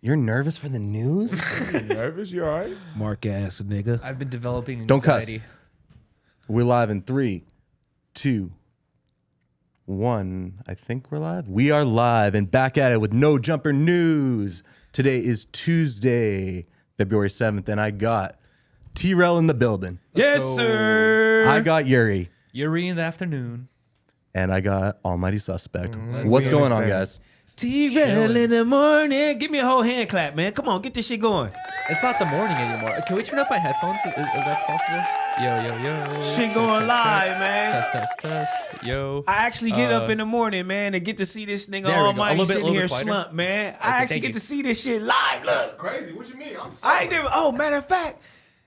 You're nervous for the news? You nervous? You all right? Mark ass nigga. I've been developing Don't cuss. anxiety. We're live in 3, 2, 1. I think we're live. We are live and back at it with No Jumper News. Today is Tuesday, February 7th, and I got T-Rel in the building. Yes, go. sir. I got Yuri. Yuri in the afternoon. And I got Almighty Suspect. Let's What's go. going on, guys? T-Rel in the morning. Give me a whole hand clap, man. Come on, get this shit going. It's not the morning anymore. Can we turn up my headphones if that's possible? Yo. Shit going live, man. Test. Yo. I actually get up in the morning, man, and get to see this nigga There we go. Almighty A little sitting bit here quieter. slump, man. I Okay, actually thank get you. to see this shit live. Look. Crazy. What you mean? I'm sorry. I ain't never. Oh, matter of fact,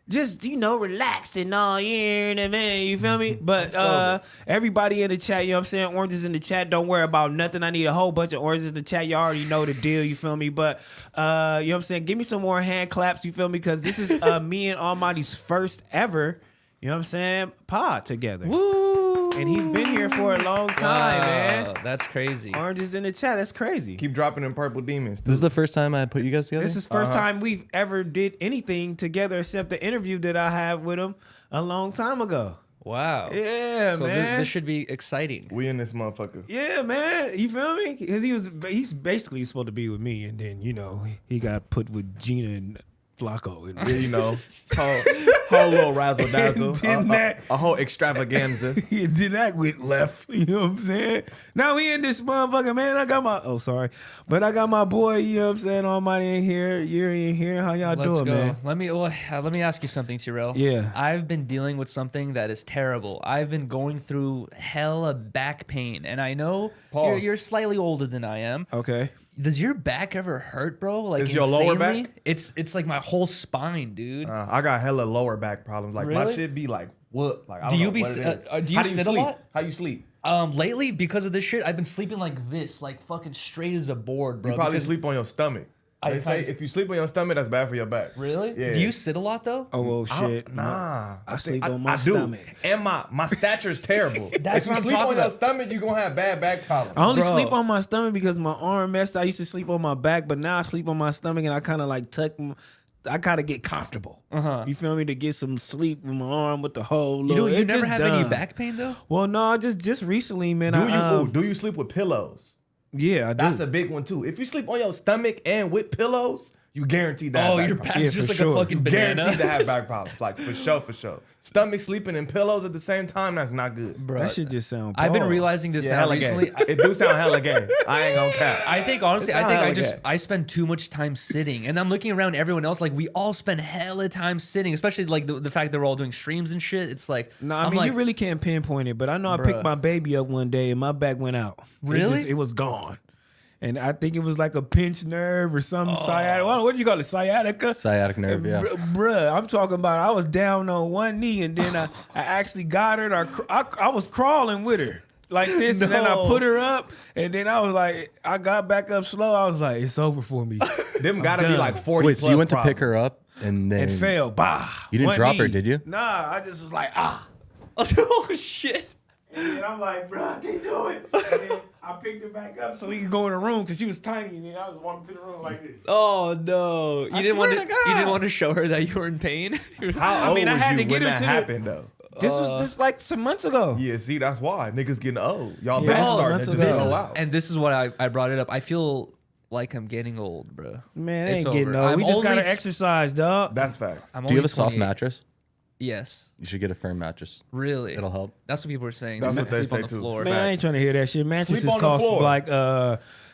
just relaxed and all year and man, you feel me? But everybody in the chat, you know what I'm saying? Oranges in the chat, don't worry about nothing. I need a whole bunch of oranges in the chat. You already know the deal, you feel me? But you know what I'm saying? Give me some more hand claps, you feel me? Because this is me and Almighty's first ever, you know what I'm saying, pod together. Woo. And he's been here for a long time, man. That's crazy. Oranges in the chat, that's crazy. Keep dropping them purple demons. This is the first time I put you guys together? This is first time we've ever did anything together except the interview that I had with him a long time ago. Wow. Yeah, so man. This should be exciting. We in this motherfucker. Yeah, man. You feel me? Because he's basically supposed to be with me, and then he got put with Gina and Flacco, and Yeah, you know, whole little razzle dazzle, Then that- a whole extravaganza. then that went left. You know what I'm saying? Now we in this motherfucker, man. I got my boy. You know what I'm saying? Almighty in here. You're in here. How y'all Let's doing, go. man? Let me ask you something, Tyrell. Yeah. I've been dealing with something that is terrible. I've been going through hella back pain, and I know Pause. you're slightly older than I am. Okay. Does your back ever hurt, bro? Like Is your lower back? insanely? It's like my whole spine, dude. I got hella lower back problems. Like my Really? shit be like what? Like I Do don't you know be what it s- is. do you How sit a sleep? lot? How you sleep? Lately, because of this shit, I've been sleeping like this, like fucking straight as a board, bro. You probably because- sleep on your stomach. I They say probably- if you sleep on your stomach, that's bad for your back. Really? Yeah. Do you sit a lot though? Oh well, I don't- shit. Nah, I think- sleep on my I do. stomach. And my stature is terrible. That's if you what I'm sleep talking on your about. stomach, you're gonna have bad back problems. I only Bro. sleep on my stomach because my arm messed. I used to sleep on my back, but now I sleep on my stomach, and I kind of like tuck. I gotta get comfortable. You feel me? To get some sleep with my arm with the whole. You never have any back pain though? Well, no, just recently, man. Do you sleep with pillows? Yeah, I do. That's a big one too. If you sleep on your stomach and with pillows, you guaranteed that. Oh, your back's Yeah, just for like sure. a fucking banana. Guaranteed to have back problems. Like for sure. Stomach sleeping and pillows at the same time, that's not good. Bro, That shit just sound. I've been pause. realizing this Yeah, now hella recently. gay. It do sound hella gay. I ain't gonna cap. I think honestly, It's I think not like that. I spend too much time sitting, and I'm looking around everyone else. Like we all spend hella time sitting, especially like the fact that we're all doing streams and shit. It's like, No, I I'm mean like, you really can't pinpoint it, but I know I Bruh. picked my baby up one day and my back went out. Really? It was gone. And I think it was like a pinched nerve or some sciatica. What do you call it? Sciatica? Sciatic nerve, yeah. Bruh, I'm talking about I was down on one knee and then I actually got her. I was crawling with her like this and then I No. put her up and then I was like, I got back up slow. I was like, it's over for me. Them gotta done. be like 40 Wait, so you plus went to problems. pick her up and then... And fell. Bah. You didn't One drop her, knee. did you? Nah, I just was like, ah. oh shit. And then I'm like, bro, I can't do it. And then I picked her back up so we could go in the room because she was tiny. And then I was walking to the room like this. Oh no! You didn't want swear to. to God. You didn't want to show her that you were in pain. How old I was had you to get when her that to the- happened though? This was just like some months ago. Yeah, see, that's why niggas getting old. Y'all Yeah, back this is starting months to ago. just This go is, out. and this is what I brought it up. I feel like I'm getting old, bro. Man, it It's ain't getting over. old. I'm We just only gotta t- exercise, dog. That's facts. I'm Do you have only a soft 28. mattress? Yes. You should get a firm mattress. Really? It'll help. That's what people are saying. That's They what they sleep on say, the too. floor. Man, I ain't trying to hear that shit. Mattresses Sleep on the cost floor. like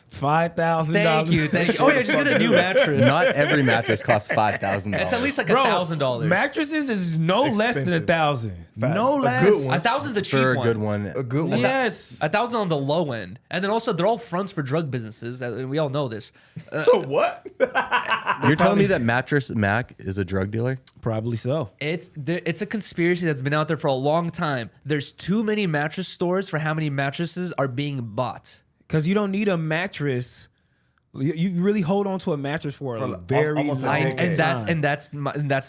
$5,000. Thank you. Oh yeah, just get a new mattress. Not every mattress costs $5,000. It's at least like Bro, $1,000. mattresses is no less than Expensive. 1,000. Facts. No A less. good one. 1,000's a cheap for a one. good one. A good one. Yes. 1,000 on the low end, and then also they're all fronts for drug businesses. And we all know this. What? You're telling me that Mattress Mac is a drug dealer? Probably so. It's a conspiracy that's been out there for a long time. There's too many mattress stores for how many mattresses are being bought. Because you don't need a mattress. You really hold on to a mattress for a For very almost a long decade. And time. that's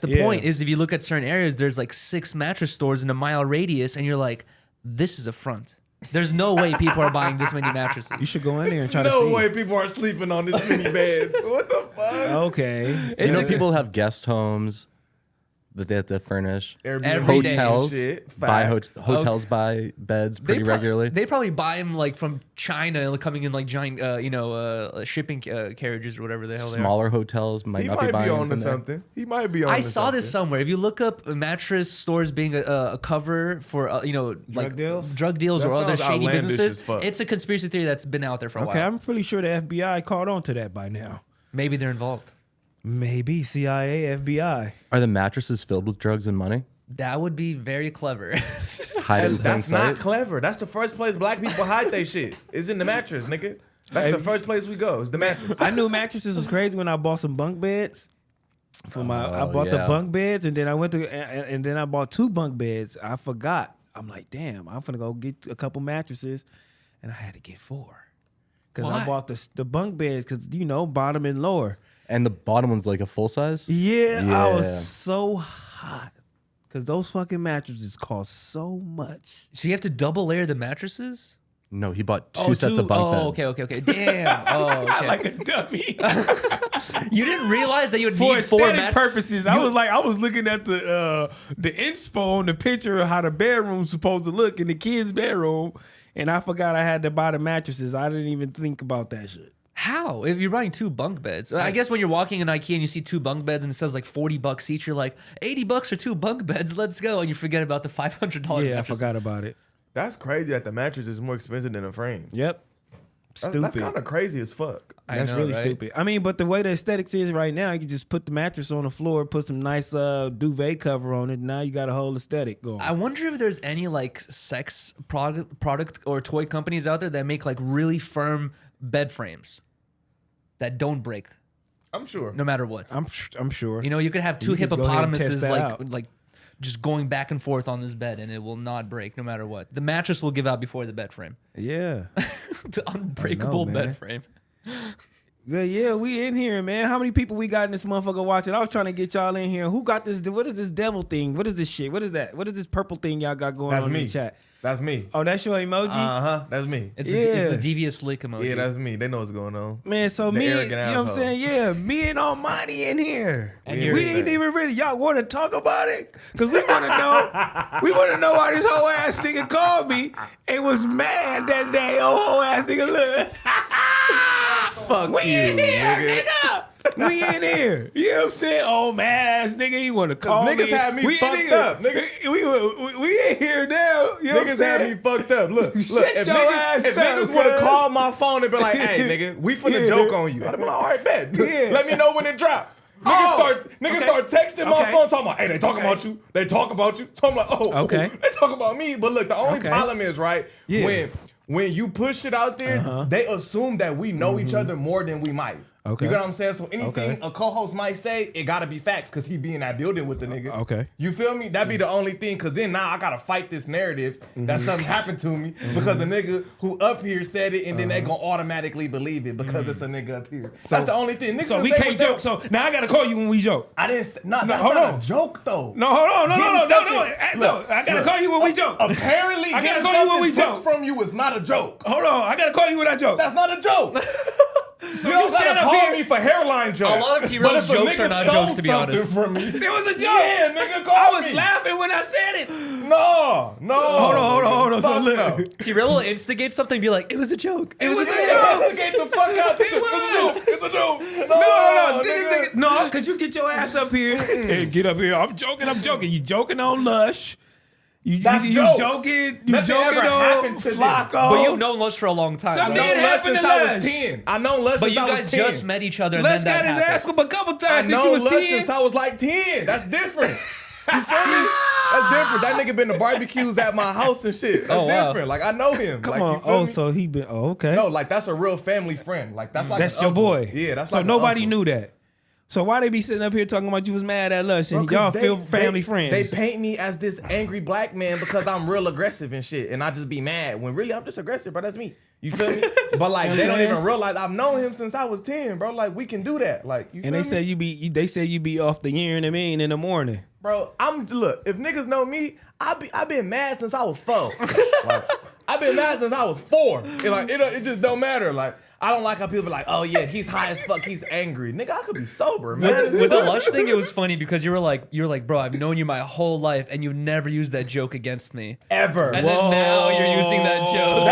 the Yeah. point. Is if you look at certain areas, there's like 6 mattress stores in a mile radius, and you're like, this is a front. There's no way people are buying this many mattresses. You should go in there and try to No see. way people are sleeping on this many beds. What the fuck? Okay. You know, people have guest homes that they have to furnish. Every day. Hotels Shit. buy Facts. hotels buy beds pretty regularly. They probably buy them like from China, like, coming in like giant, shipping carriages or whatever the hell they are. Smaller hotels might He not be might be buying on them to from there. something. He might be on. I to saw something. this somewhere. If you look up mattress stores being a cover for like deals? drug deals That or other sounds shady outlandish businesses, as fuck. it's a conspiracy theory that's been out there for a Okay, while. I'm pretty sure the FBI caught on to that by now. Maybe they're involved. Maybe CIA, FBI. Are the mattresses filled with drugs and money? That would be very clever. Hide in plain That's not sight. clever. That's the first place black people hide their shit. It's in the mattress, nigga. That's the first place we go. It's the mattress. I knew mattresses was crazy when I bought some bunk beds. I bought the yeah. bunk beds, and then I went to and then I bought 2 bunk beds. I forgot. I'm like, damn, I'm gonna go get a couple mattresses, and I had to get 4 because Why? I bought the bunk beds because bottom and lower. And the bottom one's like a full size? Yeah, I Yeah. was so hot because those fucking mattresses cost so much. So you have to double layer the mattresses? No, he bought two sets of bunk beds. Okay. Damn. Oh, okay. Like a dummy. You didn't realize that you would For need 4 aesthetic mattresses? purposes, I was looking at the inspo on the picture of how the bedroom's supposed to look in the kids' bedroom, and I forgot I had to buy the mattresses. I didn't even think about that shit. How? If you're buying 2 bunk beds, I guess when you're walking in IKEA and you see 2 bunk beds and it says like $40 each, you're like, $80 for 2 bunk beds. Let's go, and you forget about the $500. Yeah, I mattresses. forgot about it. That's crazy that the mattress is more expensive than a frame. Yep, stupid. That's kind of crazy as fuck. That's I know, really right? stupid. I mean, but the way the aesthetics is right now, you can just put the mattress on the floor, put some nice duvet cover on it. And now you got a whole aesthetic going. I wonder if there's any like sex product or toy companies out there that make like really firm bed frames that don't break I'm sure. no matter what. I'm sure. You know, you could have 2 You could go ahead and test hippopotamuses that like out. just going back and forth on this bed, and it will not break no matter what. The mattress will give out before the bed frame. Yeah. The unbreakable man. bed frame. Yeah, we in here, man. How many people we got in this motherfucker watching? I was trying to get y'all in here. Who got this? What is this devil thing? What is this shit? What is that? What is this purple thing y'all got going That's on me. in the chat? That's me. Oh, that's your emoji? That's me. It's Yeah. the devious lick emoji. Yeah, that's me. They know what's going on. Man, so The me, you know arrogant what I'm asshole. saying? Yeah, me and Almighty in here. And we you're- ain't even really, y'all want to talk about it? Because we want to know, why this whole ass nigga called me and was mad that day. Oh, whole ass nigga, look. Fuck We you, in here, nigga. nigga. We in here. You know what I'm saying? Oh, mad ass nigga, he want to call me. niggas had me We in fucked here. up, nigga. We in here now. You know what I'm Niggas had saying? me fucked up. Look, Shut if your ass niggas up, would have cuz. called my phone and been like, "Hey, nigga, we finna Yeah. joke on you," I'd have been like, "All right, bet. Yeah. Let me know when it drop." Niggas start texting my Okay. phone talking about, "Hey, they talking about you. They talk about you." So I'm like, "Oh, Okay. they talk about me." But look, the only Okay. problem is right Yeah. when you push it out there, they assume that we know each other more than we might. Okay. You know what I'm saying? So anything Okay. a co-host might say, it gotta be facts because he be in that building with the nigga. Okay. You feel me? That'd be the only thing, because then now I gotta fight this narrative that something happened to me because the nigga who up here said it, and then they gonna automatically believe it because it's a nigga up here. That's the only thing. Niggas So we say can't what they- joke. So now I got to call you when we joke. I didn't say, that's hold not on. a joke though. No, hold on. No. Look, I got to call you when we joke. Apparently, I gotta getting call you when we something joke. took from you is not a joke. Hold on. I got to call you when I joke. That's not a joke. So You don't stand gotta up call here. me for hairline jokes. A lot of T-Roll's But if a jokes nigga are not stole jokes, to be something honest. From me, It was a joke. yeah, nigga, call I was me. laughing when I said it. No. Hold on. So Fuck look. no. T-Rill will instigate something and be like, it was a joke. It was a Yeah, joke. instigate the fuck out. This It shit. was. It's a joke. No, nigga. no, because you get your ass up here and get up here. I'm joking. You joking on Lush. That's you jokes. joking. You Nothing joking ever on happened to them. Flacco. But you've known Lush for a long time. Some right? did I know Lush happen since to I was Lush. 10. I know Lush But since you I was guys 10. just met each other. Lush and then got that his ass happened. whooped a couple I times since you know was Lush 10. since I was like 10. That's different. You feel me? That's different. That nigga been to barbecues at my house and shit. That's Oh, wow. different. Like, I know him. Come like, on. You feel Oh, me? so he been. Oh, okay. No, like, that's a real family friend. Like, that's like That's an your uncle. boy. Yeah, that's so like an nobody uncle. knew that. So why they be sitting up here talking about you was mad at Lush and Bro, 'cause y'all they- feel family friends? They paint me as this angry black man because I'm real aggressive and shit, and I just be mad when really I'm just aggressive, bro. That's me. You feel me? But like, You know they what don't I'm even saying? realize I've known him since I was 10, bro. Like, we can do that. Like, you and feel they me? said you be. They said you be off the year and I mean in the morning. Bro, look, if niggas know me, I been mad since I was 4. Like, I've been mad since I was 4. And like it just don't matter. Like I don't like how people be like, oh yeah, he's high as fuck, he's angry. Nigga, I could be sober, man. With the Lush thing, it was funny because you were like, bro, I've known you my whole life, and you've never used that joke against me. Ever. And then now you're using that joke.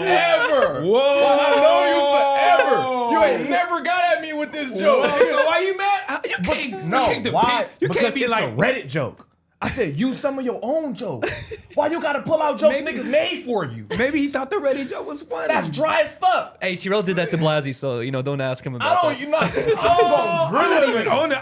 Ever. Whoa. Well, I know you forever. You ain't never got at me with this joke. So why you mad? You can't. No, you can't why? You Because can't be it's like a Reddit joke. I said, use some of your own jokes. Why you gotta pull out jokes niggas made for you? Maybe he thought the Reddit joke was funny. That's dry as fuck. Hey, Tyrell did that to Blasey, so don't ask him about I that. don't, you know,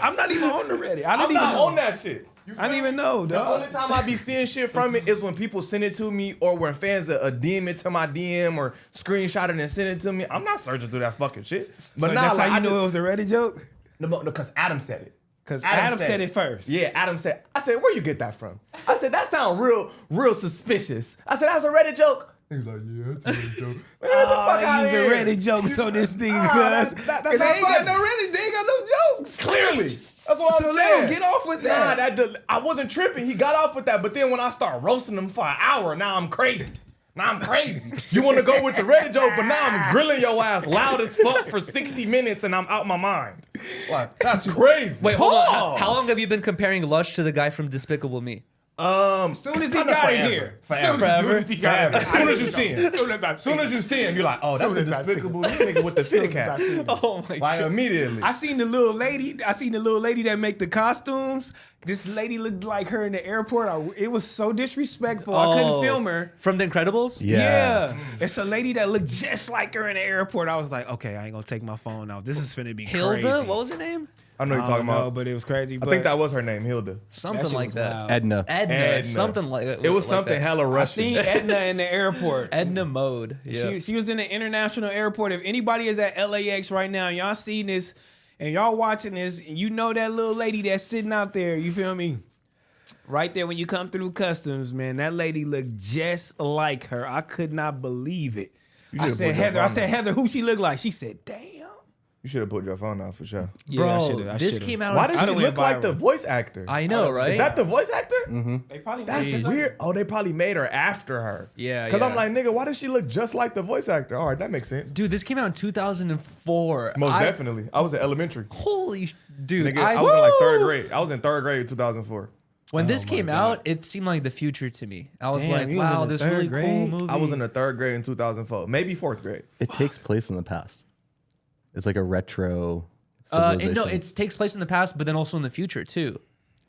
I'm not even on the Reddit. I'm not on that shit. I didn't even know, The dog. only time I be seeing shit from it is when people send it to me or when fans DM it to my DM or screenshot it and send it to me. I'm not searching through that fucking shit. But So nah, that's like, how you knew it was a Reddit joke? No, because Adam said it. Because Adam said it first. Yeah, Adam said. I said, where you get that from? I said, that sound real suspicious. I said, that's a Reddit joke. He's like, yeah, that's a Reddit joke. Man, get the fuck out Use of a here. Reddit jokes on this thing, That's cuz. not They ain't got funny. no Reddit. They ain't got no jokes. Clearly. That's what So I'm let saying. him get off with Nah, that. I wasn't tripping. He got off with that. But then when I start roasting him for an hour, now I'm crazy. Now I'm crazy. You want to go with the Reddit joke, but now I'm grilling your ass loud as fuck for 60 minutes and I'm out my mind. Like, that's crazy. Wait, hold on. How long have you been comparing Lush to the guy from Despicable Me? As Soon as he got in here. Soon as he got in here. As soon as you see him. As Soon as you see him, you're like, oh, that's the Soon as I see Despicable Me nigga with the city cap. Oh my Like, immediately. I seen the little lady that make the costumes. This lady looked like her in the airport. It was so disrespectful. I couldn't film her. From The Incredibles? Yeah. It's a lady that looked just like her in the airport. I was like, okay, I ain't gonna take my phone out. This is finna be Hilda? crazy. What was her name? I know you're talking No, about. but it was crazy. I think that was her name, Hilda. Something shit like was that. wild. Edna. Edna. Something like that. It was like something that. hella I Russian. seen Edna in the airport. Edna Mode. Yeah. She was in the international airport. If anybody is at LAX right now, y'all seen this and y'all watching this, and you know that little lady that's sitting out there, you feel me? Right there when you come through customs, man, that lady looked just like her. I could not believe it. I said, Heather, who she look like? She said, damn. You should have put your phone out for sure. Yeah, I Bro, should've. this came out. Why does I she done look went like the viral. voice actor? I know, right? Is that the voice actor? They probably That's made- weird. Oh, they probably made her after her. Yeah, Because I'm yeah. like, nigga, why does she look just like the voice actor? All right, that makes sense. Dude, this came out in 2004. Most definitely. I was in elementary. Holy dude. Nigga, I was in like third grade. I was in third grade in 2004. When this my came God. out, it seemed like the future to me. I was Damn, like, you was wow, in the this really third cool grade? movie. I was in the third grade in 2004. Maybe fourth grade. It takes place in the past. It's like a retro. No, civilization. it takes place in the past, but then also in the future too.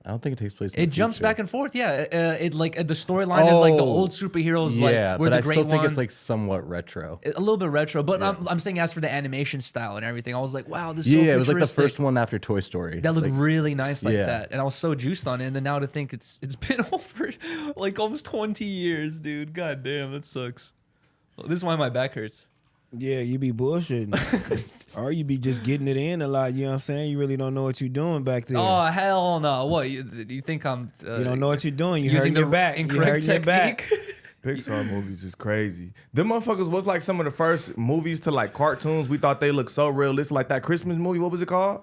I don't think it takes place. In It the jumps future. back and forth. Yeah, it like the storyline is like the old superheroes. Yeah, like we're but the I great still think ones. it's like somewhat retro. A little bit retro, but I'm saying as for the animation style and everything, I was like, wow, this is Yeah, so it was like the futuristic. first one after Toy Story. That looked Like, really nice like yeah. that, and I was so juiced on it. And then now to think it's been over like almost 20 years, dude. God damn, that sucks. This is why my back hurts. Yeah, you be bullshitting. Or you be just getting it in a lot, you know what I'm saying? You really don't know what you're doing back there. Oh hell no! What you think I'm? You don't know what you're doing. You using hurt your the back. You incorrect hurt your back. technique? Pixar movies is crazy. Them motherfuckers was like some of the first movies to like cartoons. We thought they looked so realistic. Like that Christmas movie, what was it called?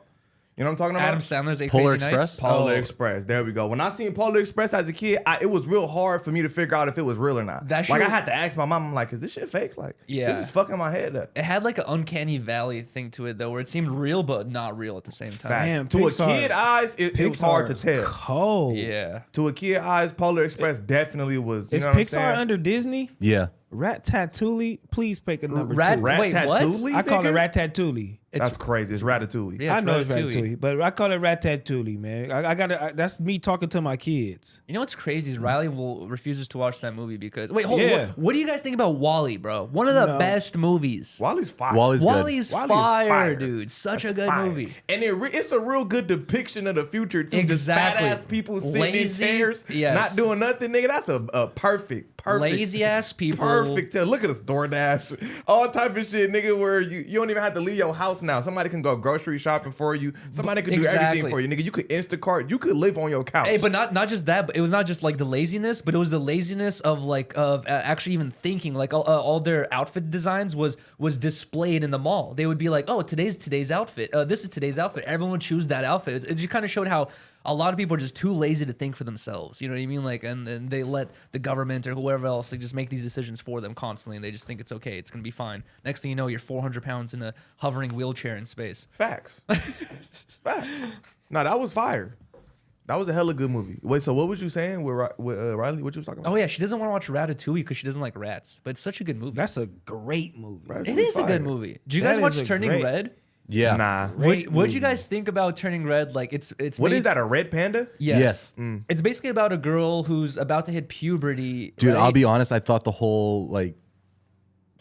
You know what I'm talking about? Adam Sandler's Eight Polar Crazy Nights? Express? Polar Oh. Express. There we go. When I seen Polar Express as a kid, it was real hard for me to figure out if it was real or not. That Like I shit- had to ask my mom, I'm like, is this shit fake? Like, Yeah. this is fucking my head up. It had like an uncanny valley thing to it though, where it seemed real but not real at the same time. Facts. Damn, To Pixar- a kid eyes, it was hard to Pixar tell. is Cold. Yeah. To a kid eyes, Polar Express definitely was. You Is know what I'm Pixar saying? under Disney? Yeah. Ratatouille, please pick a number Rat- two. Wait, what? Ratatouille, I call it nigga? Ratatouille. That's crazy. It's Ratatouille. Yeah, I know it's Ratatouille. Ratatouille, but I call it Ratatouille, man. I gotta. That's me talking to my kids. You know what's crazy is Riley refuses to watch that movie because wait, hold on. Yeah. What do you guys think about Wall-E, bro? One of the No. best movies. Wally's fire. Wally's good. Wall-E's Wall-E is fire, fire. dude. Such That's a good fire. movie. And it's a real good depiction of the future too. Exactly. Just fat ass people sitting Lazy, in chairs, yes. not doing nothing, nigga. That's a perfect. Lazy ass people. Perfect. Look at us, DoorDash, all type of shit, nigga. Where you don't even have to leave your house now. Somebody can go grocery shopping for you. Somebody can do Exactly. everything for you, nigga. You could Instacart. You could live on your couch. Hey, but not just that. But it was not just like the laziness, but it was the laziness of actually even thinking. Like all their outfit designs was displayed in the mall. They would be like, oh, today's outfit. This is today's outfit. Everyone would choose that outfit. It just kind of showed how a lot of people are just too lazy to think for themselves. You know what I mean? Like, and they let the government or whoever else like just make these decisions for them constantly, and they just think it's okay, it's gonna be fine. Next thing you know, you're 400 pounds in a hovering wheelchair in space. Facts. Facts. No, that was fire. That was a hella good movie. Wait, so what was you saying with Riley? What you was talking about? Oh yeah, she doesn't want to watch Ratatouille because she doesn't like rats, but it's such a good movie. That's a great movie. Ratatouille It is a fire. good movie. Did you That guys watch is a Turning great- Red? Yeah. Nah. What'd you guys think about Turning Red? Like it's What made- is that? A red panda? Yes. Yes. It's basically about a girl who's about to hit puberty. Dude, right? I'll be honest. I thought the whole like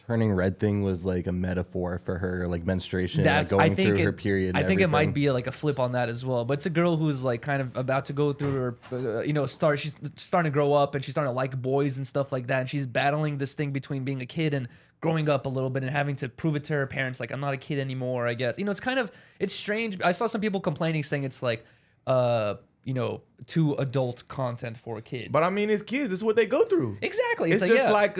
turning red thing was like a metaphor for her like menstruation, That's like I going think through her period. I and think it might everything. be like a flip on that as well. But it's a girl who's like kind of about to go through her, she's starting to grow up and she's starting to like boys and stuff like that. And she's battling this thing between being a kid and growing up a little bit and having to prove it to her parents, like I'm not a kid anymore. I guess it's strange. I saw some people complaining saying it's like too adult content for kids. But I mean, it's kids. This is what they go through. exactly, It's like, just yeah. like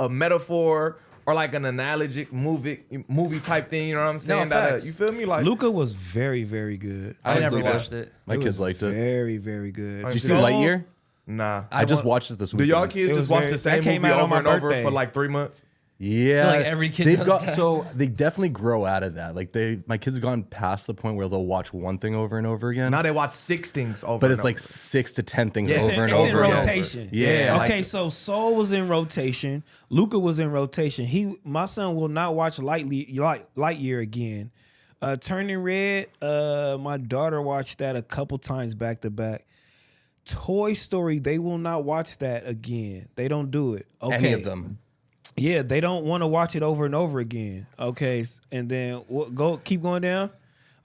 a metaphor or like an analogic movie type thing. You know what I'm saying? facts. You feel me? Like Luca was very, very good. I never see that. watched it. My kids liked it. Very, very good. Did you see So- Lightyear? Nah. I just want- watched it this Do week. y'all kids It just was watch very- the same that came movie out on over my and over birthday. for like 3 months? Yeah, like every kid they've does got that. so they definitely grow out of that. Like my kids have gone past the point where they'll watch one thing over and over again. Now they watch 6 things over. but and it's like over. 6 to 10 things Yeah, It's over in, and it's over in again. rotation. Yeah, Okay, like- so Soul was in rotation. Luca was in rotation. My son will not watch Lightyear again. Turning Red. My daughter watched that a couple times back to back. Toy Story. They will not watch that again. They don't do it. Okay. Any of them. Yeah, they don't want to watch it over and over again. Okay, and then keep going down.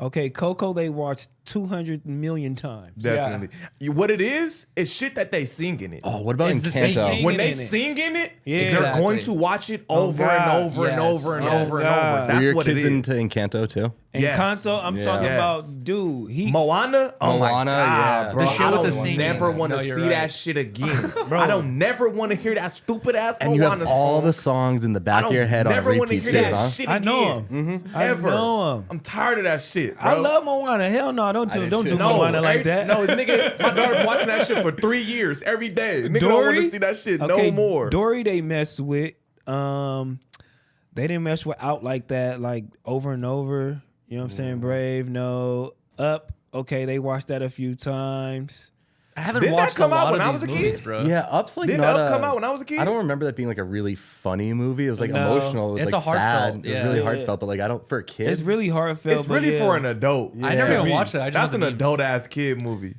Okay, Coco they watched 200 million times. Definitely. What it is shit that they sing in it. Oh, what about It's the same Encanto? thing. When they in it. sing in it, Yeah. they're Exactly. going to watch it Oh, over God. and over and Yes. over and Yes. over and over. God. Were That's your what it kids is. into Encanto too? And Yes. Kanto, I'm Yeah. talking Yes. about, dude. Moana, oh my Moana, god, yeah. bro! The shit I with the don't singing. never want to No, see you're right. that shit again. I don't never want to hear that stupid ass And you Moana have all song. the songs in the I back don't of your head on never want to repeat hear too, that huh? shit I again. know him. I Ever. know him. I'm tired of that shit, bro. I love Moana. Hell no, don't do too. Moana like that. No, nigga, my daughter been watching that shit for 3 years every day. Nigga don't want to see that shit no more. Dory they messed with. They didn't mess with Out like that, like over and over. You know what I'm saying? Brave, no. Up, okay, they watched that a few times. I haven't Didn't that watched come a out lot when of I these was a movies, kid? bro. Yeah, Up's like Didn't not Up a, come out when I was a kid? I don't remember that being like a really funny movie. It was like No. emotional. It was It's like a heartfelt, sad. It yeah. was really Yeah. heartfelt. But like I don't for a kid. It's really heartfelt. It's but really yeah. for an adult. I never to even me. watched it. I just That's know an the memes. adult ass kid movie.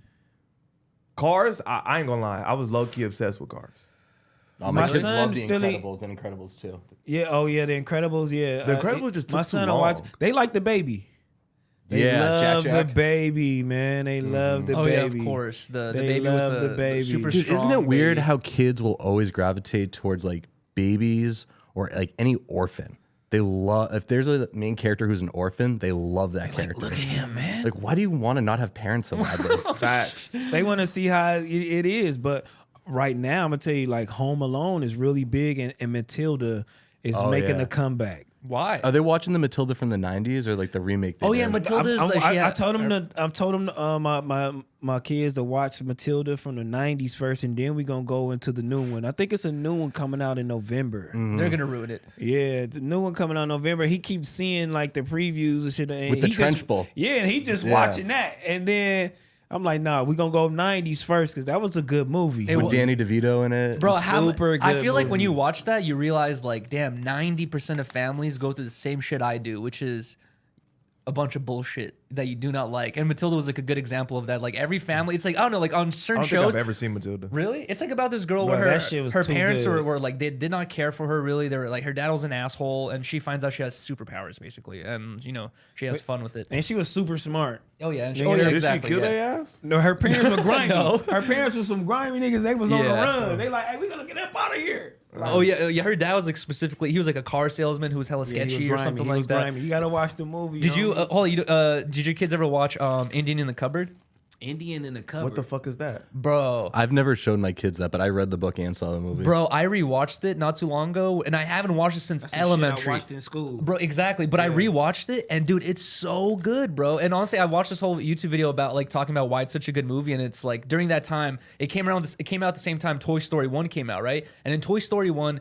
Cars, I ain't gonna lie. I was low key obsessed with Cars. Oh, my My kids son love the still Incredibles and Incredibles too. Yeah, oh yeah, The Incredibles, yeah. The Incredibles just took my too son long. watch. They like the baby. They Yeah, love Jack. the baby, man. They love the Oh baby. yeah, of course. The They baby love with the the baby. super Dude, strong. isn't it weird baby. how kids will always gravitate towards like babies or like any orphan? They love if there's a main character who's an orphan, they love that character. Look at him, man. Like, why do you want to not have parents so badly? Facts. They want to see how it is, but right now I'm gonna tell you, like Home Alone is really big, and Matilda is Oh, making yeah. a comeback. Why? Are they watching the Matilda from the '90s or like the remake? They Oh, yeah, did? Matilda's I told them my kids to watch Matilda from the 90s first, and then we gonna go into the new one. I think it's a new one coming out in November. They're gonna ruin it. Yeah, the new one coming out in November. He keeps seeing like the previews and shit. And With the he trench just, bowl. Yeah, and he just Yeah. watching that. And then I'm like, nah, we gonna go 90s first because that was a good movie. It With was- Danny DeVito in it. Bro, Super I good feel like when movie. you watch that, you realize like, damn, 90% of families go through the same shit I do, which is a bunch of bullshit that you do not like. And Matilda was like a good example of that. Like every family, it's like, I don't know, like on I certain don't think shows. I've ever seen Matilda. Really? It's like about this girl Bro, where that shit was her too parents good. were like, they did not care for her really. They were like, her dad was an asshole, and she finds out she has superpowers basically. And, you know, she has fun with it. And she was super smart. Oh, yeah. And Nigga, oh, yeah, did she exactly. Did she kill yeah. their ass? No, her parents were grimy. No. Her parents were some grimy niggas. They was on the Yeah. run. They like, hey, we gonna get up out of here. Oh, yeah. Yeah. Her dad was like specifically, he was like a car salesman who was hella Yeah, he was sketchy or grimy. something He like was that. grimy. You gotta watch the movie. Did you, homie. hold on, did your kids ever watch Indian in the Cupboard? Indian in the cupboard. What the fuck is that? Bro. I've never showed my kids that, but I read the book and saw the movie. Bro, I rewatched it not too long ago, and I haven't watched it since That's some shit elementary. I watched in school. Bro, exactly. But I rewatched it, and dude, it's so good, bro. And honestly, I watched this whole YouTube video about like talking about why it's such a good movie, and it's like during that time, it came out at the same time Toy Story 1 came out, right? And in Toy Story 1,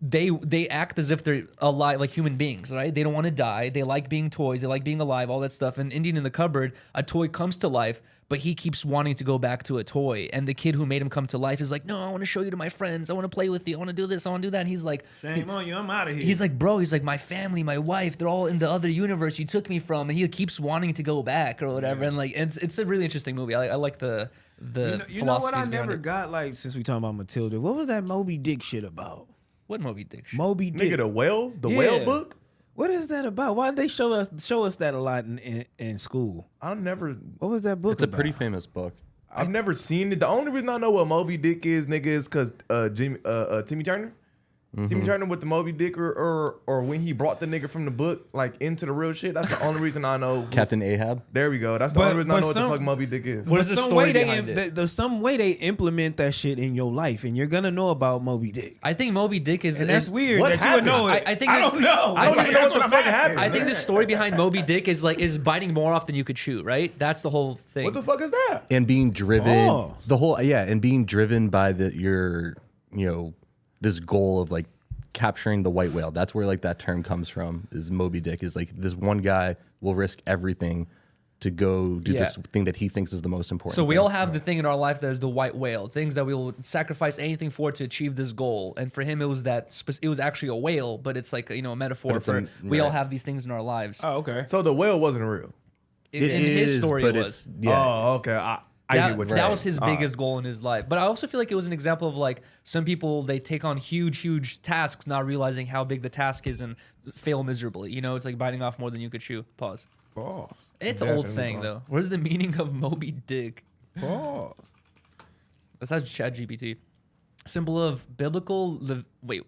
they act as if they're alive, like human beings, right? They don't want to die. They like being toys. They like being alive, all that stuff. And Indian in the Cupboard, a toy comes to life, but he keeps wanting to go back to a toy. And the kid who made him come to life is like, no, I want to show you to my friends. I want to play with you. I want to do this. I want to do that. And he's like, Shame on you. I'm out of here. he's like, bro, he's like, my family, my wife, they're all in the other universe you took me from. And he keeps wanting to go back or whatever. And like, it's a really interesting movie. I like the you know what I philosophies behind never it. got, like, since we talking about Matilda, what was that Moby Dick shit about? What Moby Dick shit? Moby Dick. Nigga, the whale Yeah. book. What is that about? Why did they show us that a lot in school? I've never What was that book It's a about? pretty famous book. I've never seen it. The only reason I know what Moby Dick is, nigga, is because Timmy Turner. Timmy Turner with the Moby Dick, or when he brought the nigga from the book like into the real shit. That's the only reason I know. Captain Ahab. There we go. That's the only reason I know what the some- fuck Moby Dick is. What is the some story way behind there's some way they implement that shit in your life, and you're gonna know about Moby Dick. I think Moby Dick is. And that's weird What that you would happened? know it. I think I there's- don't know. I don't even know That's what the I'm fuck asking. happened. I think the story behind Moby Dick is biting more off than you could chew, right? That's the whole thing. What the fuck is that? And being driven, Oh. and being driven by this goal of like capturing the white whale. That's where like that term comes from. Is Moby Dick is like this one guy will risk everything to go do this thing that he thinks is the most important. So we thing. all have the thing in our life that is the white whale, things that we will sacrifice anything for to achieve this goal. And for him, it was it was actually a whale, but it's like a metaphor it's for we all right. have these things in our lives. Oh, okay. So the whale wasn't real. It in his is, story, but it was. it's Oh, okay. I get what you're That was saying. his biggest goal in his life. But I also feel like it was an example of like some people, they take on huge tasks, not realizing how big the task is and fail miserably. It's like biting off more than you could chew. Pause. Pause. It's an old Definitely saying pause. though. Where's the meaning of Moby Dick? Pause. Besides ChatGPT. Symbol of biblical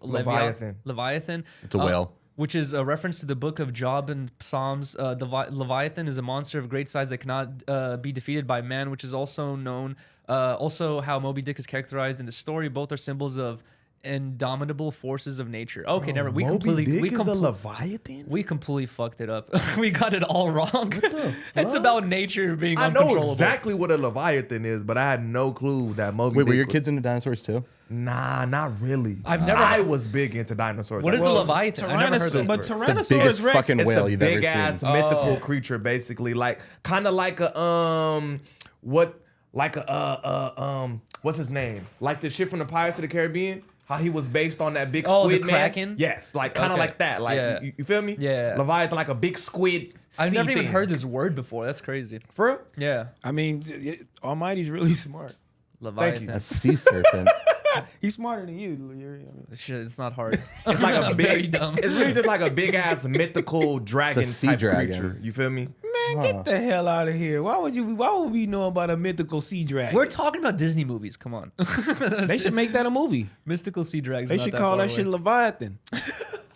Leviathan. Leviathan. It's a whale. Which is a reference to the book of Job and Psalms. The Leviathan is a monster of great size that cannot be defeated by man, which is also known. Also, how Moby Dick is characterized in the story. Both are symbols of indomitable forces of nature. Okay, never. We Moby Dick is a completely Leviathan? we completely fucked it up. We got it all wrong. It's about nature being I know uncontrollable. exactly what a Leviathan is, but I had no clue that Moby Wait, Dick were your was- kids into dinosaurs too? Nah, not really. I was big into dinosaurs. What is Well, the Leviathan? I never heard of But it. The Tyrannosaurus biggest Rex. fucking It's whale a you've big ever ass seen. mythical creature, basically, like kind of like a what's his name? Like the shit from the Pirates of the Caribbean. How he was based on that big Oh, squid the man. Kraken? Yes, like kind of Okay. like that. Like Yeah. you feel me? Yeah. Leviathan, like a big squid. I've sea never even thing. heard this word before. That's crazy. For real? Yeah. I mean, Almighty's really smart. Leviathan. A sea serpent. He's smarter than you. Shit, it's not hard. It's like a I'm very big. dumb. It's really just like a big ass mythical dragon sea type dragon. creature. You feel me? Man, get the hell out of here. Why would we know about a mythical sea dragon? We're talking about Disney movies. Come on. They should make that a movie. Mystical sea dragons. They not should that call far that away. shit Leviathan.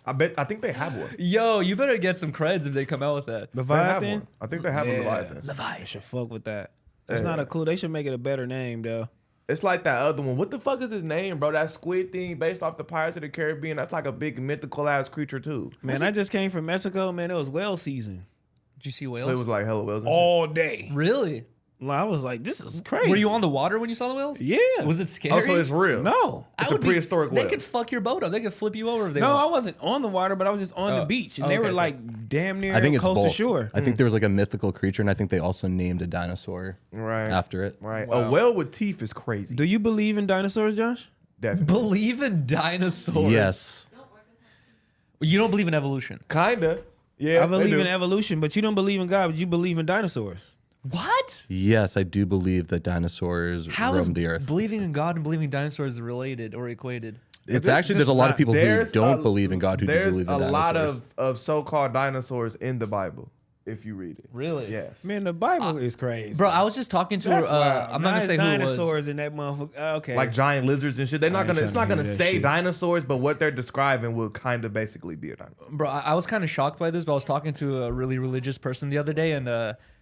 I think they have one. Yo, you better get some creds if they come out with that. They have Leviathan? one. I think they have a Leviathan. They should fuck with that. That's Yeah. not a cool. They should make it a better name though. It's like that other one. What the fuck is his name, bro? That squid thing based off the Pirates of the Caribbean. That's like a big mythical ass creature too. Man, I just came from Mexico. Man, it was whale season Did you see whales? So it was like hella whales. And shit. all day. Really? I was like, this is crazy. Were you on the water when you saw the whales? Yeah. Was it scary? Oh, so it's real. No. It's I a would be- prehistoric They whale. could fuck your boat up. They could flip you over if they No, I want. wasn't on the water, but I was just on the Oh. beach, and Oh, they okay, were okay. like damn near I think it's coastal both. shore. I think there was like a mythical creature, and I think they also named a dinosaur Right. after it. Right. Wow. A whale with teeth is crazy. Do you believe in dinosaurs, Josh? Definitely. Believe in dinosaurs. Yes. You don't believe in evolution. Kinda. Yeah. I believe they in do. evolution, but you don't believe in God, but you believe in dinosaurs. What? Yes, I do believe that dinosaurs How is roamed the earth. believing in God and believing in dinosaurs related or equated? It's This actually is there's a lot of not- people who There's don't a- believe in God who do There's believe in a dinosaurs. lot of so-called dinosaurs in the Bible. if you read it. Really? Yes. Man, the Bible is crazy. Bro, I was just talking to That's wild. I'm not gonna say who it was. dinosaurs in that motherfucker. Okay. Like giant lizards and shit. They're not ain't gonna. It's trying not to gonna hear that say shit. dinosaurs, but what they're describing will kind of basically be a dinosaur. Bro, I was kind of shocked by this, but I was talking to a really religious person the other day, and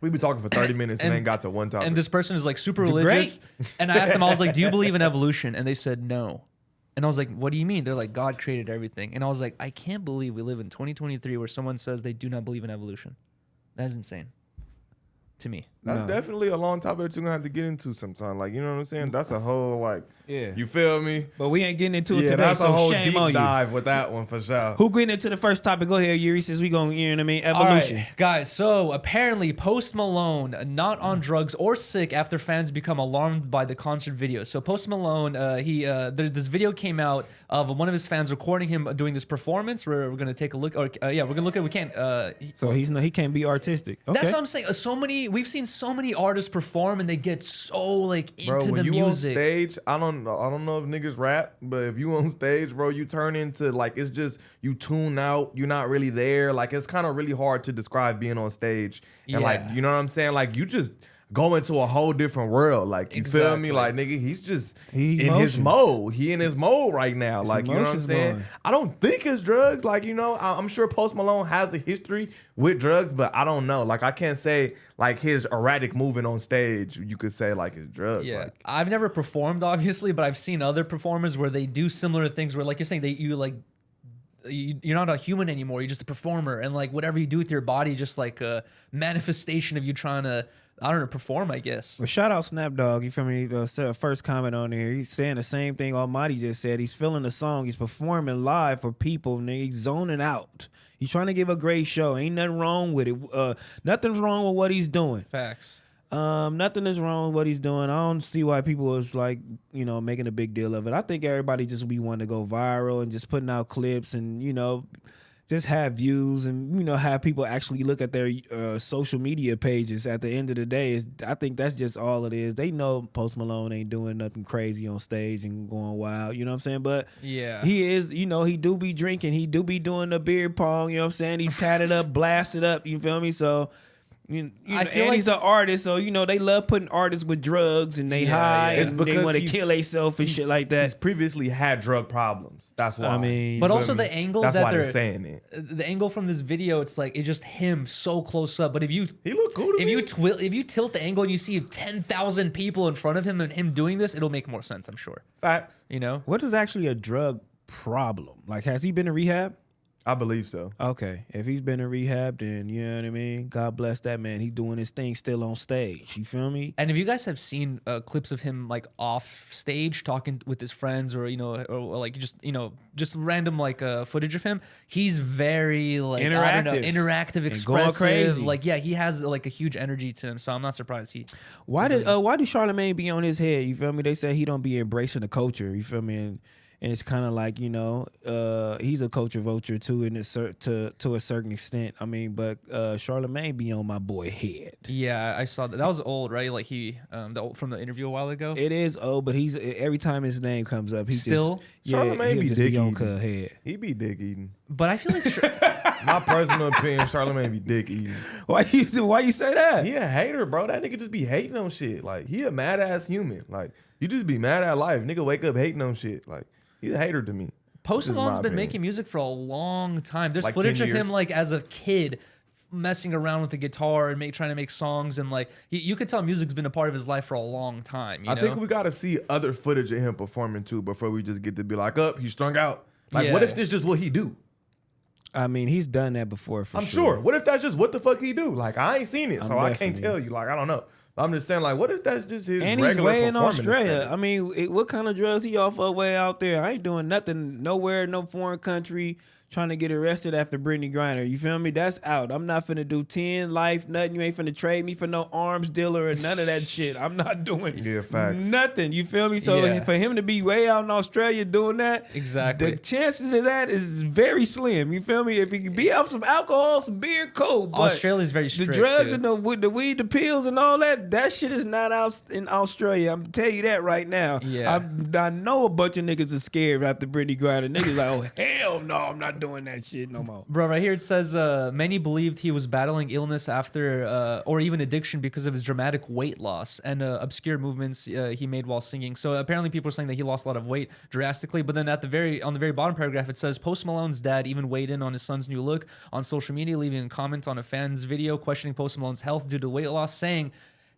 We've been talking for 30 minutes and ain't got to one topic. and this person is like super religious. And I asked them, I was like, "Do you believe in evolution?" And they said no. And I was like, "What do you mean?" They're like, "God created everything." And I was like, "I can't believe we live in 2023 where someone says they do not believe in evolution. That is insane to me." That's definitely a long topic that you're gonna have to get into sometime. Like, you know what I'm saying? That's a whole like, Yeah. you feel me? But we ain't getting into it Yeah, today, that's so a whole shame deep on you. dive with that one for sure. Who getting into the first topic? Go ahead, Yuri, since we going, you know what I mean? All Evolution. right, guys. So apparently, Post Malone not on drugs or sick after fans become alarmed by the concert video. So Post Malone, this video came out of one of his fans recording him doing this performance. We're gonna take a look. Or we're gonna look at. We can't. So he can't be artistic. Okay. That's what I'm saying. We've seen so many artists perform and they get so like into Bro, the when you music. on stage, I don't know if niggas rap, but if you on stage, bro, you turn into like, it's just, you tune out, you're not really there. Like, it's kind of really hard to describe being on stage. And like, Yeah. you know what I'm saying? Like, you just go into a whole different world. Like, you feel me? Exactly. Like, nigga, he's just He in his emotions. mode. He in his mode right now. Like, you know what I'm emotions saying? going. I don't think it's drugs. Like, you know, I'm sure Post Malone has a history with drugs, but I don't know. Like, I can't say like his erratic moving on stage, you could say like it's drugs. Yeah, Like, I've never performed obviously, but I've seen other performers where they do similar things. Where like you're saying, you're not a human anymore. You're just a performer, and like whatever you do with your body, just like a manifestation of you trying to, I don't know, perform, I guess. Well, shout out Snapdog. You feel me? The first comment on there. He's saying the same thing Almighty just said. He's feeling the song. He's performing live for people. Nigga. He's zoning out. He's trying to give a great show. Ain't nothing wrong with it. Nothing's wrong with what he's doing. Facts. Nothing is wrong with what he's doing. I don't see why people was like, you know, making a big deal of it. I think everybody just be wanting to go viral and just putting out clips and, you know, just have views and, you know, have people actually look at their social media pages at the end of the day. I think that's just all it is. They know Post Malone ain't doing nothing crazy on stage and going wild, you know what I'm saying? But Yeah. he is, you know, he do be drinking. He do be doing the beer pong, you know what I'm saying? He tatted up, blasted up, you feel me? So, you know, I feel and like- he's an artist, so, you know, they love putting artists with drugs and they high It's and they because want to he's- kill themselves and shit like he's that. previously had drug problems. That's why. I mean, But You also feel me? the angle That's that why they're they're saying it. The angle from this video, it's like it's just him so close up. But if you He look cool to if me. you tilt the angle and you see 10,000 people in front of him and him doing this, it'll make more sense, I'm sure. Facts. You know? what is actually a drug problem? Like, has he been in rehab? I believe so. Okay, if he's been in rehab, then you know what I mean. God bless that man. He's doing his thing still on stage. You feel me? And if you guys have seen clips of him like off stage talking with his friends, or you know, or like just random like footage of him, he's very like I don't know, Interactive. interactive, And going expressive. crazy. Like yeah, he has like a huge energy to him. So I'm not surprised he. Why do Charlamagne be on his head? You feel me? They say he don't be embracing the culture. You feel me? And it's kind of like, you know, he's a culture vulture too, and it's to a certain extent. I mean, but Charlamagne be on my boy head. Yeah, I saw that. That was old, right? Like he from the interview a while ago. It is old, but he's every time his name comes up, he's Still? just Charlamagne he'll be just dick on eating. cuz head. He be dick eating. But I feel like My personal opinion, Charlamagne be dick eating. Why you say that? He a hater, bro. That nigga just be hating on shit. Like, he a mad ass human. Like, you just be mad at life. Nigga wake up hating on shit. Like, he's a hater to me. Post This is my Malone's been opinion. making music for a long time. There's Like footage 10 of him years. like as a kid messing around with the guitar and trying to make songs, and like you could tell music's been a part of his life for a long time. You I know? think we gotta see other footage of him performing too before we just get to be like, up, he's strung out. Like, what Yeah. if this just what he do? I mean, he's done that before for I'm sure. sure. What if that's just what the fuck he do? Like, I ain't seen it, so I can't definitely- tell you. Like, I don't know. I'm just saying, like, what if that's just his And he's regular way in performance Australia. thing? I mean, what kind of drugs he off of way out there? I ain't doing nothing nowhere, no foreign country, trying to get arrested after Brittany Griner. You feel me? That's out. I'm not finna do 10 life, nothing. You ain't finna trade me for no arms dealer or none of that shit. I'm not doing Yeah, facts. nothing. You feel me? So Yeah. for him to be way out in Australia doing that, Exactly. the chances of that is very slim. You feel me? If he can be off some alcohol, some beer, cool. But Australia's very the strict. drugs too. and the weed, the pills, and all that shit is not out in Australia. I'm tell you that right now. Yeah. I know a bunch of niggas are scared after Brittany Griner. Niggas like, oh hell no, I'm not not doing that shit no more. Bro, right here it says many believed he was battling illness after or even addiction because of his dramatic weight loss and obscure movements he made while singing. So apparently people are saying that he lost a lot of weight drastically. But then on the very bottom paragraph it says Post Malone's dad even weighed in on his son's new look on social media, leaving a comment on a fan's video questioning Post Malone's health due to weight loss, saying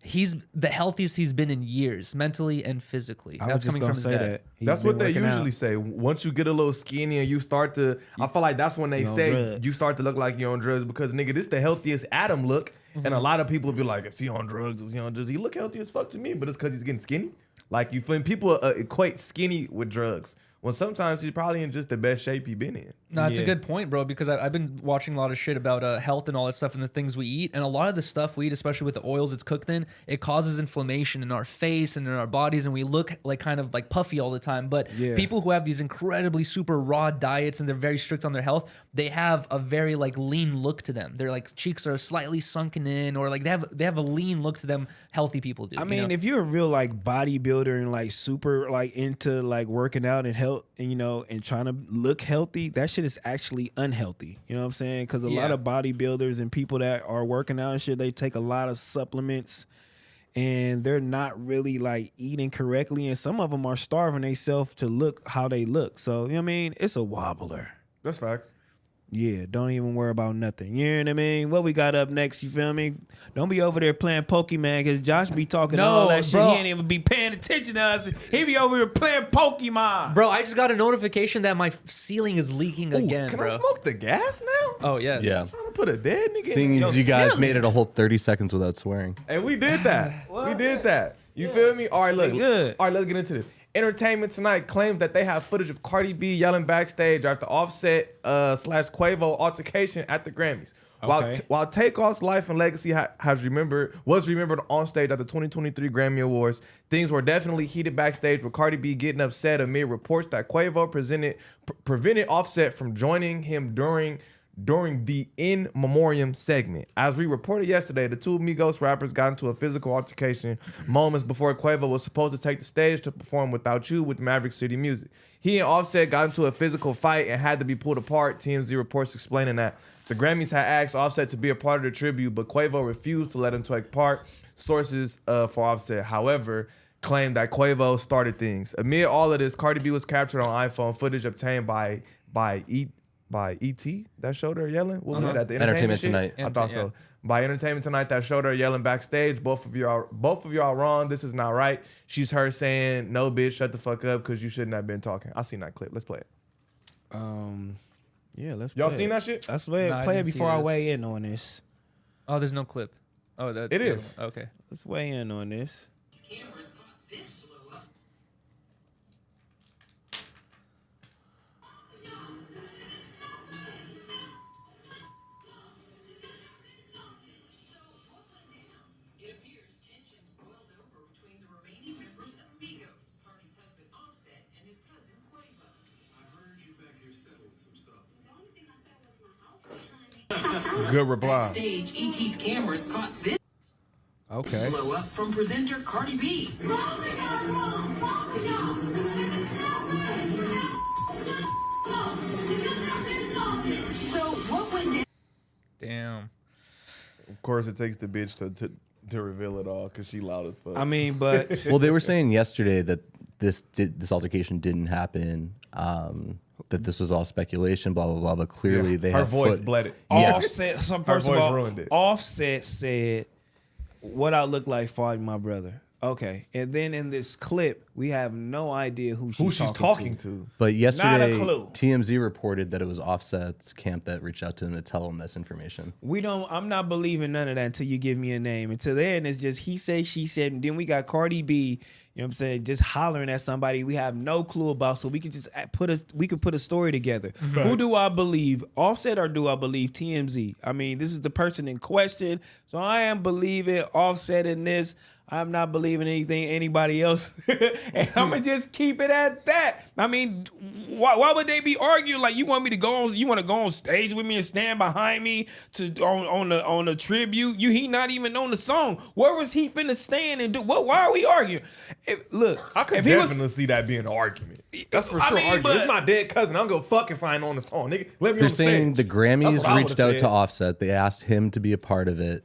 he's the healthiest he's been in years, mentally and physically. I was just gonna say that. That's what they usually say. Once you get a little skinny and you start to, I feel like that's when they say drugs. you start to look like you're on drugs because nigga, this the healthiest Adam look, and a lot of people be like, is he on drugs? Is he on drugs? He look healthy as fuck to me, but it's because he's getting skinny. Like you feel people equate skinny with drugs. Well, sometimes he's probably in just the best shape he's been in. No, that's a good point, bro, because I've been watching a lot of shit about health and all that stuff and the things we eat. And a lot of the stuff we eat, especially with the oils it's cooked in, it causes inflammation in our face and in our bodies. And we look like kind of like puffy all the time. But people who have these incredibly super raw diets and they're very strict on their health, they have a very like lean look to them. Their like cheeks are slightly sunken in, or like they have a lean look to them. Healthy people do. I mean, if you're a real like bodybuilder and like super like into like working out and health and and trying to look healthy, that shit is actually unhealthy. You know what I'm saying? Because a lot of bodybuilders and people that are working out and shit, they take a lot of supplements and they're not really like eating correctly, and some of them are starving themselves to look how they look. So you know what I mean? It's a wobbler. That's facts. Yeah, don't even worry about nothing. You know what I mean? What we got up next, you feel me? Don't be over there playing Pokemon because Josh be talking all that shit. Bro. He ain't even be paying attention to us. He be over here playing Pokemon. Bro, I just got a notification that my ceiling is leaking again, Can bro. I smoke the gas now? Oh, yes. Yeah. I'm trying to put a dead nigga Seeing in. as you guys made it a whole 30 seconds without swearing. And we did that. We did that. You feel me? All right, look. Good. All right, let's get into this. Entertainment Tonight claims that they have footage of Cardi B yelling backstage after Offset / Quavo altercation at the Grammys. Okay. While Takeoff's life and legacy was remembered on stage at the 2023 Grammy Awards, things were definitely heated backstage with Cardi B getting upset amid reports that Quavo prevented Offset from joining him during the In Memoriam segment. As we reported yesterday, the two Migos rappers got into a physical altercation moments before Quavo was supposed to take the stage to perform Without You with Maverick City Music. He and Offset got into a physical fight and had to be pulled apart, TMZ reports explaining that. The Grammys had asked Offset to be a part of the tribute, but Quavo refused to let him take part. Sources for Offset, however, claimed that Quavo started things. Amid all of this, Cardi B was captured on iPhone footage obtained by ET that showed her yelling. What was that? The Entertainment shit? Tonight. I thought so. By Entertainment Tonight that showed her yelling backstage. Both of y'all wrong. This is not right. She's her saying, "No, bitch, shut the fuck up," because you shouldn't have been talking. I seen that clip. Let's play it. Yeah, let's. Y'all play seen it. that shit? Let's No, I play it didn't see before I this. weigh in on this. Oh, there's no clip. Oh, that's It is. Okay. Let's weigh in on this. Cameras caught this blow up. It appears tensions boiled over between the remaining members of Migos, Cardi's husband Offset and his cousin Quavo. I heard you back here settling some stuff. The only thing I said was my outfit, honey. Good reply. Backstage, ET's cameras caught this Okay. blow up from presenter Cardi B. So what went down? Damn. Of course, it takes the bitch to reveal it all because she loud as fuck. I mean, but Well, they were saying yesterday that this altercation didn't happen. That this was all speculation, blah blah blah. But clearly, they her have voice foot- bled it. Yeah. Offset. So first of voice all, ruined it. Offset said, "What I look like fighting my brother." Okay, and then in this clip, we have no idea who she's talking to. But yesterday, clue. TMZ reported that it was Offset's camp that reached out to him to tell him this information. I'm not believing none of that until you give me a name. Until then, it's just he said, she said, and then we got Cardi B, you know what I'm saying, just hollering at somebody we have no clue about, so we can just put a story together. Who do I believe? Offset or do I believe TMZ? I mean, this is the person in question, so I am believing Offset in this. I'm not believing anything anybody else, and I'm gonna just keep it at that. I mean, why would they be arguing? Like, you want me to go on? You want to go on stage with me and stand behind me on the tribute? He not even on the song. Where was he finna stand and do? Why are we arguing? I could definitely see that being an argument. That's for I sure. mean, Argue. but- It's my dead cousin. I'm gonna fucking find on the song, nigga. Let me They're on the saying the stage. Grammys That's what I reached would've out said. to Offset. They asked him to be a part of it.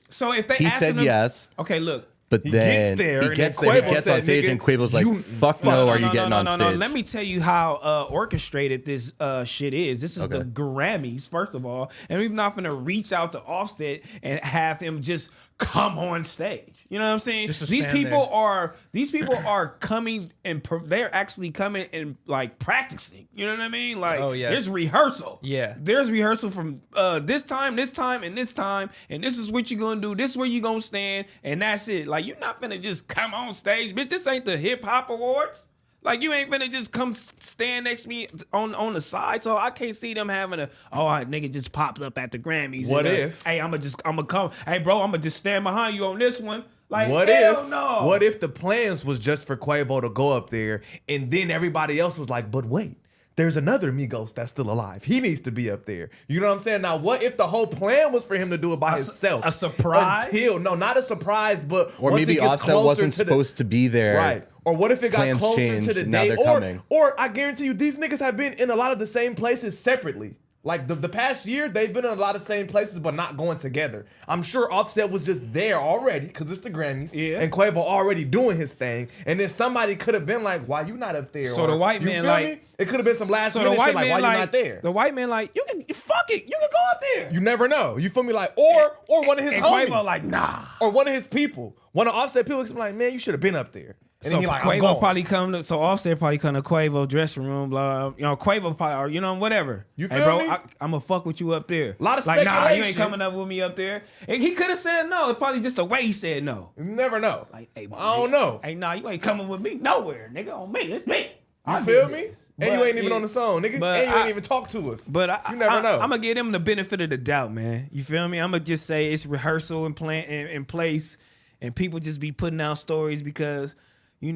So if they He asking said him, yes, Okay, look. but He then gets there, he and gets then there. He Quavo gets on said, stage, "Nigga, and Quavo's like, you- "Fuck no, are you getting on stage?" Let me tell you how orchestrated this shit is. This is the Okay. Grammys, first of all, and we're not gonna reach out to Offset and have him just come on stage. You know what I'm saying? Just to These stand people there. are coming and they're actually coming and like practicing. You know what I mean? Like, Oh, yeah. there's rehearsal. Yeah. There's rehearsal from this time, and this time, and this is what you're gonna do. This is where you're gonna stand, and that's it. Like, you're not gonna just come on stage, bitch. This ain't the hip hop awards. Like, you ain't finna just come stand next to me on the side. So I can't see them having nigga just popped up at the Grammys. What and, if? Hey, I'ma come. Hey, bro, I'ma just stand behind you on this one. Like, What hell if? no. What if the plans was just for Quavo to go up there, and then everybody else was like, "But wait, there's another Migos that's still alive. He needs to be up there." You know what I'm saying? Now, what if the whole plan was for him to do it by himself? a surprise? No, not a surprise, but Or once maybe it gets Offset closer wasn't to the- supposed to be there. Right. Or what if it got Plans closer changed, to the now day? they're coming. Or I guarantee you, these niggas have been in a lot of the same places separately. Like the past year, they've been in a lot of same places, but not going together. I'm sure Offset was just there already because it's the Grammys, Yeah. and Quavo already doing his thing. And then somebody could have been like, "Why you not up there?" So Or, the white you man feel like- me? It could have been some last So the minute white shit like, man "Why you not there?" The white man like, fuck it, you can go up there. You never know. You feel me? Like, or one of his and homies, Quavo like, nah. or one of his people, one of Offset people, was like, "Man, you should have been up there." And So then he like, "I'm Quavo gone." probably come to, so Offset probably come to Quavo dressing room, blah, Quavo probably, or, whatever. You Hey, feel bro, me? I'm gonna fuck with you up there. Lot of like, nah, you ain't speculation. coming up with me up there. And he could have said no. It's probably just the way he said no. You never know. Like, hey, my I don't nigga, know. Hey, nah, you ain't coming with me nowhere, nigga. On me, it's me. You feel me? And you ain't even on the song, nigga. but And you ain't I- even talk to us. But you never know. I'm gonna give them the benefit of the doubt, man. You feel me? I'm gonna just say it's rehearsal and plan in place, and people just be putting out stories because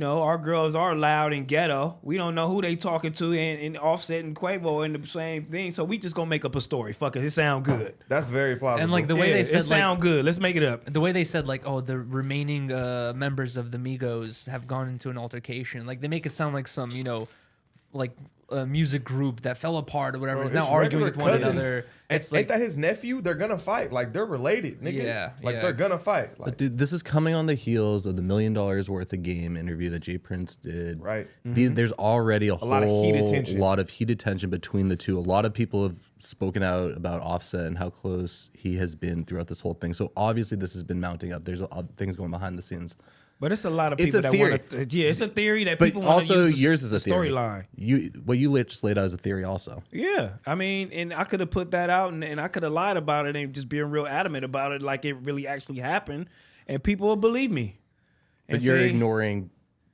our girls are loud and ghetto. We don't know who they talking to, and Offset and Quavo and the same thing. So we just gonna make up a story. Fuck it, it sound good. That's very plausible. And like the way Yeah, they it said, sound good. Let's make it up. the way they said, like, oh, the remaining members of the Migos have gone into an altercation. Like they make it sound like some, like a music group that fell apart or whatever is now It's arguing with regular one cousins. another. Ain't It's like, that his nephew? They're gonna fight. Like they're related, nigga. Yeah, Like yeah. they're gonna fight. Like, But dude, this is coming on the heels of the $1 million worth of game interview that Jay Prince did. Right. There's already a lot of heated tension. lot of heated tension between the two. A lot of people have spoken out about Offset and how close he has been throughout this whole thing. So obviously this has been mounting up. There's things going behind the scenes. But it's a lot of It's people a that theory. want to. Yeah, it's a theory that But people want to also use yours is a theory. storyline. What you just laid out is a theory also. Yeah, I mean, and I could have put that out, and I could have lied about it, and just being real adamant about it, like it really actually happened, and people will believe me. But And you're say, ignoring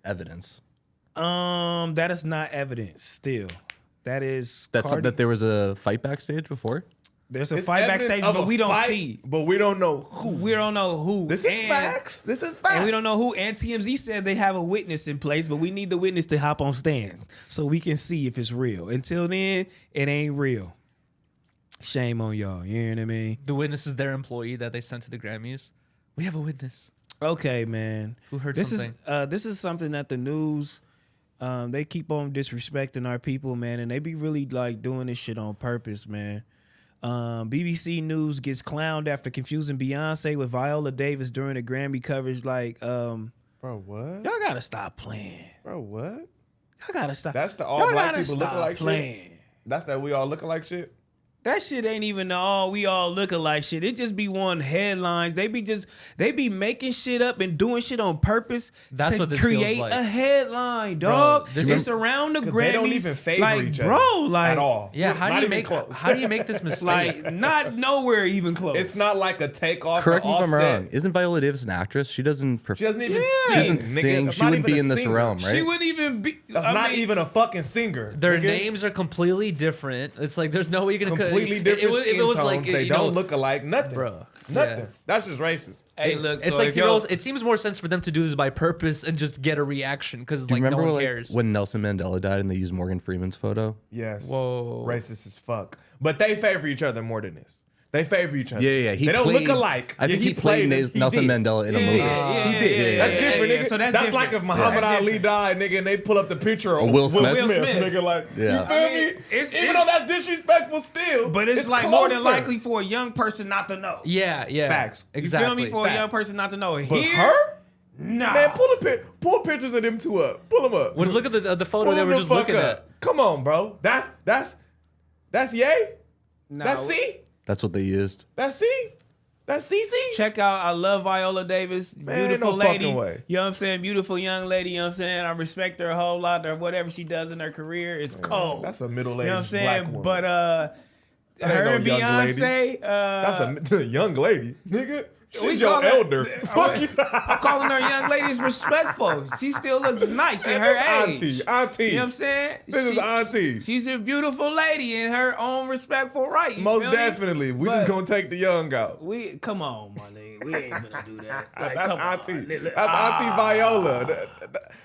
evidence. that is not evidence. Still, that is That's Cardi- that there was a fight backstage before. There's a it's fight evidence backstage, of but a we don't fight, see. But we don't know who. We don't know who. This is And- facts. This is facts. And we don't know who. And TMZ said they have a witness in place, but we need the witness to hop on stands so we can see if it's real. Until then, it ain't real. Shame on y'all. You know what I mean? the witness is their employee that they sent to the Grammys. We have a witness. Okay, man. Who heard this something? This is something that the news, they keep on disrespecting our people, man, and they be really like doing this shit on purpose, man. BBC News gets clowned after confusing Beyonce with Viola Davis during the Grammy coverage. Like, Bro, what? y'all gotta stop playing. Bro, what? Y'all gotta stop. That's the all y'all black gotta people looking stop like playing. shit. That's that we all looking like shit. That shit ain't even the all we all looking like shit. It just be one headlines. They be making shit up and doing shit on purpose That's to what this feels create like. a headline, dog. this It's is- around the 'Cause Grammys. they don't even favor like, each other, bro, like at all. Yeah, how Not do you even make close. how do you make this mistake? like not nowhere even close. It's not like a takeoff. Correct me if I'm Offset. wrong. Isn't Viola Davis an actress? She doesn't. She doesn't even Yeah. sing. She doesn't nigga. sing. That's She not wouldn't even be a in this singer. realm, right? She wouldn't even be. That's I not mean, even a fucking singer. Their nigga. names are completely different. It's like there's no way you're gonna completely if different if skin it was tones. like They you don't know, look alike. Nothing. Bruh. Nothing. Yeah. That's just racist. Hey, look. It's so like if T-Rose, y'all- it seems more sense for them to do this by purpose and just get a reaction because Do you like no remember one like, cares. when Nelson Mandela died and they used Morgan Freeman's photo? Yes. Whoa. Racist as fuck. But they favor each other more than this. They favor each other. Yeah. They don't look alike. I think Yeah, he played Nelson did. Mandela in a movie. He did. That's different, nigga. So that's like different. if Muhammad That's Ali died, nigga, and they pull up the picture of Will Smith. nigga. Like, Yeah. you feel me? Even though that's disrespectful, still, But it's like more than closer. likely for a young person not to know. Yeah. Facts. Exactly. You feel me? For a young person not to know. But Here, her, nah. man, pull pictures of them two up. Pull them up. Well, look at the photo Pull they them were the just fuck looking up. at. Come on, bro. That's yay. Nah, That's C. That's what they used. That's C. That's CC. Check out, I love Viola Davis. Man, Beautiful no lady. fucking way. You know what I'm saying? Beautiful young lady. You know what I'm saying? I respect her a whole lot. Or whatever she does in her career is cold. That's a middle-aged You know what I'm black saying? woman. But ain't her no and young Beyonce. lady. That's a young lady, nigga. She's your call her- elder. Fuck you. I'm calling her young lady is respectful. She still looks nice in her age. Auntie. You know what I'm saying? This is auntie. She's a beautiful lady in her own respectful right. You Most feel me? definitely. We But just gonna take the young out. come on, my nigga. We ain't gonna do that. Like, That's come auntie. on. That's auntie Viola.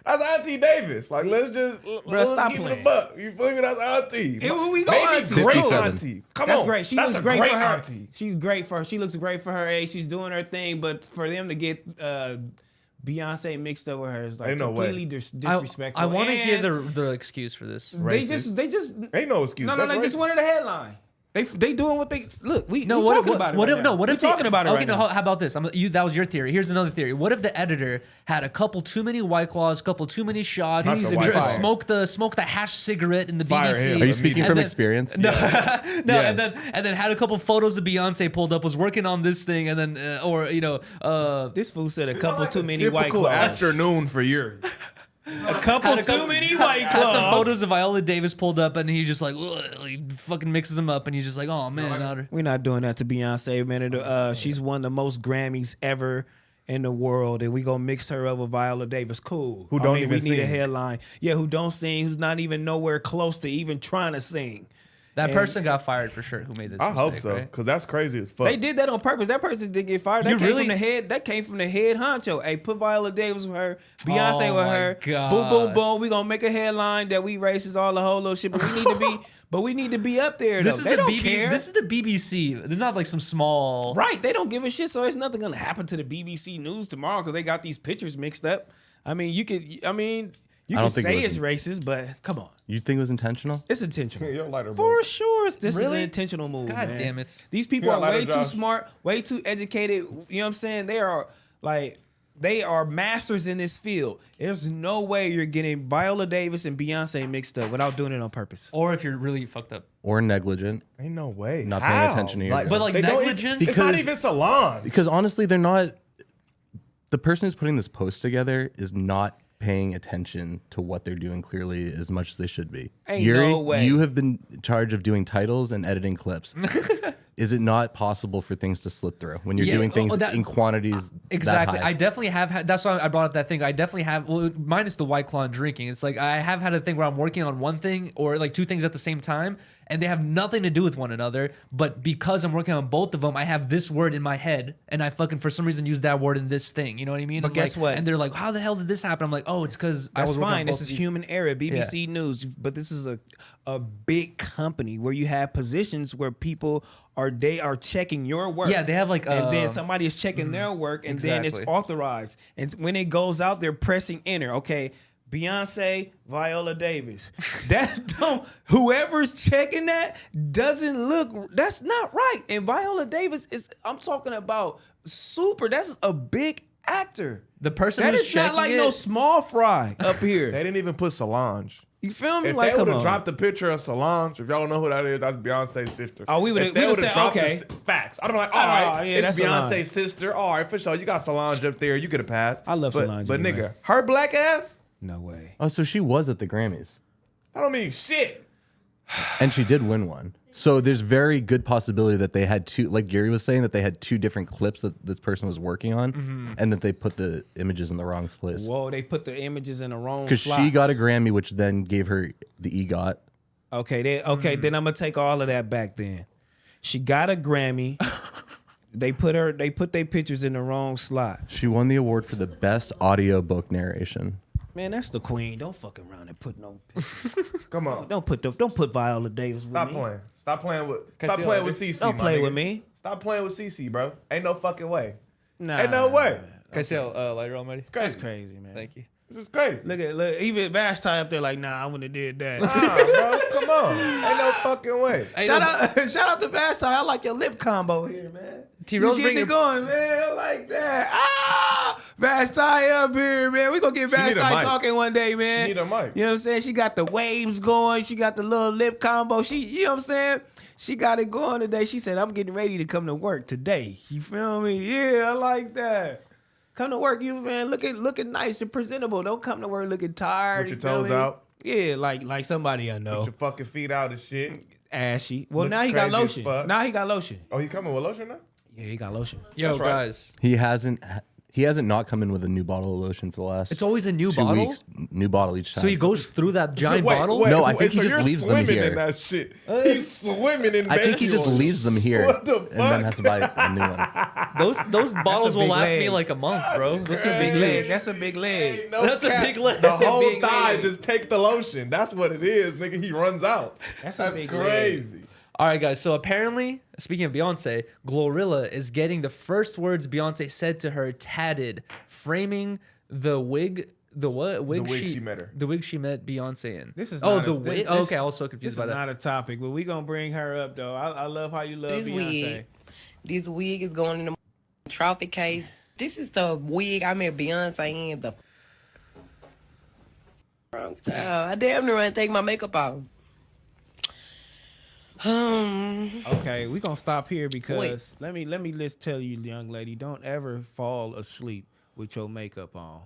That's auntie Davis. Like let's stop give it a playing. buck. You feel me? That's auntie. Yeah, we go Maybe auntie. great 57. auntie. Come That's on. great. She That's looks a great for her. auntie. She's great for her. She looks great for her age. She's doing her thing, but for them to get Beyonce mixed up with her is like Ain't no way. completely disrespectful. I want to And hear the excuse for this. They just Ain't no excuse. no, That's they just racist. wanted a headline. They doing what they look. We No, we what, talking what, about it what right if, now. no, what we if talking about it okay, right no, now. how about this? That was your theory. Here's another theory. What if the editor had a couple too many White Claws, couple too many shots, Not the White Claw. smoke the hash cigarette in the Fire BBC? him. Are you speaking And from then- experience? No, Yes. and then had a couple photos of Beyonce pulled up, was working on this thing, and then This fool said a couple Like too a many White typical Claws. afternoon for you. A couple too many White had some Claws. photos of Viola Davis pulled up, and he just like he fucking mixes them up, and he's just like, oh man, We're not doing that to Beyonce, man. She's won the most Grammys ever in the world, and we gonna mix her up with Viola Davis. Cool. Who don't even we need a sing. headline. Yeah, who don't sing? Who's not even nowhere close to even trying to sing? that And- person got fired for sure. Who made this? I hope mistake, so, right? because that's crazy as fuck. They did that on purpose. That person did get fired. That You came really- from the head. That came from the head honcho. Hey, put Viola Davis with her, Beyonce Oh with my her. God. Boom, boom, boom. We gonna make a headline that we racist, all the whole little shit. But we need to be. But we need to be up there. This though. is They the don't care. This is the BBC. This is not like some small. Right, they don't give a shit, so it's nothing gonna happen to the BBC News tomorrow because they got these pictures mixed up. I mean, you could don't could think say it it's was- racist, but come on, You think it was intentional? it's intentional. Your lighter, bro. For sure, this is an Really? intentional move. God man. damn it. These people You are got a way lighter, too Josh? smart, way too educated. You know what I'm saying? They are masters in this field. There's no way you're getting Viola Davis and Beyonce mixed up without doing it on purpose. Or if you're really fucked up. Or negligent? Ain't no way. Not paying How? attention to your But like They don't negligence. It's not Because- even Solange. Because honestly, they're not. The person who's putting this post together is not paying attention to what they're doing clearly as much as they should be. Ain't no way. You have been in charge of doing titles and editing clips. Is it not possible for things to slip through when you're Yeah, doing things that- in quantities Exactly. that high? I definitely have had, that's why I brought up that thing. I definitely have, well, minus the White Claw and drinking. It's like I have had a thing where I'm working on one thing or like two things at the same time and they have nothing to do with one another. But because I'm working on both of them, I have this word in my head and I fucking, for some reason, use that word in this thing. You know what I mean? But I'm guess like- what? And they're like, how the hell did this happen? I'm like, oh, it's because I That's was working on fine. both This is of these. human error. BBC News, but this is a big company where you have positions where people they are checking your work. Yeah, they have like, and then somebody is checking their work, and then it's exactly. authorized. And when it goes out, they're pressing enter. Okay, Beyonce, Viola Davis. That don't. Whoever's checking that doesn't look. That's not right. And Viola Davis is. I'm talking about super. That's a big actor. The person That who's is not checking like it, no small fry up They here. didn't even put Solange. You feel me? If Like, they would come have on. dropped the picture of Solange, if y'all don't know who that is, that's Beyonce's sister. Oh, we would've- If they we'd have would've said, dropped okay. the facts. I'd be like, all right, yeah, it's that's Beyonce's Solange. sister. All right, for sure. You got Solange up there. You get a pass. I love but, Solange But anyway. nigga, her black ass, No way. Oh, so she was at the Grammys. I don't mean shit. And she did win one. So there's very good possibility that they had two, like Gary was saying, that they had two different clips that this person was working on and that they put the images in the wrong place. Whoa, they put the images in the wrong Because she slots. got a Grammy, which then gave her the EGOT. Okay, then then I'm gonna take all of that back. Then she got a Grammy. They put their pictures in the wrong slot. She won the award for the best audiobook narration. Man, that's the queen. Don't fuck around and put no. Come on. Don't put Viola Davis with Stop me. playing. Stop playing with Can I see all CC. Don't my play nigga. with me. Stop playing with Cece, bro. Ain't no fucking way. Nah, Ain't no way. Can I say a lighter already? That's crazy, man. Thank you. This is crazy. Look, even Bash Ty up there like, nah, I wouldn't have did that. Nah, bro. Come on. Ain't no fucking way. shout out to Bash Ty. I like your lip combo here, man. T-Rose You getting it going, man. I like that. Bash Ty up here, man. We gonna get Bash need a Ty mic. talking one day, man. She need a mic. You know what I'm saying? She got the waves going. She got the little lip combo. You know what I'm saying? She got it going today. She said, I'm getting ready to come to work today. You feel me? Yeah, I like that. Come to work, you man, looking nice and presentable. Don't come to work looking tired. With you your feel toes me? out. Yeah, like somebody I know. Put your fucking feet out and shit. Ashy. Well, Look now he got crazy as lotion. fuck. Now he got lotion. Oh, you coming with lotion now? Yeah, he got lotion. Yo, That's right. guys. He hasn't not come in with a new bottle of lotion for the last. It's always a new 2 bottle? weeks. New bottle each time. So he goes through that giant Wait, bottle? wait, No, I wait, think he so just you're leaves them swimming here. in that shit. He's swimming in I think he baby just oil. leaves them here What the and then fuck? has to buy a new one. Those bottles will big last leg. me like a month, bro. That's a big leg. That's a big leg. Ain't no That's a cap. big leg. The That's a whole big thigh leg. just take the lotion. That's what it is, nigga. He runs out. That's a big crazy. All right, guys. So apparently, speaking of Beyonce, Glorilla is getting the first words Beyonce said to her tatted, framing the wig. The what? Wig wig she met her. The wig she met Beyonce in. This is oh not the a- wig. this- Oh, okay, I was so This confused is by that. not a topic, but we gonna bring her up though. I love how you love This Beyonce. This wig is going in the trophy case. This is the wig I met Beyonce in. I damn near ain't take my makeup off. Okay, we gonna stop here because let me just tell you, young lady, don't ever fall asleep with your makeup on.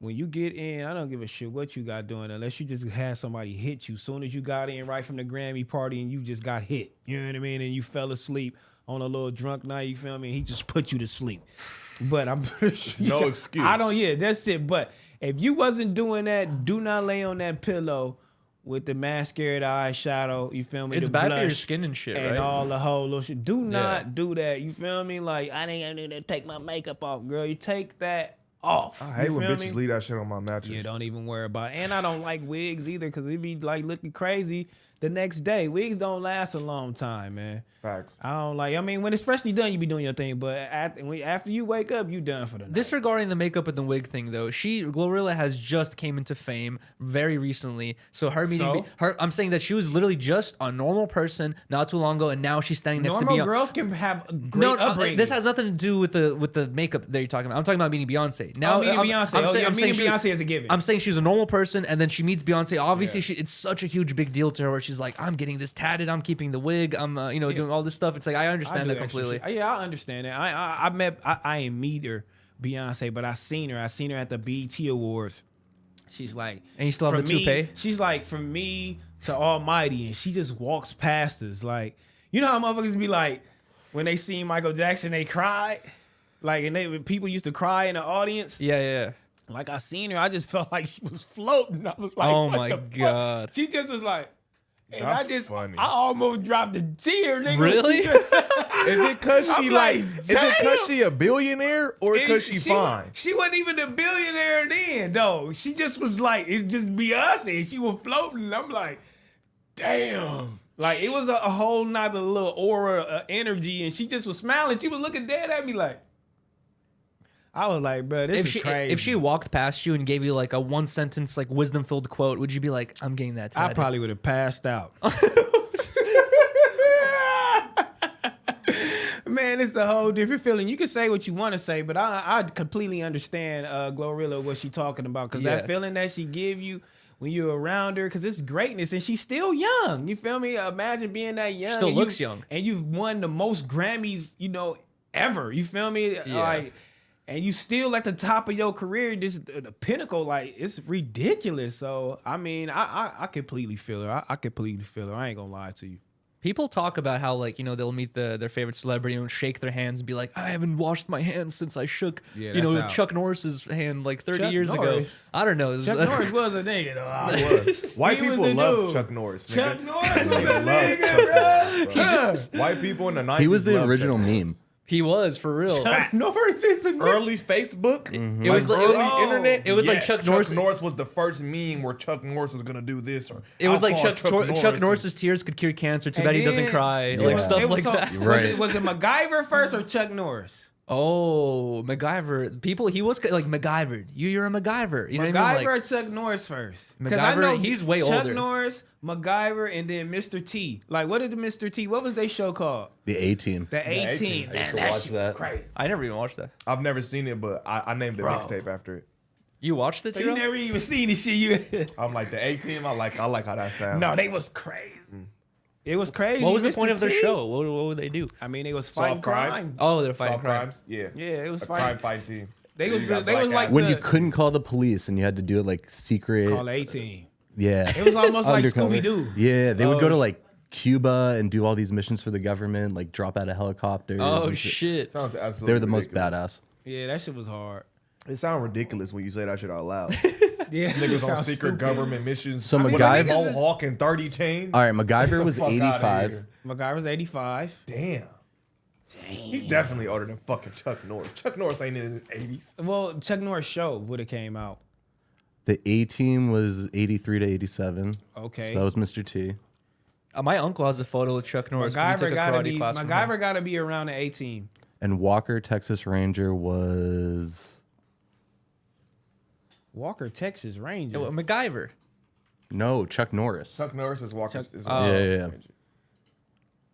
When you get in, I don't give a shit what you got doing unless you just had somebody hit you. Soon as you got in right from the Grammy party and you just got hit, you know what I mean, and you fell asleep on a little drunk night, you feel me? And he just put you to sleep. But I'm pretty sure No excuse. I don't. Yeah, that's it. But if you wasn't doing that, do not lay on that pillow with the mascara, the eyeshadow, you feel me? It's the bad for your blush skin and shit, and right? all the whole little shit. Do not Yeah. do that. You feel me? Like I ain't gonna do that. Take my makeup off, girl. You take that off. I hate You when feel bitches me? leave that shit on my mattress. Yeah, don't even worry about it. And I don't like wigs either because it be like looking crazy the next day. Wigs don't last a long time, man. Facts. I don't like. I mean, when it's freshly done, you be doing your thing, but after you wake up, you done for the night. Disregarding the makeup and the wig thing, though, Glorilla has just came into fame very recently. So her meeting, So? I'm saying that she was literally just a normal person not too long ago, and now she's standing next Normal to Beyonce. girls can have a great No, upbringing. this has nothing to do with the makeup that you're talking about. I'm talking about meeting Beyonce. Now, meeting Beyonce. I'm Oh, saying, yeah, I'm saying meeting Beyonce is a given. I'm saying she's a normal person, and then she meets Beyonce. Obviously, Yeah. it's such a huge big deal to her. Where she's like, I'm getting this tatted, I'm keeping the wig, I'm doing all this stuff. It's like I understand do that extra completely. shit. Yeah, I understand that. I ain't meet her, Beyonce, but I seen her at the BET Awards. She's like, And you still have from the toupee? She's like, from me to Almighty, and she just walks past us. Like, you know how motherfuckers be like, when they see Michael Jackson, they cried. Like, and people used to cry in the audience. Yeah. Like, I seen her, I just felt like she was floating. I was like, Oh what my the fuck? God. She just was like, and That's funny. I almost dropped a tear, nigga. Really? She just- Is it cause I'm she like, is it cause she a billionaire or cause she fine? She wasn't even a billionaire then, though. She just was like, it's just Beyonce. She was floating. I'm like, damn. Like, it was a whole nother little aura energy, and she just was smiling. She was looking dead at me like, I was like, bro, this is crazy. If she walked past you and gave you like a one sentence like wisdom filled quote, would you be like, I'm getting that I tatted? probably would have passed out. Man, it's a whole different feeling. You can say what you want to say, but I completely understand Glorilla, what she talking about. Because Yeah. that feeling that she give you when you're around her, because it's greatness, and she's still young. You feel me? Imagine being that young. Still and looks you- young. And you've won the most Grammys, ever. You feel me? Like, and you still at the top of your career, this the pinnacle, like, it's ridiculous. So, I mean, I completely feel her. I completely feel her. I ain't gonna lie to you. People talk about how like they'll meet their favorite celebrity and shake their hands and be like, I haven't washed my hands since I shook Yeah, that's out. Chuck Norris's hand like 30 Chuck years Norris? ago. I don't know. Chuck Norris was a nigga, though. White He was people a love dude. Chuck Norris. Nigga. Chuck Norris was They a love nigga, Chuck bro. Norris, bro. White people in the 90s He was the love original Chuck Norris. meme. He was for real. Chuck Norris is a Early Facebook. Mm-hmm. It was like Early internet. It was like yes, Chuck Norris. was the first meme where Chuck Norris was gonna do this, or It was I'll like call Chuck Norris's tears could cure cancer. Too And bad he doesn't then- cry. Yeah. Like stuff It was like so- that. Right. Was it MacGyver first or Chuck Norris? Oh, MacGyver. People, he was like MacGyver. You're a MacGyver. You know what I MacGyver mean? or Like, Chuck Norris first? MacGyver, he's way Chuck older. Norris, MacGyver, and then Mr. T. Like, what did the Mr. T? What was their show called? The A-Team. The 18. I Man, to that watch shit that. was crazy. I never even watched that. I've never seen it, but I named the Bro. mixtape after it. You watched it, So you Tiro? never even seen this shit. You I'm like the A-Team. I like how that sounds. no, they was crazy. It was crazy. What was the Mr. point of their T. show? What would they do? I mean, they was fighting Soft crimes. crime. Oh, they're fighting Soft crime. crimes. Yeah. Yeah, it was A fighting. crime fight team. They Yeah, was you got they was black like ass. When the, you couldn't call the police and you had to do it like secret. call 18. Yeah. It was almost like Undercover. Scooby-Doo. Yeah, they would go Oh. to like Cuba and do all these missions for the government, like drop out of helicopters. Oh, and shit. Sounds absolutely. They're the most ridiculous. badass. Yeah, that shit was hard. It sounds ridiculous when you say that shit out loud. Yeah, Niggas on sounds secret stupid. government missions. So with MacGyver- a mohawk and 30 chains. All right, MacGyver was Fuck outta 85. here. MacGyver's 85. Damn. He's definitely older than fucking Chuck Norris. Chuck Norris ain't in his 80s. Well, Chuck Norris show would have came out. The A-Team was 83 to 87. Okay. So that was Mr. T. My uncle has a photo with Chuck Norris. 'cause he took MacGyver a gotta karate be class from him. MacGyver gotta be around the 18. And Walker, Texas Ranger was... Walker, Texas Ranger. Yeah, well, MacGyver. No, Chuck Norris. Chuck Norris is walking. Chuck- is Oh. Yeah.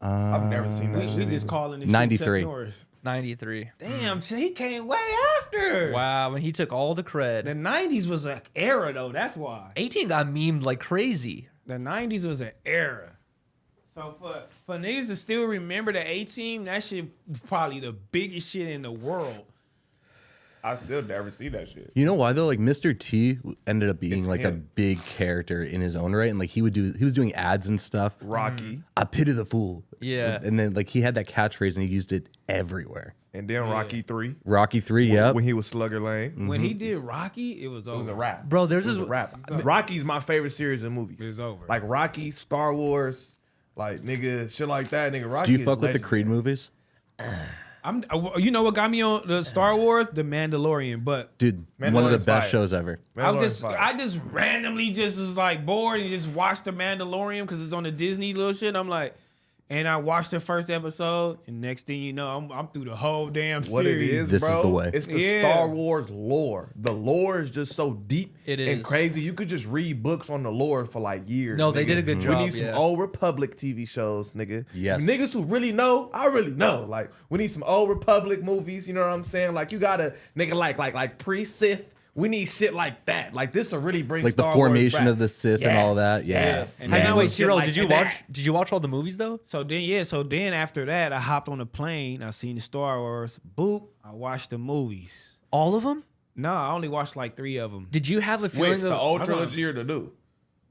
I've never seen that we shit. just calling this 93. shit Chuck Norris. 93. Damn, he came way after. Wow, and he took all the cred. The 90s was an era though. That's why. 18 got memed like crazy. The 90s was an era. So for niggas to still remember the 18, that shit was probably the biggest shit in the world. I still never see that shit. You know why though? Like Mr. T ended up being It's like a him. big character in his own right, and like he was doing ads and stuff. Rocky. I pity the fool. Yeah. And then like he had that catchphrase and he used it everywhere. And then Rocky 3. Rocky 3, yep. When he was Slugger Lane. When he did Rocky, it was It over. was a rap. Bro, there's It was this a rap. Rocky's my favorite series of movies. It's over. Like Rocky, Star Wars, like nigga, shit like that. Nigga, Rocky. Do you is fuck with the legendary. Creed movies? You know what got me on the Star Wars? The Mandalorian. But Dude, one of the Mandalorian's best fire. shows ever. Mandalorian's fire. I just randomly just was like bored and just watched the Mandalorian because it's on the Disney little shit. I'm like, and I watched the first episode, and next thing you know, I'm through the whole damn series. What it is, This bro, is the way. it's the Yeah. Star Wars lore. The lore is just so deep It and is. crazy. You could just read books on the lore for like years. No, they nigga. did a good We job, need some yeah. old Republic TV shows, nigga. Yes. Niggas who really know, I really know. Like, we need some old Republic movies, you know what I'm saying? Like, you gotta, nigga, like pre-Sith. We need shit like that. Like, this will really bring Like the Star formation Word of the Sith and all that. Yes. And Hey, then now wait, was shit Tiro, like did you that. watch all the movies though? So then after that, I hopped on a plane. I seen the Star Wars. Boop. I watched the movies. All of them? No, I only watched like 3 of them. Did you have a feeling Which, the of old Hold on. trilogy or the new?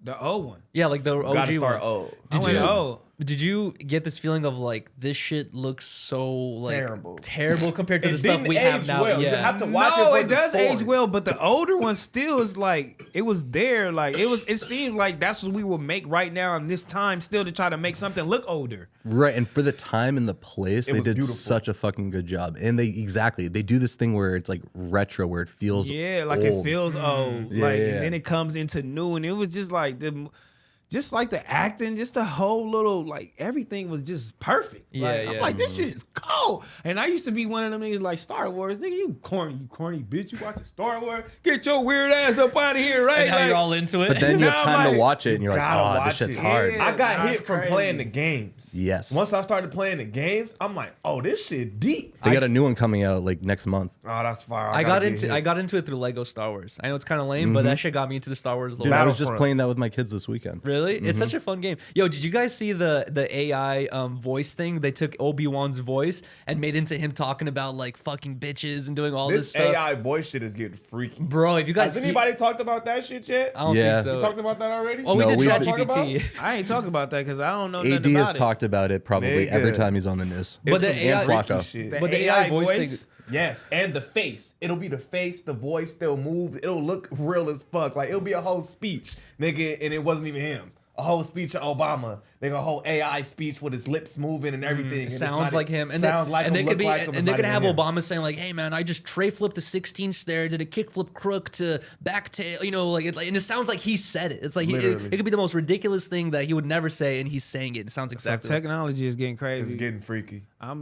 The old one. yeah, like the Gotta OG start ones? old. I went, oh. Did you get this feeling of like this shit looks so like Terrible. compared to It the stuff didn't we have age now? well. You Yeah. have to watch No, it. it for the does age story. well, but the older one still is like it was there. Like it seemed like that's what we would make right now in this time still to try to make something look older. Right, and for the time and the place, It they was did beautiful. such a fucking good job. And they do this thing where it's like retro, where it feels Yeah, like old. it feels old. Yeah, like yeah, and yeah. then it comes into new, and it was just like the acting, just the whole little like everything was just perfect. Yeah, Like, yeah. I'm like, this shit is cold. And I used to be one of them niggas like Star Wars, nigga, you corny bitch. You watching Star Wars? Get your weird ass up out of here, right? And now Like, you're all into it. But then you have Now, time like, to watch it, and you're like, gotta oh, this watch shit's it. hard. Yeah. I got That's hit from crazy. playing the games. Yes. Once I started playing the games, I'm like, oh, this shit deep. They got a new one coming out like next month. Oh, that's fire. I gotta got get into hit. I got into it through Lego Star Wars. I know it's kind of lame, but that shit got me into the Star Wars lore. Dude, I was just Battlefront. playing that with my kids this weekend. Really? It's such a fun game. Yo, did you guys see the AI voice thing? They took Obi-Wan's voice and made into him talking about like fucking bitches and doing all this This stuff. AI voice shit is getting freaky. Bro, if you guys Has anybody talked about that shit yet? I don't Yeah. think so. You talked about that already? Oh, we No, did we chat did. GPT. I ain't talking about that because I don't know nothing AD about has it. talked about it probably Nigga. every time he's on the news. But It's the some AI freaky Flacco. shit. The But the AI AI voice voice? thing. Yes, and the face. It'll be the face, the voice, they'll move. It'll look real as fuck. Like, it'll be a whole speech, nigga, and it wasn't even him. a whole speech of Obama. They got a whole AI speech with his lips moving and everything. And it's Sounds not- like him, and sounds like and him, they could look be, like him, and they're not gonna have even him. Obama saying like, "Hey man, I just tray flipped a 16 snare, did a kick flip crook to back tail," you know, like, and it sounds like he said it. It's like it could be the most ridiculous thing that he would never say, and he's saying it. It sounds So exactly. like technology is getting crazy. It's getting freaky. I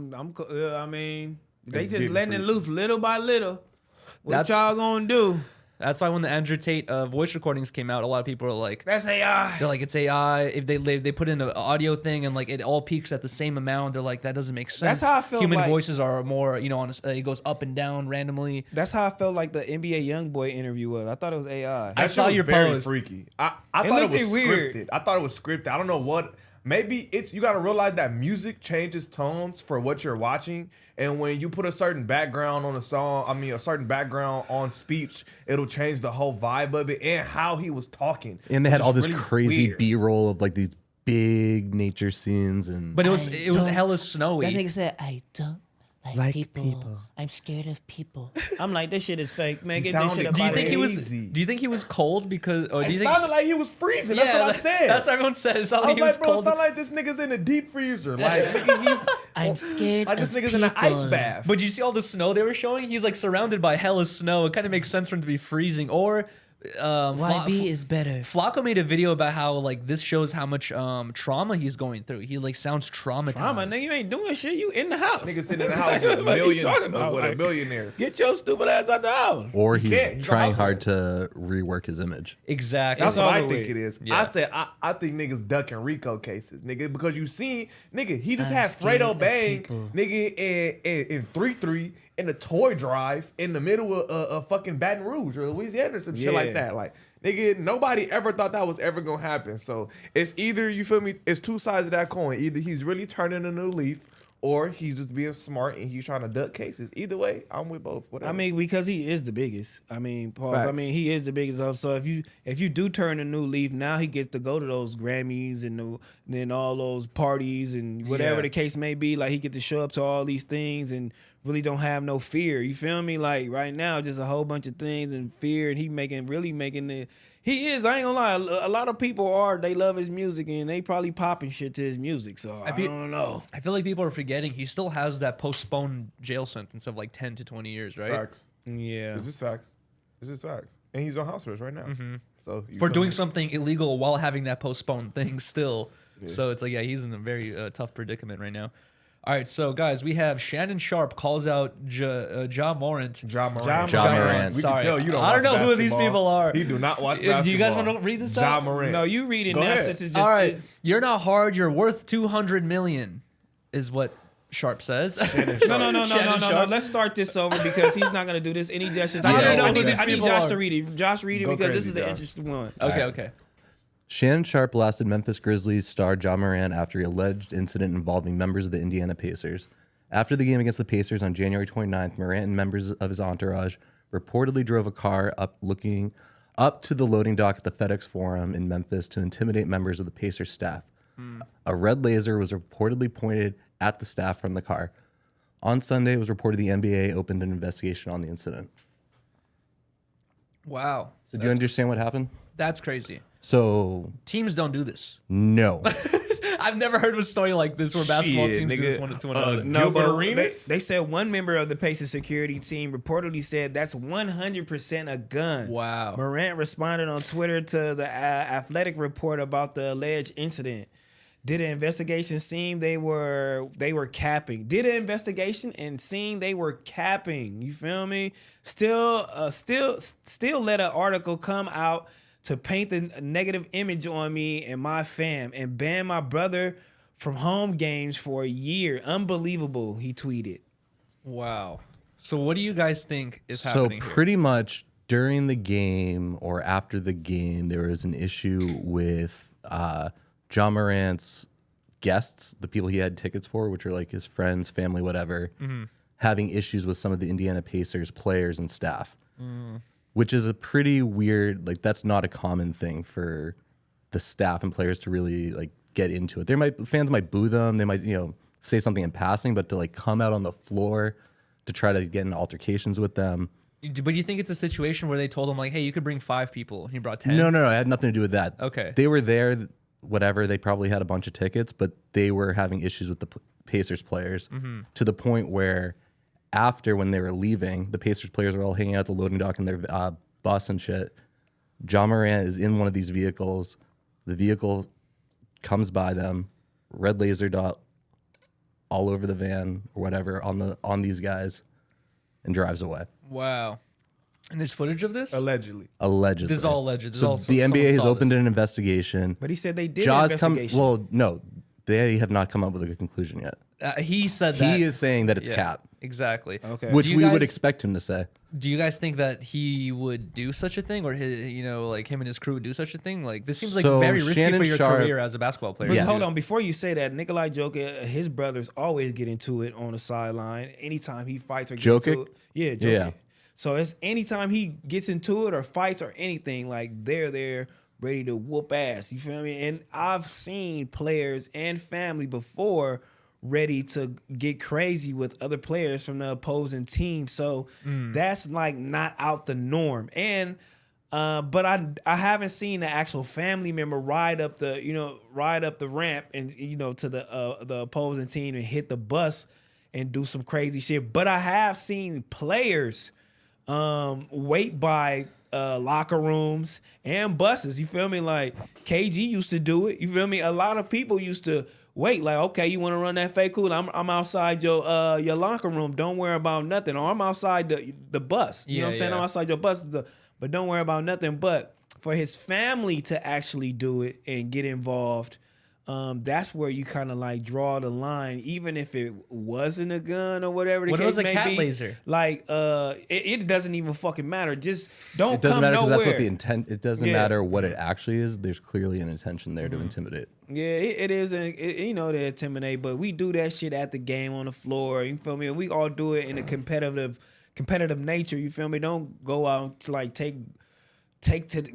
mean, they It's just getting letting it freaky. loose little by little. What That's- y'all gonna do? That's why when the Andrew Tate voice recordings came out, a lot of people are like, That's AI. they're like, it's AI. If they put in an audio thing and like it all peaks at the same amount, they're like, that doesn't make sense. That's how I feel Human like- voices are more, you know, it goes up and down randomly. That's how I felt like the NBA YoungBoy interview was. I thought it was AI. I That saw shit was your very post. freaky. I It thought it looked was weird. scripted. I thought it was scripted. I don't know what. Maybe you got to realize that music changes tones for what you're watching, and when you put a certain background on a song, a certain background on speech, it'll change the whole vibe of it and how he was talking. And they had which all is this really crazy weird. B-roll of like these big nature scenes, and But it was hella snowy. That nigga said, I don't like people. I'm scared of people. I'm like, this shit is fake, man. He Get this shit sounded up do you out of think he here. was? Crazy. Do you think he was cold because? Or do It you think? sounded like he was freezing. That's what I said. That's what everyone said. It sounded I like was he was like, bro, it cold. sound like this nigga's in a deep freezer. Like, nigga, he's, I'm scared like this of nigga's people. in an ice bath. But you see all the snow they were showing? He's like surrounded by hella snow. It kind of makes sense for him to be freezing. Or YB is better. Flacco made a video about how like this shows how much trauma he's going through. He like sounds traumatized. Drama, nigga, you ain't doing shit. You in the house. Nigga sitting in the house with What are you millions, talking about? with a Like, billionaire. Get your stupid ass out the house. or he's can't. He's a trying household. hard to rework his image. Exactly. That's It's what I over think with. it is. Yeah. I said I think niggas ducking Rico cases, nigga, because you see, nigga, he just I'm had scared Fredo of Bang, people. nigga, in 3-3 in the toy drive in the middle of fucking Baton Rouge or Louisiana or some shit like Yeah. that. Like, nigga, nobody ever thought that was ever gonna happen. So it's either, you feel me, it's two sides of that coin. Either he's really turning a new leaf, or he's just being smart and he's trying to duck cases. Either way, I'm with both. Whatever. I mean, because he is the biggest. I mean, Paul. I Facts. mean, he is the biggest of. So if you do turn a new leaf, now he gets to go to those Grammys and then all those parties and whatever Yeah. the case may be. Like he get to show up to all these things and really don't have no fear. You feel me? Like right now, just a whole bunch of things and fear, and he really making it. He is. I ain't gonna lie. A lot of people they love his music and they probably popping shit to his music. So I don't know. I feel like people are forgetting he still has that postponed jail sentence of like 10 to 20 years, right? facts. Yeah. Is this facts? Is this facts? And he's on house arrest right now. So you For feel doing me? something illegal while having that postponed thing still. So it's like, yeah, he's in a very tough predicament right now. All right, so guys, we have Shannon Sharp calls out Ja Morant. Ja Morant. Ja Morant. We Sorry. can tell you don't I don't watch know who these basketball. people are. He do not watch Do basketball. you guys want to read this Ja out? Morant. No, you read it Go now ahead. since it's just All right, you're not hard. You're worth 200 million, is what Sharp says. No. Shannon Sharp. Let's start this over because he's not gonna do this any justice. I don't know I who need, these I need people Josh are. to read it. Josh, read it Go because crazy, this is the Josh. interesting one. Okay. Shannon Sharp blasted Memphis Grizzlies star Ja Morant after an alleged incident involving members of the Indiana Pacers. After the game against the Pacers on January 29th, Morant and members of his entourage reportedly drove a car up to the loading dock at the FedEx Forum in Memphis to intimidate members of the Pacers staff. A red laser was reportedly pointed at the staff from the car. On Sunday, it was reported the NBA opened an investigation on the incident. Wow. So do you understand what happened? That's crazy. So, Teams don't do this. no. I've never heard of a story like this where basketball Shit, teams do nigga. this one to another. No, Gilbert but Arenas? they said one member of the Pacers security team reportedly said that's 100% a gun. Wow. Morant responded on Twitter to the Athletic report about the alleged incident. Did an investigation seem they were capping? Did an investigation and seem they were capping? You feel me? Still let an article come out to paint the negative image on me and my fam and ban my brother from home games for a year. Unbelievable, he tweeted. Wow. So what do you guys think is So happening here? pretty much during the game or after the game, there was an issue with Ja Morant's guests, the people he had tickets for, which are like his friends, family, whatever, having issues with some of the Indiana Pacers players and staff, which is a pretty weird, like that's not a common thing for the staff and players to really like get into it. Fans might boo them, they might, say something in passing, but to like come out on the floor to try to get in altercations with them. But do you think it's a situation where they told him like, hey, you could bring 5 people and he brought 10? No, it had nothing to do with that. Okay. They were there whatever. They probably had a bunch of tickets, but they were having issues with the Pacers players to the point where after when they were leaving, the Pacers players were all hanging out at the loading dock in their bus and shit. Ja Morant is in one of these vehicles. The vehicle comes by them, red laser dot all over the van or whatever on these guys, and drives away. Wow. And there's footage of this? Allegedly. Allegedly. This is all alleged. This is So all- the someone NBA has saw opened this. an investigation. But he said they did Ja's investigation. well, no, they have not come up with a conclusion yet. He said that. He is saying that it's Yeah, cap, Exactly. Okay. which Do you we would guys- expect him to say. Do you guys think that he would do such a thing, or like him and his crew would do such a thing? Like this seems like So very risky Shannon for your Sharp- career as a basketball player. But Yes. hold on, before you say that, Nikolai Jokic, his brothers always get into it on the sideline. Anytime he fights or gets Jokic? into it. Yeah, Jokic. Yeah. So it's anytime he gets into it or fights or anything, like they're there ready to whoop ass. You feel me? And I've seen players and family before ready to get crazy with other players from the opposing team. So that's like not out the norm. And but I haven't seen the actual family member ride up the ramp and to the opposing team and hit the bus and do some crazy shit. But I have seen players wait by locker rooms and buses. You feel me? Like KG used to do it. You feel me? A lot of people used to wait. Like, okay, you want to run that fake cool? I'm outside your locker room. Don't worry about nothing. Or I'm outside the bus. You know what I'm saying? Yeah. I'm outside your bus. But don't worry about nothing. But for his family to actually do it and get involved, that's where you kind of like draw the line, even if it wasn't a gun or whatever the What case was a may cat be. laser? Like, it doesn't even fucking matter. Just don't It doesn't come matter nowhere. because that's what the intent. It doesn't Yeah. matter what it actually is. There's clearly an intention there to intimidate. Yeah, it is, they intimidate, but we do that shit at the game on the floor. You feel me? And we all do it in a competitive nature. You feel me? Don't go out to like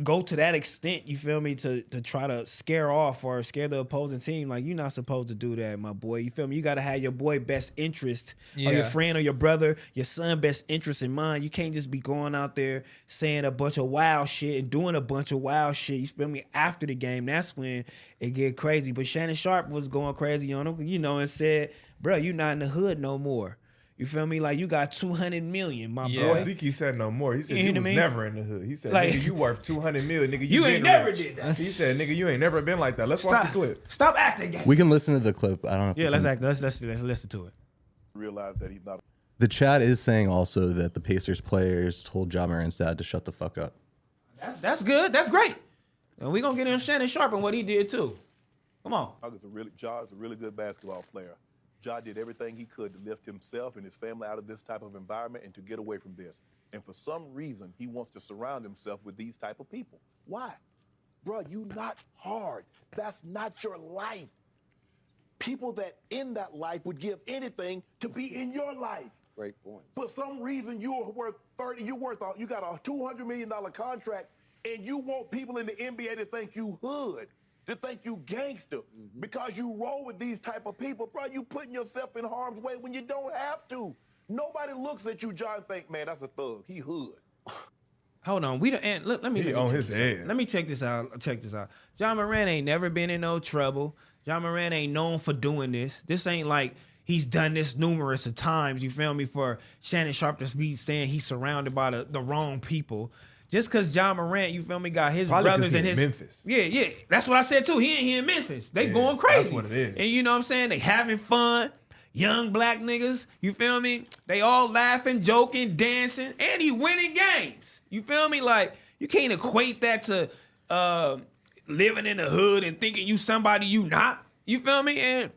go to that extent, you feel me, to try to scare off or scare the opposing team. Like, you're not supposed to do that, my boy. You feel me? You got to have your boy best interest or your Yeah. friend or your brother, your son best interest in mind. You can't just be going out there saying a bunch of wild shit and doing a bunch of wild shit, you feel me, after the game. That's when it get crazy. But Shannon Sharp was going crazy on him, and said, bro, you not in the hood no more. You feel me? Like, you got 200 million, my Yeah. I boy. think he said no more. He said You you know was what I mean? never in the hood. He said, Like- nigga, you worth 200 million. Nigga, You been ain't never rich. did that. He said, nigga, you ain't never been like that. Let's watch the clip. Stop acting gay. We can listen to the clip. I don't know. If Yeah, we let's can- act. Let's listen to it. Realize that he's not. The chat is saying also that the Pacers players told Ja Morant's dad to shut the fuck up. That's good. That's great. And we're gonna get him Shannon Sharp and what he did too. Come on. Ja is a really good basketball player. Ja did everything he could to lift himself and his family out of this type of environment and to get away from this. And for some reason, he wants to surround himself with these type of people. Why? Bruh, you not hard. That's not your life. People that in that life would give anything to be in your life. Great point. For some reason, you got a $200 million contract, and you want people in the NBA to think you hood, to think you gangster, because you roll with these type of people. Bro, you putting yourself in harm's way when you don't have to. Nobody looks at you, John, and think, man, that's a thug. He hood. Hold on. We don't. And let me. He let me on check his this head. out. Let me check this out. Check this out. Ja Morant ain't never been in no trouble. Ja Morant ain't known for doing this. This ain't like he's done this numerous of times. You feel me? For Shannon Sharp to be saying he's surrounded by the wrong people. Just because Ja Morant, you feel me, got his Probably 'cause brothers he and in his Memphis. Yeah. That's what I said too. He in Memphis. They Yeah, going crazy. that's what it is. And you know what I'm saying? They having fun. Young black niggas, you feel me? They all laughing, joking, dancing, and he winning games. You feel me? Like, you can't equate that to living in the hood and thinking you somebody you not. You feel me? And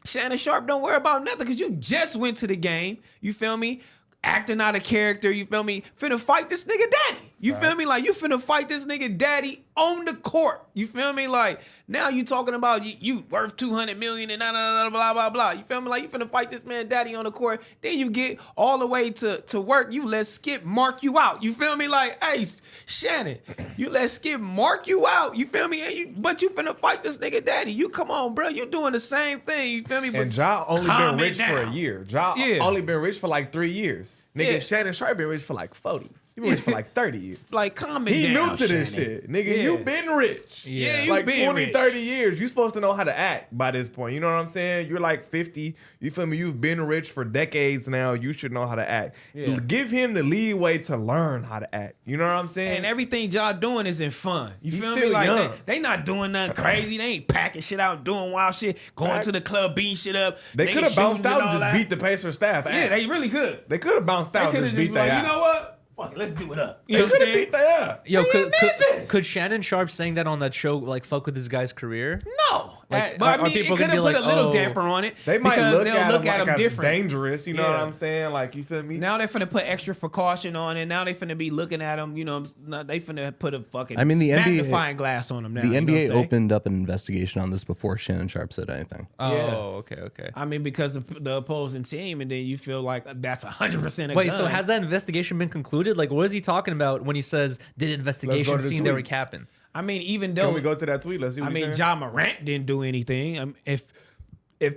Shannon Sharp, don't worry about nothing because you just went to the game. You feel me? Acting out of character. You feel me? Finna fight this nigga daddy. You feel me? Like, you finna fight this nigga daddy on the court. You feel me? Like, now you talking about you worth 200 million and blah, blah, blah. You feel me? Like, you finna fight this man daddy on the court. Then you get all the way to work. You let Skip mark you out. You feel me? Like, hey, Shannon, you let Skip mark you out. You feel me? But you finna fight this nigga daddy. You come on, bro. You doing the same thing. You feel me? And Ja only been calm it rich for a down. year. Ja Yeah. only been rich for like 3 years. Nigga, Yeah. Shannon Sharp been rich for like 40. You been rich for like 30 years. Like, calm it He down, new to this Shannon. shit. Nigga, Yeah. you been rich. Yeah, you like been 20, rich. 30 years. You supposed to know how to act by this point. You know what I'm saying? You're like 50. You feel me? You've been rich for decades now. You should know how to act. Yeah. Give him the leeway to learn how to act. You know what I'm saying? And everything y'all doing is in fun. You He's feel me? still Like young. they not doing nothing crazy. They ain't packing shit out, doing wild shit, going Facts. to the club, beating shit up. They niggas could have bounced shooting out and all just that. beat the Pacers staff. Yeah, ass. they really could. They could have bounced They out could and have just just beat been like, their you know what? Fuck it, let's do it up. You They know what I'm could have saying? beat their ass. Yo, They in Memphis. could Shannon Sharp saying that on that show like fuck with this guy's career? No. Like, But are I mean, it people could gonna have be put like, a little oh, damper on it. They might because look they'll at look him at like him as different. dangerous. You know what Yeah. I'm saying? Like, you feel me? Now they finna put extra precaution on it. Now they finna be looking at him. You know, they finna put a fucking I mean, the NBA magnifying glass on him now. The you know what I'm NBA saying? opened up an investigation on this before Shannon Sharp said anything. Oh, Yeah. okay. I mean, because of the opposing team, and then you feel like that's 100% a Wait, gun. so has that investigation been concluded? Like, what is he talking about when he says did investigation to the seem they were tweet. capping? I mean, even though Can we go to that tweet? Let's see what I mean, he's Ja Morant didn't do anything. If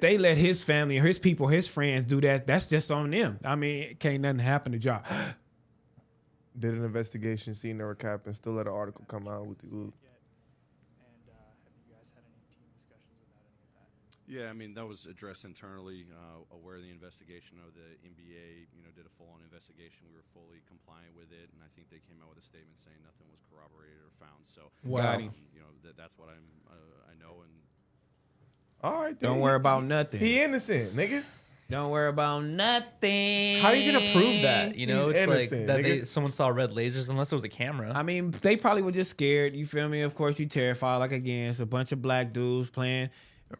they let his family or his people, his friends do that, that's just on them. I mean, can't nothing happen to Ja. Did an investigation, seen there were cap, and still let an article come out with the Yeah, I mean, that was addressed internally, aware of the investigation of the NBA, did a full-on investigation. We were fully compliant with it, and I think they came out with a statement saying nothing was corroborated or found. So, Wow. That's what I know. And All right, Don't then. worry about nothing. He innocent, nigga. Don't worry about nothing. How are you gonna prove that? You know, He's it's like innocent, that nigga. someone saw red lasers, unless it was a camera. I mean, they probably were just scared. You feel me? Of course, you terrified. Like, again, it's a bunch of black dudes playing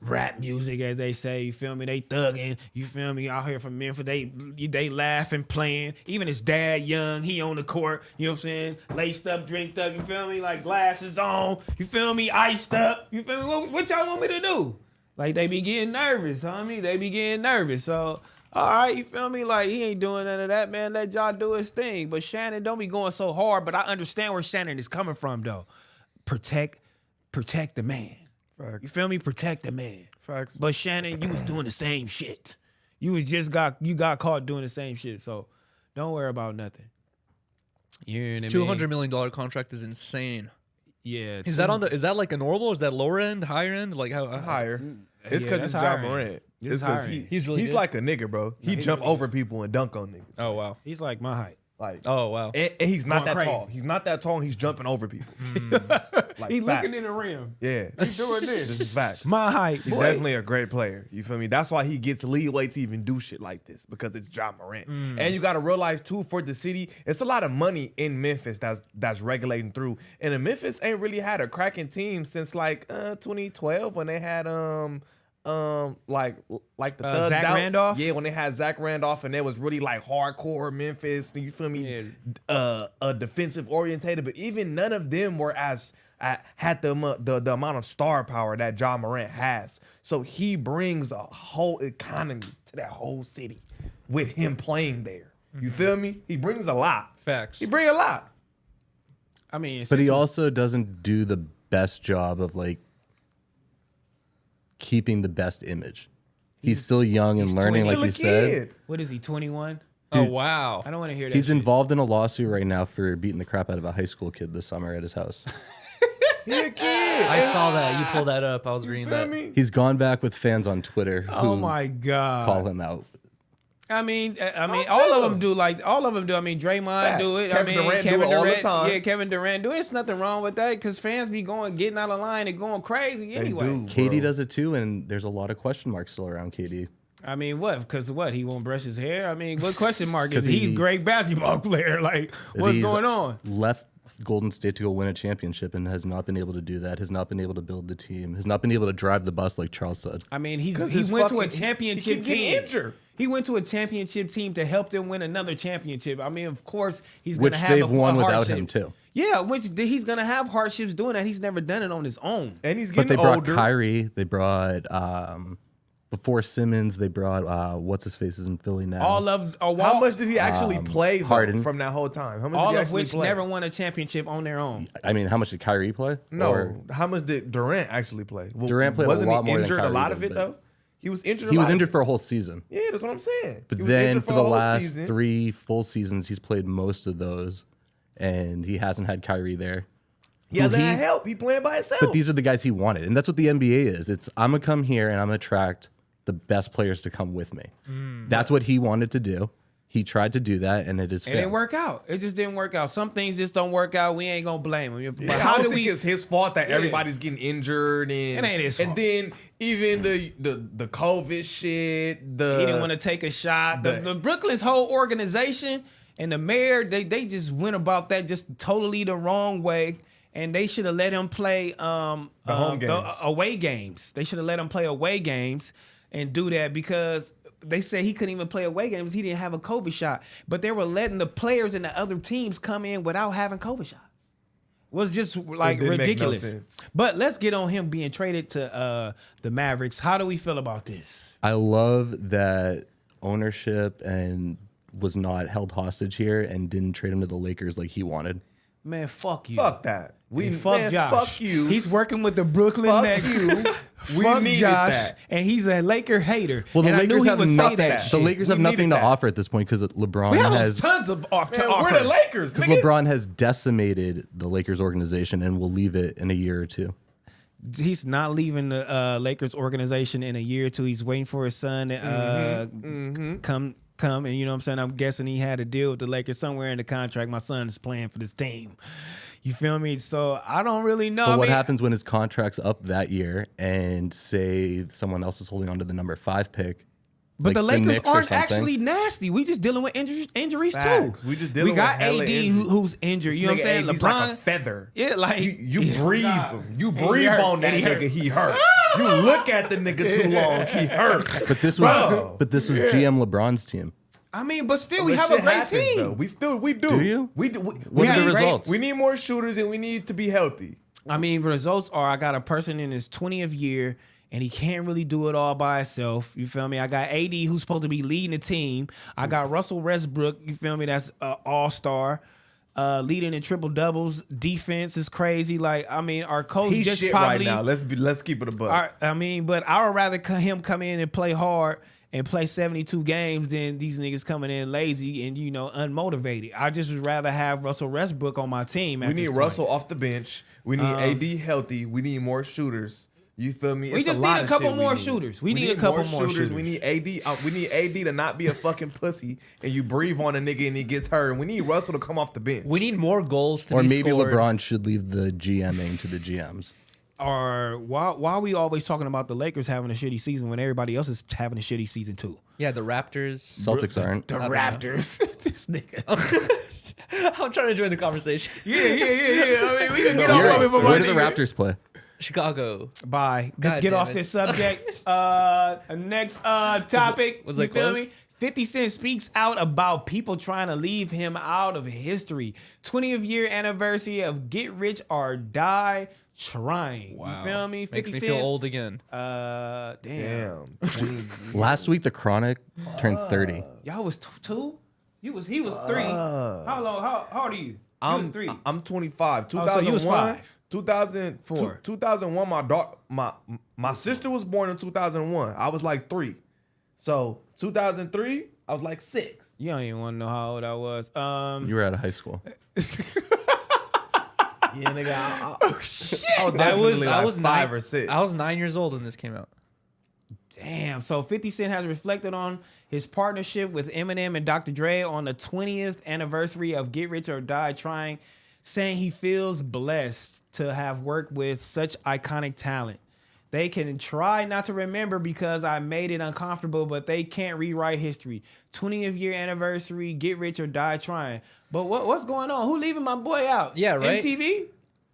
rap music, as they say. You feel me? They thugging. You feel me? Out here from Memphis, they laughing, playing. Even his dad, young, he on the court. You know what I'm saying? Laced up, drinked up. You feel me? Like glasses on. You feel me? Iced up. You feel me? What y'all want me to do? Like, they be getting nervous, homie. They be getting nervous. So, all right, you feel me? Like, he ain't doing none of that, man. Let y'all do his thing. But Shannon, don't be going so hard. But I understand where Shannon is coming from, though. Protect the man. Facts. You feel me? Protect the man. Facts. But Shannon, you was doing the same shit. You got caught doing the same shit. So don't worry about nothing. You know what I mean? $200 million contract is insane. Yeah. Is that like a normal? Is that lower end, higher end? Like how Higher. It's Yeah, because that's it's Ja higher. Morant. It's It's because higher. He's really he's good. like a nigga, bro. He he's jump really over people and dunk on niggas. Oh wow. He's like my height. Like, Oh wow. and he's not Going that tall. crazy. He's not that tall. And he's jumping over people. Like, He looking facts. in the rim. Yeah, He's doing this this. is facts. My height. He's boy. definitely a great player. You feel me? That's why he gets leeway to even do shit like this, because it's Ja Morant. And you got to realize too, for the city, it's a lot of money in Memphis that's regulating through. And Memphis ain't really had a cracking team since like 2012 when they had like the Thugged Zach Out. Randolph? Yeah, when they had Zach Randolph, and it was really like hardcore Memphis. You feel me? Defensive orientated, but even none of them were as had the amount of star power that Ja Morant has. So he brings a whole economy to that whole city with him playing there. You feel me? He brings a lot. Facts. He brings a lot. I mean, But he since- also doesn't do the best job of like keeping the best image. He's still young and learning, like Still a you said. kid. what is he, 21? Oh wow. I don't want to hear that He's shit. involved in a lawsuit right now for beating the crap out of a high school kid this summer at his house. He a kid. I saw that. You pulled that up. I was reading Feel that. me? He's gone back with fans on Twitter who Oh, my God. call him out. I mean, all feel of him. them do. Like all of them do. I mean, Draymond Fact. do it. Kevin I mean, Durant do Kevin it all the Durant. time. Yeah, Kevin Durant do it. It's nothing wrong with that because fans be getting out of line and going crazy anyway. do. Katie Bro. does it too, and there's a lot of question marks still around KD. I mean, what? Because what? He won't brush his hair? I mean, what question mark is 'Cause he? He's he- a great basketball player. Like, what's He's going on? Left Golden State to go win a championship and has not been able to do that. Has not been able to build the team. Has not been able to drive the bus like Charles said. I mean, he his went to a fucking- championship he keep getting team. injured. He went to a championship team to help them win another championship. I mean, of course, he's going Which to have they've won without him, hardships. too. Yeah, which he's going to have hardships doing that. He's never done it on his own. And he's But getting they brought older. Kyrie. They brought before Simmons. They brought what's his face is in Philly now. How much did he actually play though, Harden. from that whole time? How much all did he of actually which play? never won a championship on their own. I mean, how much did Kyrie play? No, Or- how much did Durant actually play? Well, Durant played a wasn't lot he more than injured a Kyrie lot did, of it but- though? He was injured. he a was lot injured of for a whole season. Yeah, that's what I'm saying. But He was then injured for a the whole last season. 3 full seasons, he's played most of those. and he hasn't had Kyrie there. Yeah, Who that help. He playing by himself. But these are the guys he wanted, and that's what the NBA is. It's I'm gonna come here and I'm gonna attract the best players to come with me. That's what he wanted to do. He tried to do that, and it is. It didn't work out. It just didn't work out. Some things just don't work out. We ain't gonna blame him. But Yeah, how I do don't think we? it's his fault that everybody's getting injured and It ain't his and fault. then even the COVID shit. He didn't want to take a shot. The Brooklyn's whole organization and the mayor, they just went about that just totally the wrong way. And they should have let him play home games. away games. They should have let him play away games and do that because they said he couldn't even play away games. He didn't have a COVID shot. But they were letting the players and the other teams come in without having COVID shots. It was just like didn't make no ridiculous. sense. But let's get on him being traded to the Mavericks. How do we feel about this? I love that ownership and was not held hostage here and didn't trade him to the Lakers like he wanted. Man, fuck you. Fuck that. Fuck Josh. Fuck you. He's working with the Brooklyn Fuck Nets. you. We Fuck needed Josh, that. and he's a Laker hater. Well, the And I knew Lakers he have would say nothing. that The shit. Lakers have We nothing needed to that. offer at this point because LeBron We have has tons of off to Man, offer. we're the Lakers. because Nigga. LeBron has decimated the Lakers organization and will leave it in a year or two. He's not leaving the Lakers organization in a year or two. He's waiting for his son to come. And you know what I'm saying? I'm guessing he had a deal with the Lakers somewhere in the contract. My son is playing for this team. You feel me? So I don't really know. But I what mean, happens when his contract's up that year and say someone else is holding on to the number 5 pick? But like the Lakers Knicks or aren't something? actually nasty. We just dealing with injuries Facts. too. We just dealing got with hella AD injuries. who's injured. You know what I'm saying? This nigga AD's like a feather. Yeah, like You breathe him. You breathe hurt. on that And he hurt. nigga, he hurt. You look at the nigga too long, he hurt. But this Bro. was GM LeBron's team. I mean, but still, we But have a shit great happens, team. though. We do. Do you? We do. What are the need- results? We need more shooters and we need to be healthy. I mean, results are I got a person in his 20th year and he can't really do it all by himself. You feel me? I got AD who's supposed to be leading the team. I got Russell Westbrook. You feel me? That's an all-star. Leading in triple doubles. Defense is crazy. Like, I mean, our coach He's just shit probably. right now. Let's keep it a buck. I mean, but I would rather him come in and play hard and play 72 games than these niggas coming in lazy and, you know, unmotivated. I just would rather have Russell Westbrook on my team. We need Russell off the bench. We need AD healthy. We need more shooters. You feel me? We It's just lot need a of couple shit more we need. shooters. We need a couple more shooters. We need AD. We need AD to not be a fucking pussy and you breathe on a nigga and he gets hurt. And we need Russell to come off the bench. We need more goals to Or be maybe scored. LeBron should leave the GMing to the GMs. Or why are we always talking about the Lakers having a shitty season when everybody else is having a shitty season too? Yeah, the Raptors. Celtics aren't. The I don't know. Raptors. This nigga. I'm trying to join the conversation. Yeah. I mean, we can get off of it for Where my do the nigga. Raptors play? Chicago. Bye. Just God get damn off it. this subject. Next topic. was You that feel close? me? 50 Cent speaks out about people trying to leave him out of history. 20th year anniversary of Get Rich or Die Trying. You feel me? 50 Makes me Cent. feel old again. Damn. Last week, the Chronic turned 30. Y'all was two? He was 3. How long? How old are you? You was 3. I'm 25. Oh, so you was 5. 2004. 2001, my sister was born in 2001. I was like 3. So 2003, I was like 6. You don't even want to know how old I was. You were out of high school. Yeah, nigga. I was I definitely like was 5 9 or 6. I was 9 years old when this came out. Damn. So 50 Cent has reflected on his partnership with Eminem and Dr. Dre on the 20th anniversary of Get Rich or Die Trying, saying he feels blessed to have worked with such iconic talent. They can try not to remember because I made it uncomfortable, but they can't rewrite history. 20th year anniversary, Get Rich or Die Trying. But what's going on? Who leaving my boy out? Yeah, right? MTV?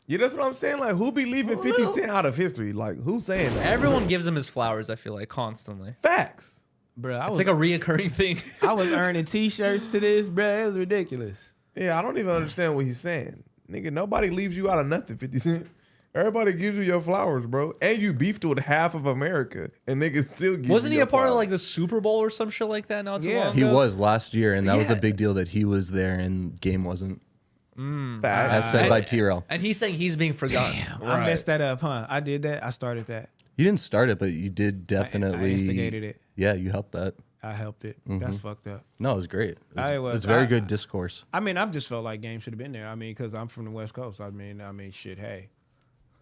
Yeah, that's what I'm saying. Like, who be leaving 50 Cent out of history? Like, who's saying that? Everyone gives him his flowers, I feel like, constantly. Facts. Bro, It's like a reoccurring thing. I was earning t-shirts to this, bro. It was ridiculous. Yeah, I don't even understand what he's saying. Nigga, nobody leaves you out of nothing, 50 Cent. Everybody gives you your flowers, bro. And you beefed with half of America, and niggas still give Wasn't you he your a part of flowers. like the Super Bowl or some shit like that not too Yeah. long He ago? was last year, and that was a Yeah. big deal that he was there and Game wasn't. Facts. As said by T-Rail. And he's saying he's being forgotten. I messed that up, huh? I did that. I started that. You didn't start it, but you did definitely. I instigated it. Yeah, you helped that. I helped it. That's fucked up. No, it was great. It was, I it was- was very I- good discourse. I mean, I've just felt like Game should have been there. I mean, because I'm from the West Coast. I mean, shit. Hey,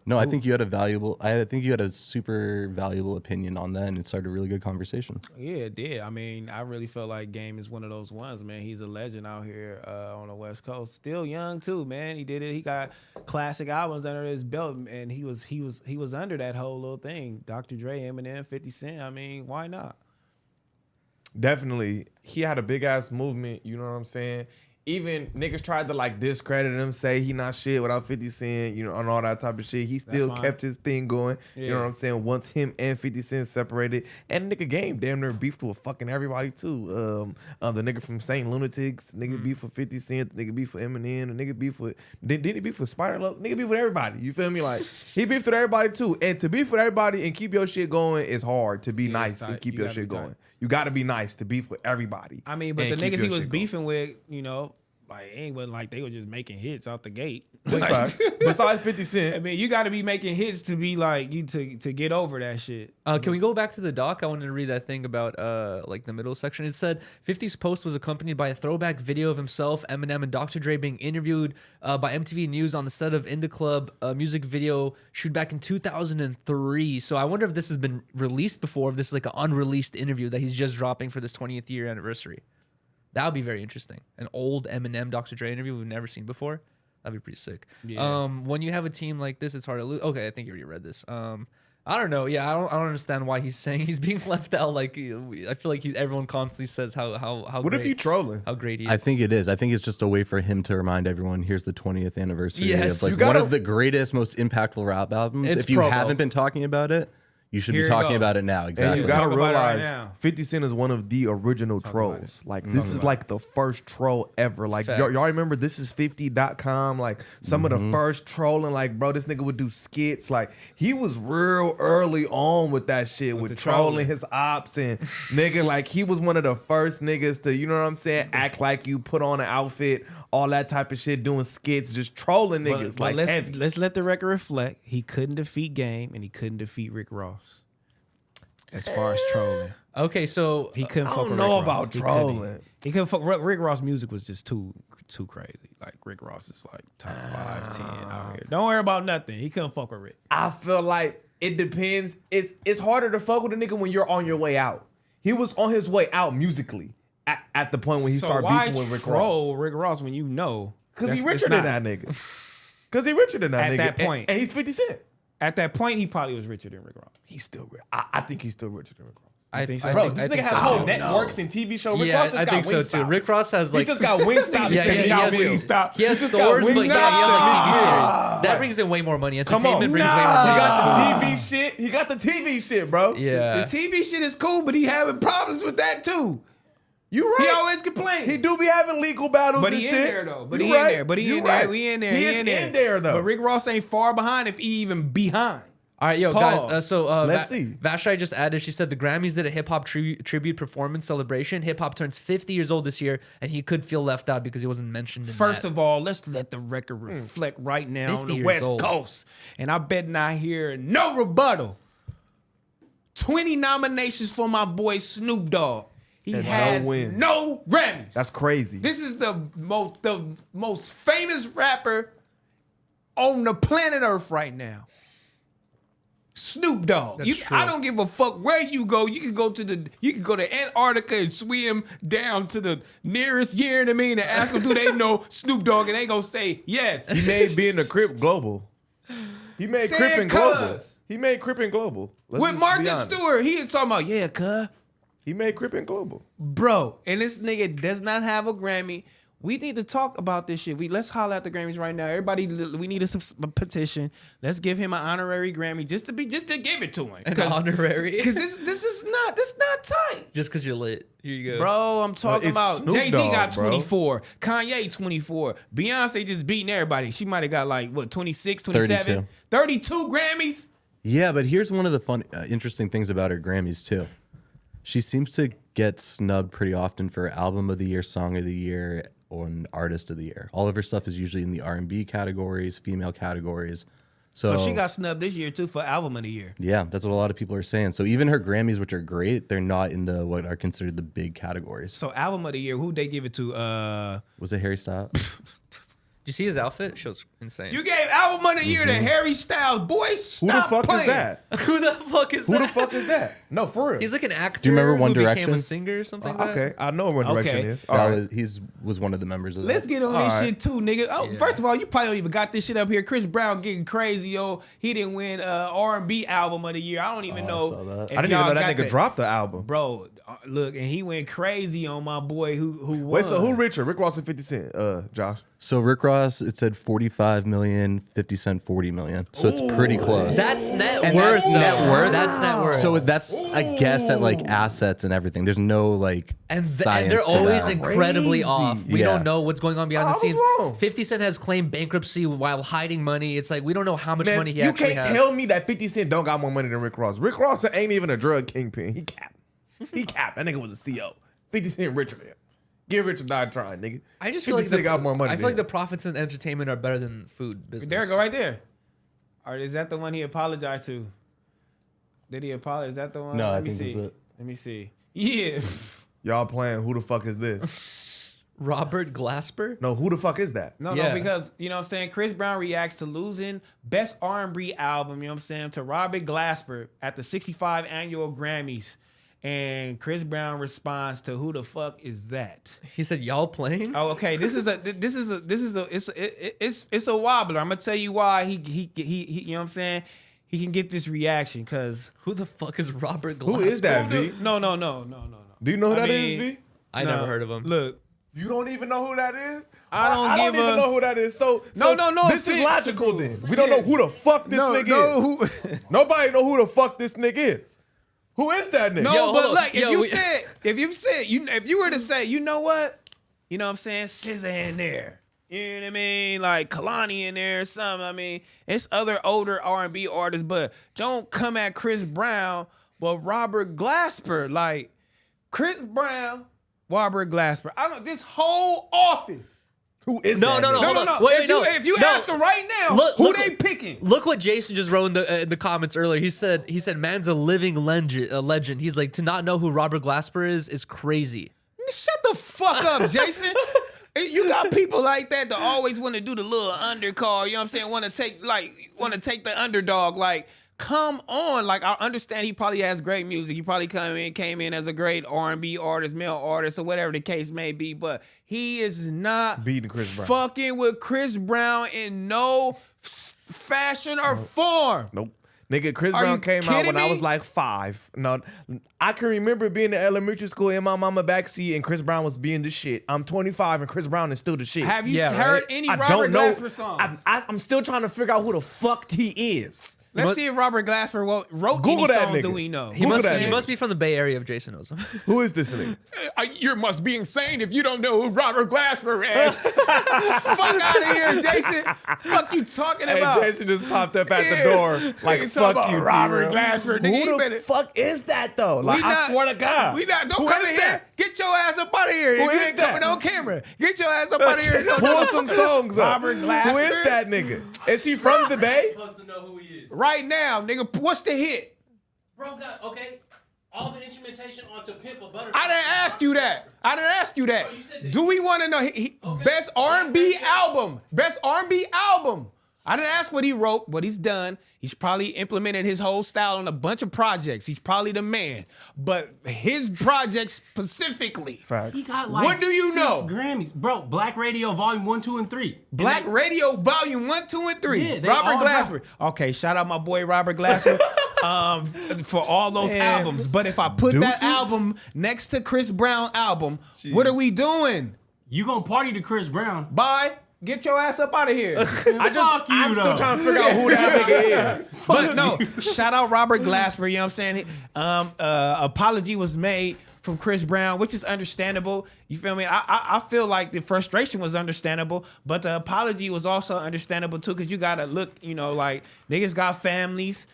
No, I think you had I think you had a super valuable opinion on that, and it started a really good conversation. yeah, it did. I mean, I really felt like Game is one of those ones, man. He's a legend out here on the West Coast. Still young too, man. He did it. He got classic albums under his belt, and he was under that whole little thing. Dr. Dre, Eminem, 50 Cent. I mean, why not? Definitely, he had a big ass movement. You know what I'm saying? Even niggas tried to like discredit him, say he not shit without 50 Cent, you know, and all that type of shit. He still fine. kept his thing going. You know Yeah. what I'm saying? Once him and 50 Cent separated, and nigga Game damn near beefed with fucking everybody too. The nigga from Saint Lunatics, the nigga beef for 50 Cent, the nigga beef for Eminem, the nigga beef with didn't he beef with Spider Loc? Nigga beef with everybody. You feel me? Like he beefed with everybody too. And to beef with everybody and keep your shit going is hard. To be Yeah, nice it's and tight. keep You your gotta shit be tight. going. You gotta be nice to beef with everybody. I mean, but and the keep niggas your he was shit going. beefing with, you know, like it wasn't like they were just making hits out the gate. That's Like, fact. Besides 50 I Cent. mean, you got to be making hits to be like you to get over that shit. Can we go back to the doc? I wanted to read that thing about like the middle section. It said 50's post was accompanied by a throwback video of himself, Eminem, and Dr. Dre being interviewed by MTV News on the set of In the Club, a music video shoot back in 2003. So I wonder if this has been released before, if this is like an unreleased interview that he's just dropping for this 20th year anniversary. That would be very interesting. An old Eminem Dr. Dre interview we've never seen before. That'd be pretty sick. Yeah. When you have a team like this, it's hard to lose. Okay, I think you already read this. I don't know. Yeah, I don't understand why he's saying he's being left out. Like I feel like everyone constantly says how What if great- you trolling? how great he is. I think it is. I think it's just a way for him to remind everyone, here's the 20th anniversary Yes. of like You gotta- one of the greatest, most impactful rap albums. It's If you promo. haven't been talking about it, you should Here be you talking go. about it now. And Exactly. you gotta Talk about it right realize now. 50 Cent is one of the original trolls. Like this is like the first troll ever. Like y'all Facts. remember this is 50.com. Like some of the first trolling. Like bro, this nigga would do skits. Like he was real early on with that shit with the trolling trolling. his ops and nigga. Like he was one of the first niggas to, you know what I'm saying, act like you, put on an outfit, all that type of shit, doing skits, just trolling niggas. But like heavy. let's let the record reflect. He couldn't defeat Game and he couldn't defeat Rick Ross. As far as trolling, Okay, so he couldn't. I fuck don't with know Rick Ross. about He trolling. couldn't. He couldn't fuck. Rick Ross music was just too crazy. Like Rick Ross is like top 5, 10 out here. Don't worry about nothing. He couldn't fuck with Rick. I feel like it depends. It's harder to fuck with a nigga when you're on your way out. He was on his way out musically at the point when he so started why beefing with Rick troll Ross. Rick Ross when you know? Because he that's- richer it's than not. that nigga. Because he richer than that At nigga. that point. And he's 50 Cent. At that point, he probably was richer than Rick Ross. He's still rich. I think he's still richer than Rick Ross. I think so? Bro, think- this I nigga think has so. whole I don't networks know. and TV shows. Rick Yeah, Ross just I got think so too. Wingstop. Rick Ross has like He just got Wingstop. Yeah, and he got has- Wings. Wingstop. he has just got stores, but yeah, he has like TV Wingstop. series. That brings in way more money. Come on. Entertainment brings way more He money. got the TV shit. He got the TV shit, bro. Yeah. The TV shit is cool, but he having problems with that too. You right. He always complains. He do be having legal battles But and he shit. in there though. But You he right. in there. But he You in right. there. We in there. He He is in there though. But Rick Ross ain't far behind if he even behind. All right, yo, Pause. guys. Let's see. Vashai just added. She said the Grammys did a hip hop tribute performance celebration. Hip hop turns 50 years old this year, and he could feel left out because he wasn't mentioned. In First that. of all, let's let the record reflect right now on 50 the years West old. Coast. And I bet not hear no rebuttal. 20 nominations for my boy Snoop Dogg. He And no has win. no Grammys. That's crazy. This is the most famous rapper on the planet Earth right now. Snoop Dogg. That's true. I don't give a fuck where you go. You can go to Antarctica and swim down to the nearest year in a minute and ask them, do they know Snoop Dogg? And they gonna say yes. He made being a Crip global. He made Say Crip it, and global. cuz. He made Crip and global. Let's With just be Martha honest. Stewart, he is talking about, yeah, cuz. He made Crip and global. Bro, and this nigga does not have a Grammy. We need to talk about this shit. Let's holler at the Grammys right now. Everybody, we need a petition. Let's give him an honorary Grammy just to give it to him. An honorary? Because this is not tight. Just because you're lit. Here you go. Bro, I'm talking it's about Snoop Jay-Z Dogg, got bro. 24, Kanye 24, Beyonce just beating everybody. She might have got like, what, 26, 27? 32 Grammys? Yeah, but here's one of the fun, interesting things about her Grammys too. She seems to get snubbed pretty often for album of the year, song of the year, or an artist of the year. All of her stuff is usually in the R&B categories, female categories. So she got snubbed this year too for album of the year. Yeah, that's what a lot of people are saying. So even her Grammys, which are great, they're not in the what are considered the big categories. So album of the year, who'd they give it to? Was it Harry Styles? Did you see his outfit? Show's insane. You gave album of the year to Harry Styles. Boy, stop Who the fuck playing. is that? Who the fuck is Who that? the fuck is that? No, for real. He's like an actor. Do you remember One who became Direction? a singer or something like that? Okay, I know what direction Okay. is. That All right. was one of the members of that. Let's get on All this right. shit too, nigga. Oh, Yeah. first of all, you probably don't even got this shit up here. Chris Brown getting crazy, yo. He didn't win R&B album of the year. I don't even know. saw that. if I didn't even y'all know that got nigga dropped the album. Bro, look, and he went crazy on my boy who won. Wait, so who richer, Rick Ross or 50 Cent? Josh. So Rick Ross, it said 45 million, 50 Cent 40 million. So it's pretty close. That's net And worth. that's net though. worth? That's net worth. So that's a guess at like assets and everything. There's no like and science they're to always that. incredibly Crazy. off. We Yeah. don't know what's going on behind Oh, the I was scenes. wrong. 50 Cent has claimed bankruptcy while hiding money. It's like we don't know how much Man, money he you actually can't has. tell me that 50 Cent don't got more money than Rick Ross. Rick Ross ain't even a drug kingpin. He capped. He capped. That nigga was a CO. 50 Cent richer than him. Give Richard die trying, nigga. I just feel 50 like Cent got more money. I feel like the than him. profits in entertainment are better than food business. There it go right there. Or is that the one he apologized to? Did he apologize? Is that the one? No, I Let me think see. that's it. Let me see. Yeah. Y'all playing who the fuck is this? Robert Glasper. No, who the fuck is that? No, Yeah. because, you know what I'm saying, Chris Brown reacts to losing Best R&B Album, you know what I'm saying, to Robert Glasper at the 65 Annual Grammys. And Chris Brown responds to who the fuck is that? He said, "Y'all playing?" Oh, okay. It's a wobbler. I'm gonna tell you why he you know what I'm saying? He can get this reaction because Who the fuck is Robert Glasper? Who is that, V? no. Do you know who I that is, mean- V? I No, never heard of him. Look, You don't even know who that is? I don't I don't give even a- know who that is. So No, This is offense. logical then. We don't know who the fuck this nigga is. who Nobody know who the fuck this nigga is. Who is that nigga? No, Yo, but hold on. like Yo, if you were to say, you know what? You know what I'm saying? SZA in there. You know what I mean? Like Kalani in there or something. I mean, it's other older R&B artists, but don't come at Chris Brown, but Robert Glasper. Like Chris Brown, Robert Glasper. I don't this whole office. Who is No, that no, no, nigga? hold on. No. Wait, If you no. ask them right now, Look- who look- they picking? Look what Jason just wrote in the comments earlier. He said, "Man's a living legend." He's like, to not know who Robert Glasper is crazy. Shut the fuck up, Jason. You got people like that that always want to do the little undercard. You know what I'm saying? Want to take the underdog. Like, come on. Like, I understand he probably has great music. He probably came in as a great R&B artist, male artist, or whatever the case may be. But he is not Beating Chris Brown. fucking with Chris Brown in no fashion or form. Nope. Nigga, Chris Are Brown you came out kidding when I me? was like 5. No, I can remember being in elementary school in my mama backseat and Chris Brown was being the shit. I'm 25 and Chris Brown is still the shit. Have you Yeah, heard right? any I Robert don't know. Glasper songs? I'm still trying to figure out who the fuck he is. Let's see if Robert Glasper wrote Google any that songs nigga. do we know. He Google must that he nigga. must be from the Bay Area if Jason knows him. Who is this nigga? You must be insane if you don't know who Robert Glasper is. Fuck out of here, Jason. Fuck you talking Hey, about? Jason just popped up at Yeah. the door like, Nigga talking fuck about you, Robert T-Real. Glasper. Nigga, you Who the better- fuck is that, though? Like, I swear to God. We not. Don't Who come is in that? here. Get your ass up out of here. Who If you is ain't that? coming on camera, get your ass up out of here. Pull some songs up. Robert Glasper. Who is that nigga? Is he from the Bay? Supposed to know who he is. Right now, nigga. What's the hit? Bro got okay. All the instrumentation onto Pimp a Butterfly. I didn't ask you that. Oh, you said that. Do we want to know best R&B album? Best R&B album. I didn't ask what he wrote, what he's done. He's probably implemented his whole style on a bunch of projects. He's probably the man. But his project specifically. Facts. He got like What do you 6 know? Grammys, bro. Black Radio Volume 1, 2, and 3. Black Radio Volume 1, 2, and 3. Yeah, they Robert all Glasper. Okay, shout out my boy Robert Glasper for all those Man. albums. But if I put that Deuces? album next to Chris Brown album, what are we doing? You gonna party to Chris Brown? Bye. Get your ass up out of here. Fuck you, I'm though. still trying to figure out who that nigga is. But no, shout out Robert Glasper, you know what I'm saying? Apology was made from Chris Brown, which is understandable. You feel me? I feel like the frustration was understandable, but the apology was also understandable too, because you gotta look, you know, like niggas got families,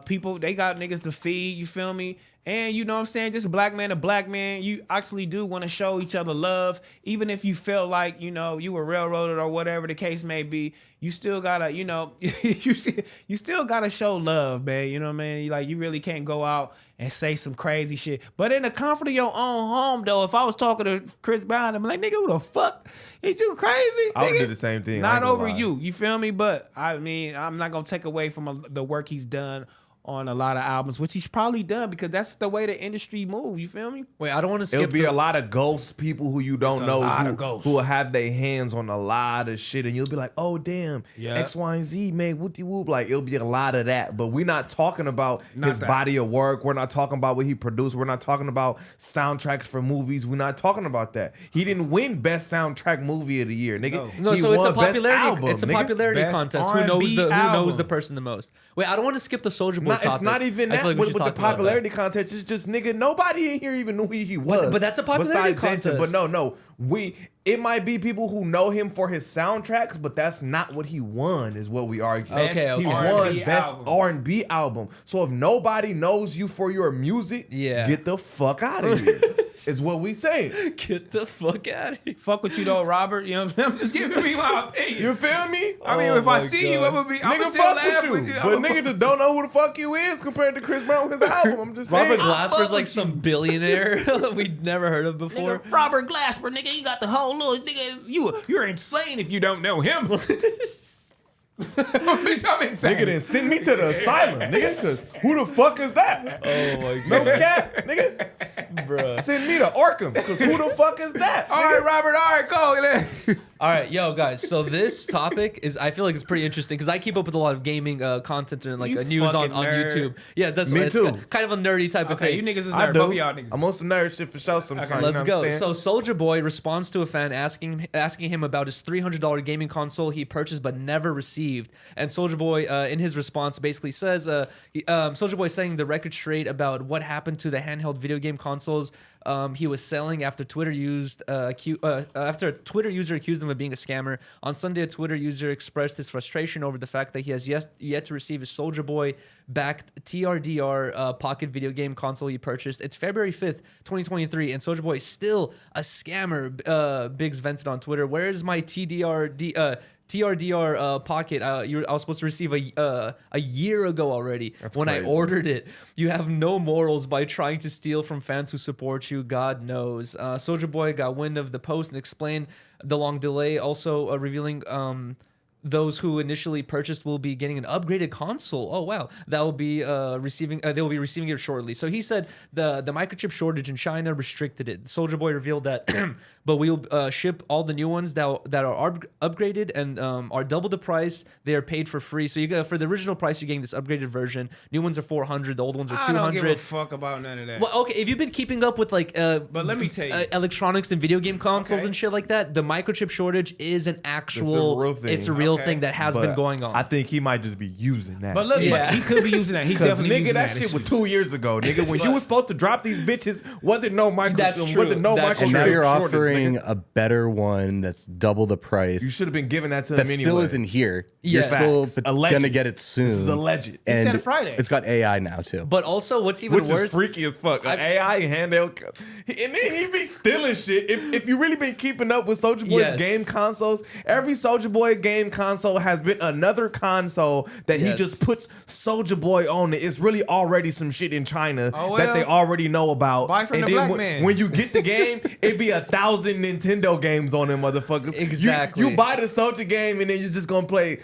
people, they got niggas to feed, you feel me? And you know what I'm saying? Just black man to black man, you actually do want to show each other love. Even if you feel like, you know, you were railroaded or whatever the case may be, you still gotta, you know, you still gotta show love, man. You know what I mean? Like, you really can't go out and say some crazy shit. But in the comfort of your own home, though, if I was talking to Chris Brown, I'm like, nigga, who the fuck? Is you crazy? I would nigga? do the same thing. I Not ain't gonna over lie. you feel me? But I mean, I'm not gonna take away from the work he's done on a lot of albums, which he's probably done because that's the way the industry moves. You feel me? Wait, I don't want to skip. It'll be a lot of ghost people who you don't know who will have their hands on a lot of shit, and you'll be like, "Oh damn, Yeah. X, Y, and Z made whoopty whoop." Like it'll be a lot of that, but we're not talking about his that. body of work. We're not talking about what he produced. We're not talking about soundtracks for movies. We're not talking about that. He didn't win best soundtrack movie of the year, nigga. No, He so it's a won Best popularity. Album, It's a nigga. popularity Best contest. R&B Who knows the album. person the most? Wait, I don't want to skip the Soldier Boy Nah, topic. it's not even I that feel like we with should the talk about that. popularity contest. It's just nigga, nobody in here even knew who he was. But that's a popularity besides Jason. contest. But no, it might be people who know him for his soundtracks, but that's not what he won. Is what we argue. Okay, He okay. won R&B best album. R&B album. So if nobody knows you for your music, Yeah. get the fuck out of here. Is what we saying. Get the fuck out of here. Fuck with you though, Robert. You know what I'm saying? I'm just giving me my opinion. You feel me? I mean, Oh if I my see you, God. I'm gonna be. I'm Nigga gonna still fuck laugh with you, I'm but gonna- nigga just don't know who the fuck you is compared to Chris Brown with his album. I'm just saying. Robert Glasper's like some billionaire we'd never heard of before. Nigga, Robert Glasper, nigga, you got the whole little nigga. You're insane if you don't know him. Bitch, I'm insane. Nigga then send me to the asylum, nigga. Cause who the fuck is that? Oh my No god, cap, nigga. bro. Send me to Arkham. Cause who the fuck is that? All right, Robert. All right, go. All right, yo, guys. So this topic is, I feel like it's pretty interesting because I keep up with a lot of gaming content and like You news on fucking nerd. YouTube. Yeah, that's Me what too. it's kind of a nerdy type of Okay, thing. you niggas is I nerd. do. Both of y'all niggas. I'm on some nerd shit for sure sometimes. Okay, you know Let's what I'm go. saying? So Soldier Boy responds to a fan asking him about his $300 gaming console he purchased but never received. And Soldier Boy, in his response, basically says, Soldier Boy saying the record straight about what happened to the handheld video game consoles he was selling after Twitter after a Twitter user accused him of being a scammer. On Sunday, a Twitter user expressed his frustration over the fact that he has yet to receive his Soldier Boy backed TRDR pocket video game console he purchased. It's February 5th, 2023, and Soldier Boy is still a scammer. Biggs vented on Twitter. Where is my TRDR pocket? I was supposed to receive a year ago already when I crazy. ordered it. You have no morals by trying to steal from fans who support you. God knows. Soldier Boy got wind of the post and explained the long delay, also revealing those who initially purchased will be getting an upgraded console. Oh wow, that will be receiving. They will be receiving it shortly. So he said the microchip shortage in China restricted it. Soldier Boy revealed that, but we'll ship all the new ones that are upgraded and are double the price. They are paid for free. So you get for the original price, you're getting this upgraded version. New ones are $400. The old ones are $200. I don't give a fuck about none of that. Well, okay, if you've been keeping up with like, But let me tell you. electronics and video game consoles Okay. and shit like that, the microchip shortage is an actual, real thing. it's a real Okay. thing that has But been going on. I think he might just be using that. But look, Yeah. he could be using that. He Cause definitely nigga, using that shit was 2 years ago, nigga. When you was supposed to drop these bitches, wasn't no That's true. wasn't no That's microchip And now you're shortage, offering nigga. a better one that's double the price. You should have been giving that to that him anyway. still isn't here. Yeah. You're still Facts. Alleged. gonna get it soon. This is alleged. And said Friday. It's got AI now too. But also, what's even Which worse? is freaky as fuck. An AI handheld, and then he be stealing shit. If you really been keeping up with Soldier Boy's Yes. game consoles, every Soldier Boy game console has been another console that he Yes. just puts Soldier Boy on it. It's really already some shit in China Oh, that well. they already know about. Buy from and the then black man. when you get the game, it be 1,000 Nintendo games on them motherfuckers. Exactly. You buy the Soldier game and then you're just gonna play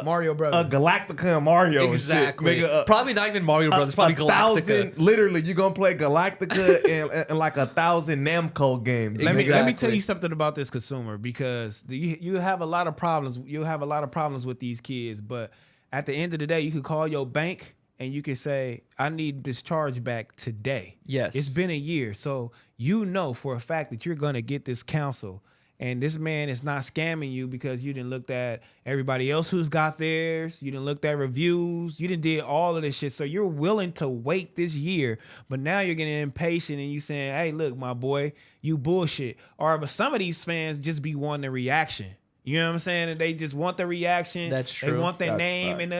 Mario Brothers. Galactica and Mario. Exactly. And shit. Nigga, Probably not even Mario Brothers. Probably Galactica. Literally, you're gonna play Galactica and like 1,000 Namco games. Let me Exactly. tell you something about this consumer because you have a lot of problems. You have a lot of problems with these kids, but at the end of the day, you could call your bank and you can say, "I need this charge back today." Yes. It's been a year, so you know for a fact that you're gonna get this counsel. And this man is not scamming you because you didn't look at everybody else who's got theirs. You didn't look at reviews. You didn't did all of this shit. So you're willing to wait this year, but now you're getting impatient and you saying, "Hey, look, my boy, you bullshit." Or but some of these fans just be wanting a reaction. You know what I'm saying? And they just want the reaction. That's They true. want their That's name fact. in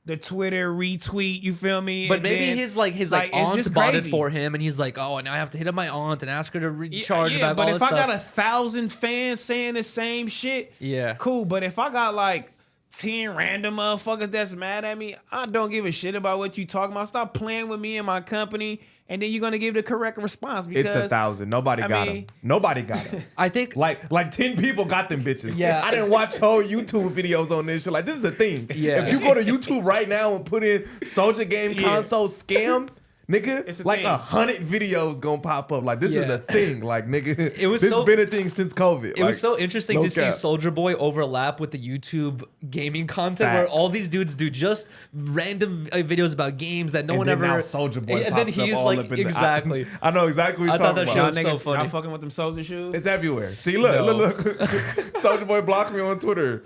the Twitter retweet. You feel me? But And maybe then, his it's aunt just bought it crazy. for him, and he's like, oh, now I have to hit up my aunt and ask her to recharge Yeah, about but all if this I stuff. got 1,000 fans saying the same shit, Yeah. cool. But if I got like 10 random motherfuckers that's mad at me, I don't give a shit about what you talking about. Stop playing with me and my company, and then you're gonna give the correct response because It's 1,000. Nobody I got mean- him. Nobody got him. I think Like 10 people got them bitches. Yeah. I didn't watch whole YouTube videos on this shit. Like, this is the thing. Yeah. If you go to YouTube right now and put in Soldier Game Yeah. console scam, nigga, It's a like thing. 100 videos gonna pop up. Like, this is Yeah. the thing. Like, nigga, It was this so- has been a thing since COVID. it was so interesting no to see cap. Soldier Boy overlap with the YouTube gaming content, where Facts. all these dudes do just random videos about games that no And one then ever. now Soldier Boy and then pops he's up all like, up in the- exactly. I know exactly what I you're thought talking that about. shit y'all was so niggas, y'all funny. fucking with them soldier shoes. It's everywhere. See, look, No. look. Soldier Boy blocked me on Twitter.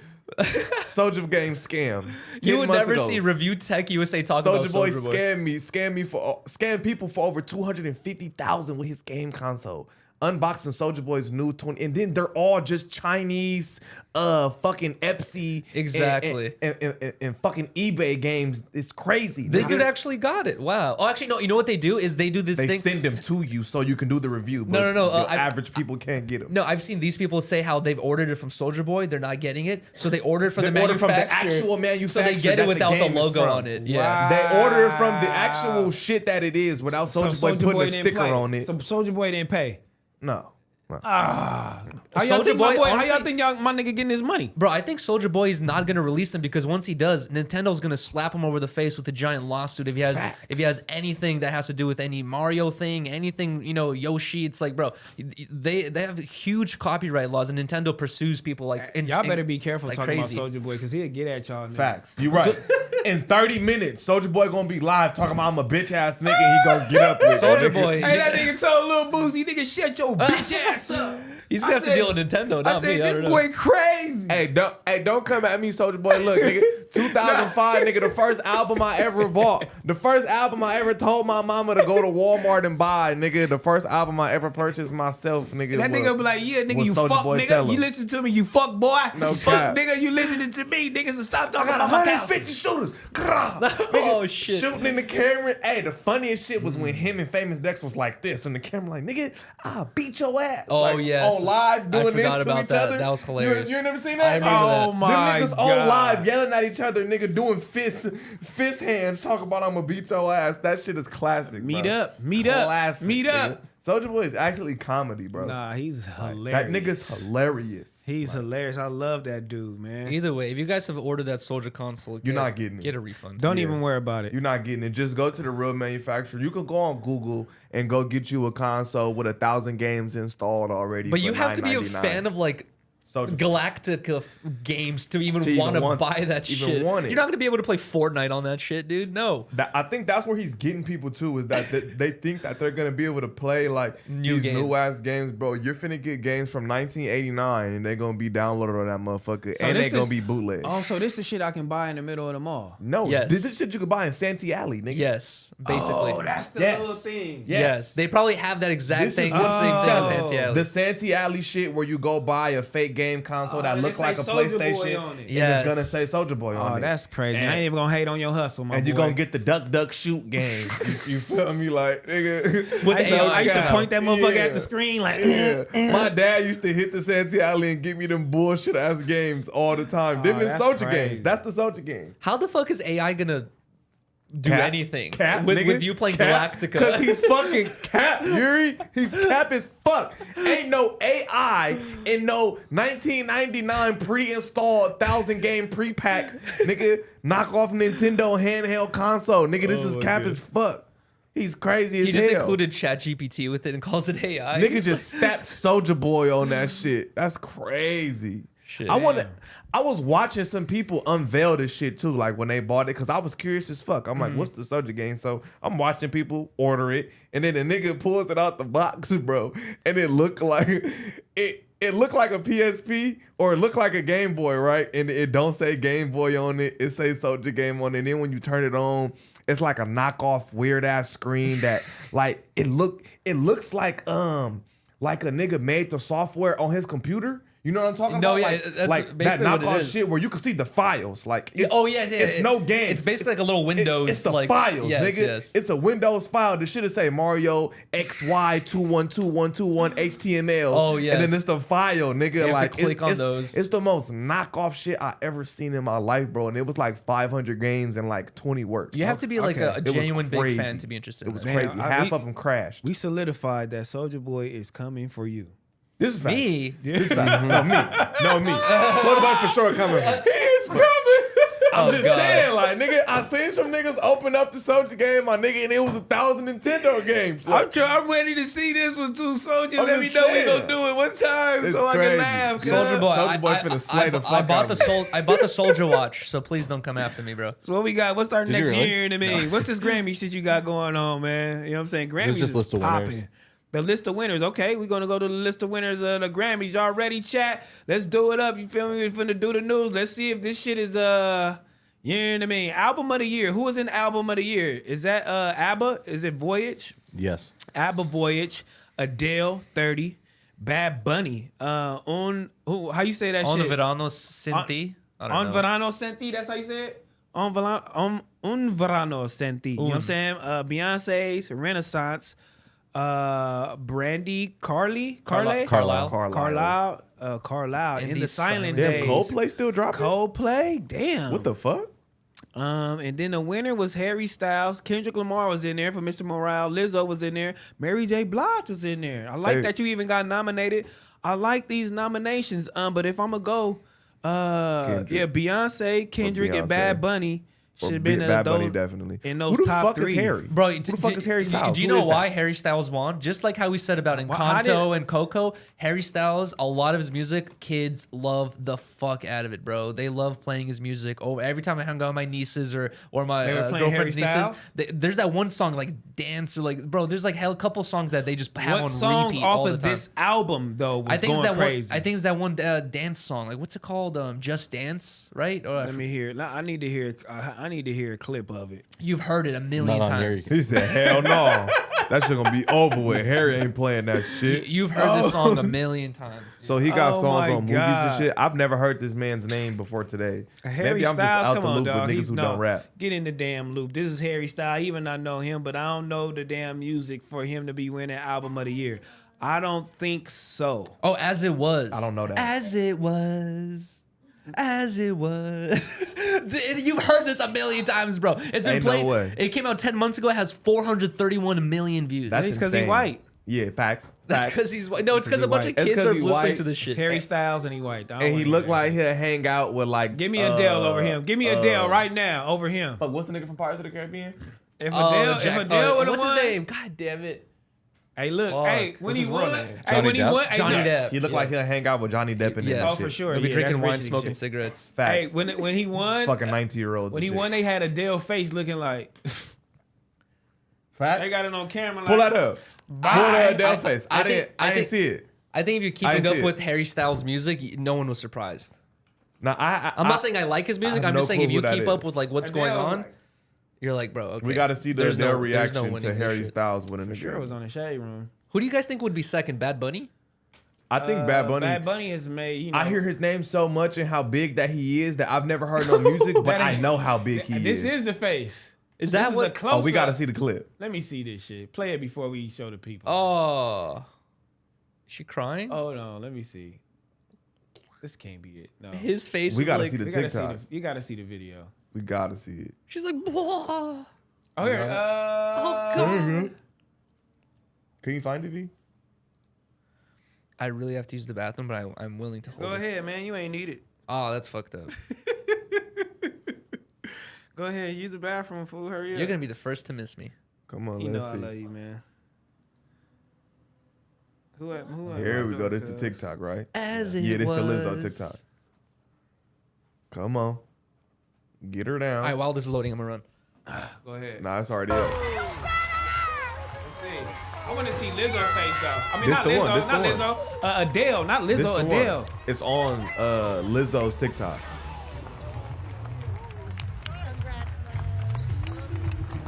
Soldier Game scam. 10 You would months never ago. see Review Tech USA talk Soldier about Boy Soldier Boy. scammed people for over 250,000 with his game console. Unboxing Soldier Boy's new 20, and then they're all just Chinese, fucking Etsy, Exactly. and fucking eBay games. It's crazy. This nigga. dude actually got it. Wow. Oh, actually, no. You know what they do is they do this They thing. send them to you so you can do the review. But No. the average people can't get them. No, I've seen these people say how they've ordered it from Soldier Boy. They're not getting it, so they order it from the They order from the manufacturer. actual so they manufacturer get that it the without the game is logo from. on it. Yeah. They order it from the actual shit that it is without Soldier Boy Soulja putting a didn't sticker play. on it. So Soldier Boy didn't pay. No. How y'all Soulja think my Boy, boy? How honestly- y'all think my nigga getting his money? Bro, I think Soldier Boy is not gonna release them because once he does, Nintendo's gonna slap him over the face with a giant lawsuit if he has anything that has to do with any Mario thing, anything, Yoshi. It's like, bro, they have huge copyright laws and Nintendo pursues people like Y'all better be careful like talking crazy. about Soldier Boy because he'll get at y'all. niggas. Facts. You right. In 30 minutes, Soldier Boy gonna be live talking about I'm a bitch ass nigga. He gonna get up with Soldier it. Boy. Hey, that nigga told Lil Boosie, nigga, shut your bitch ass up. He's gonna have to deal with Nintendo, not I said, me. I this don't know. boy crazy. Hey, don't come at me, Soldier Boy. Look, nigga, 2005, nigga, the first album I ever bought. The first album I ever told my mama to go to Walmart and buy, nigga. The first album I ever purchased myself, nigga. That nigga be like, yeah, nigga, what you Soulja fuck, Boy nigga. tell You him. listen to me, you fuck boy. No You fuck, cap. nigga, you listening to me, nigga, so stop I talking got about my couch. 150 shooters. Oh, shit. Shooting in the camera. Hey, the funniest shit was when him and Famous Dex was like this, and the camera like, nigga, I'll beat your ass. Oh, like, yes. On live doing I this forgot to about each that. other. That was hilarious. You ain't never seen I that? remember that. Oh my Them niggas God. on live yelling at each other, nigga, doing fist hands, talking about I'm gonna beat your ass. That shit is classic. Meet bro. up, meet up, Classic, meet nigga. up. Soldier Boy is actually comedy, bro. Nah, he's that hilarious. nigga's hilarious. He's hilarious. I love that dude, man. Either way, if you guys have ordered that Soldier console, You're not getting it. Get a refund. Don't Yeah. even worry about it. You're not getting it. Just go to the real manufacturer. You can go on Google and go get you a console with 1,000 games installed already. But for you have to be a $9.99. fan of like Soldier. Galactica games to even To even want to want- buy that even shit. want it. You're not gonna be able to play Fortnite on that shit, dude. No. I think that's where he's getting people too, is that they think that they're gonna be able to play like these games. new ass games, bro. You're finna get games from 1989 and they're gonna be downloaded on that motherfucker, So and this they're gonna is- be bootleg. Oh, so this is shit I can buy in the middle of the mall. No, Yes. this is shit you could buy in Santee Alley, nigga. Yes, basically. Oh, that's the Yes. little thing. Yes, they probably have that exact This thing. is Same what thing she's in selling. Santiago. The Santee Alley shit where you go buy a fake game console that and look it like a say Soulja Boy PlayStation, on it. and Yes. it's gonna say Soldier Boy on Oh, it. that's crazy. And- I ain't even gonna hate on your hustle, my And boy. you're gonna get the duck shoot game. you feel me? Like, nigga. With the I used to AI. point that motherfucker Yeah. at the screen like, Yeah. My dad used to hit the Santee Alley and give me them bullshit ass games all the time. Them is that's Soldier crazy. game. That's the Soldier game. How the fuck is AI gonna do Cap. anything Cap, with nigga. you playing Cap. Galactica? Cause he's fucking cap, Yuri. He's cap as fuck. Ain't no AI in no 1999 pre-installed 1,000 game pre-pack, nigga. Knock off Nintendo handheld console, nigga. This is cap as fuck. He's crazy as He just hell. included ChatGPT with it and calls it AI. Nigga just stabbed Soldier Boy on that shit. That's crazy. Shit. I was watching some people unveil this shit too, like when they bought it, because I was curious as fuck. I'm like, what's the Soldier game? So I'm watching people order it, and then the nigga pulls it out the box, bro, and it looked like it looked like a PSP or it looked like a Game Boy, right? And it don't say Game Boy on it. It says Soldier Game on it. And then when you turn it on, it's like a knockoff weird ass screen that like it looks like a nigga made the software on his computer. You know what I'm talking No, about? yeah, like, that's like that basically what it knockoff is. shit where you can see the files. Like, it's, it's yeah. no game. It's basically like a little Windows. It's the like, files, yes, nigga. Yes. It's a Windows file. The shit will say Mario XY212121 HTML. Oh, yes. And then it's the file, nigga. You have like, to click on those. It's the most knockoff shit I ever seen in my life, bro. And it was like 500 games and like 20 works. You have to be like Okay. a It was genuine big crazy. fan to be interested. It in was that. crazy. Half of them crashed. We solidified that Soulja Boy is coming for you. This is fact. Me? This is fact. No, me. No, me. Soulja Boy for sure coming. He's coming. I'm Oh, just God. saying, like, nigga, I seen some niggas open up the Soulja game, my nigga, and it was 1,000 Nintendo games. Like, I'm ready to see this one too, Soulja. I'm Let me just know we saying. gonna do it one time It's so I crazy. can laugh. Soulja Boy, Soulja Boy finna slay the fuck I bought out the of me. I bought the Soldier watch, so please don't come after me, bro. So what we got? What's our Did next you really? year in the mean? What's this Grammy shit you got going on, man? You know what I'm saying? Grammys just is list of winners. popping. The list of winners. Okay, we're gonna go to the list of winners of the Grammys. Y'all ready, chat? Let's do it up. You feel me? We're finna do the news. Let's see if this shit is you know what I mean? Album of the year. Who was in album of the year? Is that ABBA? Is it Voyage? Yes. ABBA Voyage, Adele 30, Bad Bunny. How you say that On shit? Verano Senti. I don't On know. Verano Senti, that's how you say it? Un Verano Senti. You know what I'm saying? Beyonce's Renaissance, Brandy Carlisle. Carlisle in the Silent damn, Days. Coldplay still dropping? Coldplay? Damn. What the fuck? And then the winner was Harry Styles. Kendrick Lamar was in there for Mr. Morale. Lizzo was in there. Mary J. Blige was in there. I like Hey. that you even got nominated. I like these nominations. But if I'm gonna go, Beyonce, Kendrick, and Beyonce. Bad Bunny should have been Bad Bunny, those definitely. in those Who the top fuck three. is Harry? Bro, Who the fuck is Harry do Styles? you Who know is why that? Harry Styles won? Just like how we said about how did- Encanto and Coco, Harry Styles, a lot of his music, kids love the fuck out of it, bro. They love playing his music. Oh, every time I hung out with my nieces or my They were playing girlfriend's Harry nieces, Styles? there's that one song like Dance or like, bro, there's like hell couple songs that they just have What on songs repeat all off the of time. this album though was I think going it's that crazy? one. I think it's that one dance song. Like, what's it called? Just Dance, right? Or Let me hear it. I need to hear. I need to hear a clip of it. you've heard it a million Not on times. Harry. He said, hell no. That shit gonna be over with. Harry ain't playing that shit. You've heard this song a million times. So he got Oh songs my on movies God. and shit. I've never heard this man's name before today. Harry Maybe I'm Styles, just out come the on, loop dog. with niggas who don't rap. Get in the damn loop. This is Harry Styles. Even I know him, but I don't know the damn music for him to be winning album of the year. I don't think so. Oh, As It Was. I don't know that. As It Was. As It Was. You've heard this a million times, bro. It's been Ain't no played. way. It came out 10 months ago. It has 431 million views. That's It's 'cause he insane. white. Yeah, facts. That's Facts. because he's white. No, it's because a bunch of It's kids 'cause are he listening white. to this It's shit. Harry Styles and he white. I don't And he wanna looked hear that. like he'll hang out with like. Give me Adele over him. Give me Adele right now over him. Fuck, what's the nigga from Pirates of the Caribbean? If Oh, Adele, Jack- if Adele would have what's won, his name? God damn it. hey, look, Fuck. hey, when What's he his real won, name? hey, Johnny when he Depp? won, hey, Johnny look, Depp. He looked like he'll hang out with Johnny Depp and Yeah. that Oh, shit. for sure. They'll be Yeah, drinking that's wine, rich nigga smoking shit. cigarettes. Hey, Facts. when he won, Fucking 19-year-olds. when he won, they had Adele face looking like Facts. they got it on camera. Pull like, that up. Pull Bye. that Adele face. I think- didn't. I I didn't think- see it. I think if you're I keeping see up it. with Harry Styles' music, no one was surprised. Now I'm not saying I like his music. have I'm no just saying if clue you who that keep up is. with like what's Adele going was on, like- you're like, bro, okay. we got to see There's their no reaction winning to this Harry shit. Styles winning the Sure, Grammy. was on the shade room. Who do you guys think would be second? Bad Bunny? I think Bad Bunny. Bad Bunny is made. You know, I hear his name so much and how big that he is that I've never heard no music, but That I ain't- know how big he This is. is the face. Is This that is what? a close-up. Oh, we got to see the clip. Let me see this shit. Play it before we show the people. Oh, is she crying? Hold on, let me see. This can't be it. No, His face. We is gotta like, see the we gotta see TikTok. the. You gotta see the video. We got to see it. She's like, whoa. Oh here. Oh god. Can you find it, V? I really have to use the bathroom, but I'm willing to hold Go it. ahead, man. You ain't need it. Oh, that's fucked up. Go ahead. Use the bathroom, fool. Hurry up. You're gonna be the first to miss me. Come on, You know let's I see. love you, man. Who Here we go. This the TikTok, right? As it Yeah, this the was. Lizzo TikTok. Come on. Get her down. All right, while this is loading, I'm gonna run. Go ahead. Nah, it's already up. Let's see. I want to see Lizzo face though. I mean, This not the Lizzo, one, this not the Lizzo. Adele, not This Lizzo. the Adele. one. It's on Lizzo's TikTok.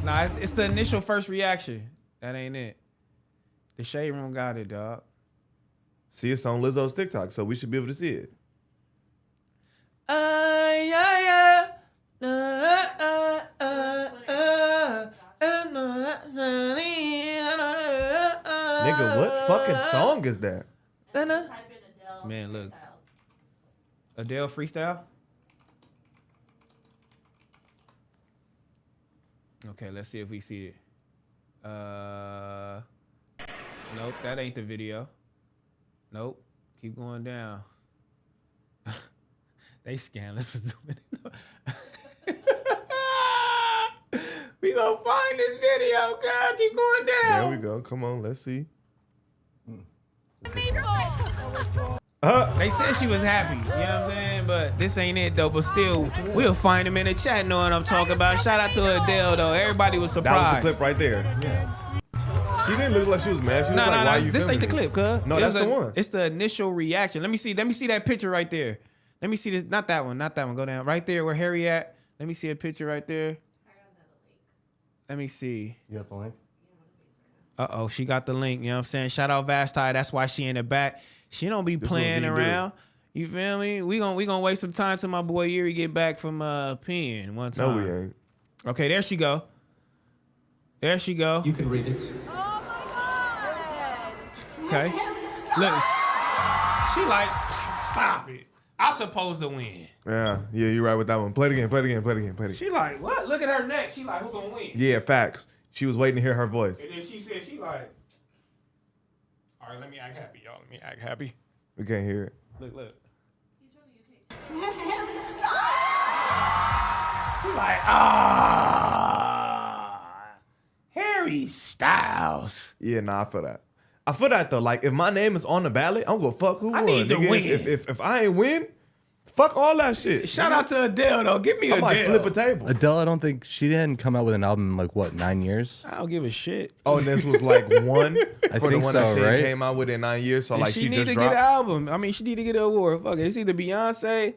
Nah, it's the initial first reaction. That ain't it. The shade room got it, dog. See, it's on Lizzo's TikTok, so we should be able to see it. Nigga, what fucking song is that? Man, look. Adele freestyle? Okay, let's see if we see it. Nope, that ain't the video. Nope. Keep going down. They scanning for zooming in. We gonna find this video, girl. Keep going down. There we go. Come on, let's see. They said she was happy, you know what I'm saying? But this ain't it though. But still, we'll find him in the chat knowing I'm talking about. Shout out to Adele though. Everybody was surprised. That was the clip right there. Yeah. She didn't look like she was mad. She was like, why you this ain't the filming clip, cuz. No, that's the one. It's the initial reaction. Let me see that picture right there. Let me see this. Not that one. Go down. Right there where Harry at. Let me see a picture right there. Let me see. You got the link? Uh-oh, she got the link. You know what I'm saying? Shout out Vasti. That's why she in the back. She don't be playing around. You feel me? We gonna waste some time till my boy Yuri get back from peeing one time. No, we ain't. Okay, there she go. There she go. You can read it. Okay. Look. She like, stop it. I'm supposed to win. Yeah, you're right with that one. Play it again. She like, what? Look at her neck. She like, who gonna win? Yeah, facts. She was waiting to hear her voice. And then she said, she like, all right, let me act happy, y'all. Let me act happy. We can't hear it. Look. He like, Harry Styles. Yeah, nah, I feel that. I feel that though. Like if my name is on the ballot, I'm gonna fuck who won. I need to nigga. win. If I ain't win, fuck all that shit. Shout out to Adele though. Give me I Adele. might flip a table. Adele, I don't think she didn't come out with an album in like what, 9 years? I don't give a shit. Oh, and this was like one I for the think one so, that she right? came out with in 9 years. So And like she she need just to dropped. get an album. I mean, she need to get an award. Fuck it. It's either Beyonce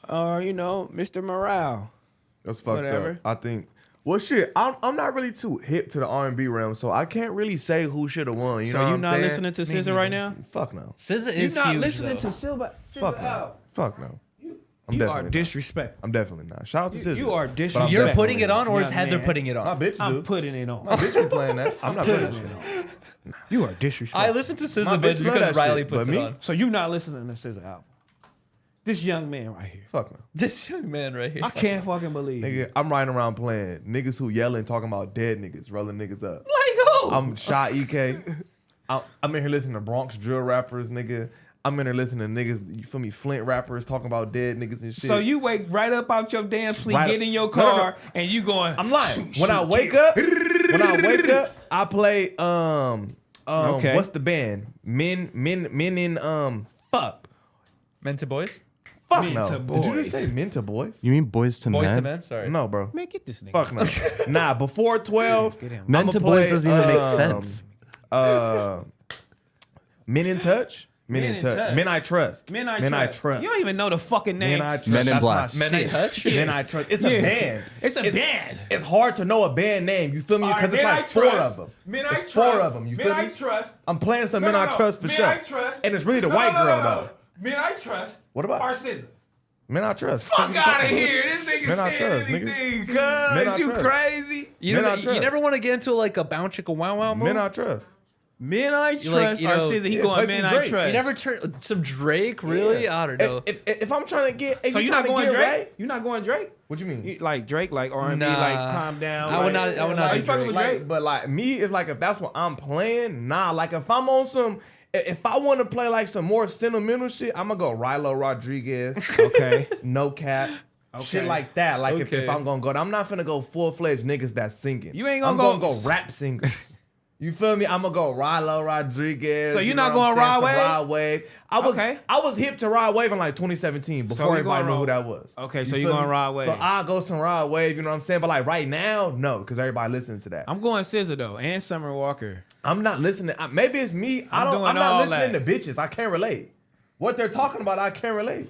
or Mr. Morale. That's fucked Whatever. up. I think. Well, shit, I'm not really too hip to the R&B realm, so I can't really say who should have won. You know So what you I'm not saying? listening to SZA right now? Fuck no. SZA You is not huge, listening though. to SZA? Fuck no. Fuck no. I'm You are definitely not. disrespectful. I'm definitely not. Shout out to SZA. You are But I'm disrespectful. You're definitely putting it on, or is Young Heather man. putting it My on? bitch I'm do. putting it on. My bitch be playing that. I'm not putting that shit on. You are disrespectful. I listen to My SZA, bitch but it's love because that Riley shit, puts but it me? on. So you not listening to SZA album? This young man right here. Fuck no. This young man right here. I can't fucking believe. Nigga, I'm riding around playing niggas who yelling, talking about dead niggas, rolling niggas up. Like who? I'm Shy EK. I'm in here listening to Bronx drill rappers, nigga. I'm in here listening to niggas, you feel me, Flint rappers talking about dead niggas and shit. So you wake right up out your damn sleep, Right get up. in your No, no, no. car, and you going. I'm lying. shoot, When I shoot, wake kill. up, I play Okay. what's the band? Men in fuck. Men to boys? Fuck Men no. to Did you just Boys. say men to boys? You mean Boys to Boys Men? to men? Sorry. No, bro. Man, get this nigga. Fuck no. Nah, before 12, Men I'ma to Boys play, doesn't even make sense. Men in Touch. Men in Touch. Men I Trust. Men I trust. You don't even know the fucking name. Men I Trust. Men in That's Black. my Men I shit. Touch? Men I Trust. It's a band. It's a band. It's hard to know a band name. You feel me? All right, Because it's Men like I four Trust. of them. Men I It's Trust. four of them. You Men feel I me? Trust. I'm playing some No, Men no, I no. Trust for Men sure. I Trust. And it's really the No, white no, girl no, no. though. Men I Trust. What about Or SZA. Men I Trust? Fuck out of here. This nigga Men I said Trust, nigga. anything, Men I cuz. You Trust. crazy. You Men I never, Trust. you never want to get into like a bounce chicka wow wow mode? Men I Trust. Men I You Trust like, you or know, SZA. He yeah, going play Men some I Drake. Trust. You never turn some Drake, really? Yeah. I don't know. If I'm trying to get, if So you you're not trying to going get Drake? right, You're not going Drake? what you mean? You, like Drake, like R&B, Nah. like calm down. I would like- not- I would not Are do you fucking Drake. with Like, Drake? but like me, if that's what I'm playing, nah. Like if I'm on some, if I want to play like some more sentimental shit, I'm gonna go Rilo Rodriguez, Okay. No Cap, shit Okay. like that. Like if Okay. I'm gonna go, I'm not finna go full fledged niggas that's singing. You ain't gonna I'm go- gonna go rap singers. You feel me? I'm gonna go Rilo Rodriguez. So you're you not know what I'm going saying? Some Rod Rod Wave. Okay. I was hip to Rod Wave in like 2017 before you everybody going knew who Rod- that was. Okay, so you feel going me? Rod Wave. So I go some Rod Wave. You know what I'm saying? But like right now, no, because everybody listening to that. I'm going SZA though, and Summer Walker. I'm not listening. Maybe it's me. I'm doing I'm not all listening that. to bitches. I can't relate. What they're talking about, I can't relate.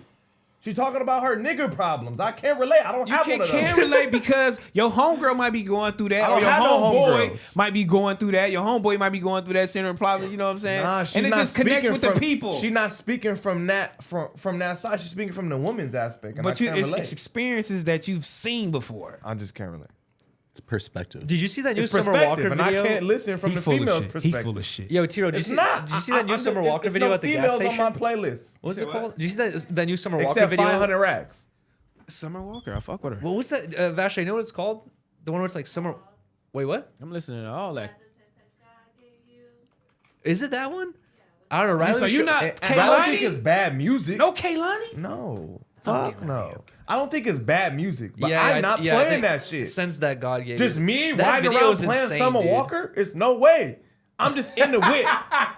She talking about her nigga problems. I can't relate. I don't have one of those. Can't relate because your homegirl might be going through that, I don't or your have no homeboy homegirls. might be going through that. Your homeboy might be going through that similar problem. You know what I'm saying? Nah, she's and it not just connects speaking with from, the people. She's not speaking from that side. She's speaking from the woman's aspect. And But I can't relate. it's experiences that you've seen before. I just can't relate. It's perspective. Did you see that new It's Summer Walker perspective, and video? I can't listen from He the full of female's shit. perspective. He full of shit. Yo, Tiro, It's not. Did you see that new Summer Walker video no at the gas females station? on my playlist. What's it called? Did you see that new Summer Walker Except video? 500 racks. Summer Walker, I fuck with her. What was that? Vash, you know what it's called? The one where it's like Summer. Wait, what? I'm listening to all that. Is it that one? I don't know. Riley So was you're sho- not And I don't think Kaylani? it's bad music. No Kaylani? No. Fuck no. I don't think it's bad music, but Yeah, I'm not I playing think that shit. Sense that God gave Just you. me That riding video around is playing insane, Summer dude. Walker? It's no way. I'm just in the whip,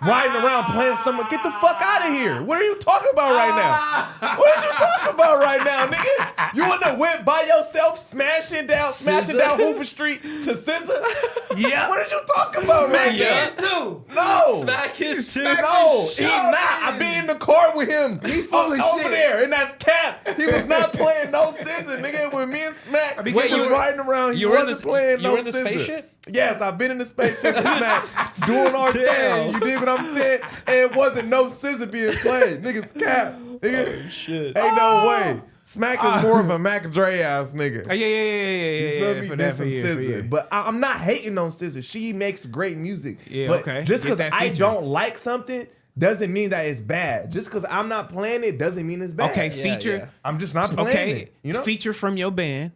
riding around playing Summer. Get the fuck out of here. What are you talking about right now? What are you talking about right now, nigga? You in the whip by yourself, smashing down Hoover Street to SZA? Yeah. What are you talking about right now? too. No. Smack his too. No, he not. I be in the car with him. He full of over shit. there, and that's cap. He was not playing no SZA, nigga. With me and Smack, Wait, he you was were- riding around. He you were in wasn't the- playing you no were in the SZA. spaceship? Yes, I've been in the spaceship with Smack, doing our thing. You dig what I'm saying? And it wasn't no SZA being played. Niggas cap. Nigga. Shit. Ain't no way. Smack is more of a Mac Dre ass nigga. Yeah. You feel me? For Than that, some for you. SZA. But I'm not hating on SZA. She makes great music. Yeah, but okay. just Get because that I feature. don't like something doesn't mean that it's bad. Just because I'm not playing it doesn't mean it's bad. Okay, Yeah, feature. yeah. I'm just not playing Okay, it. You know? feature from your band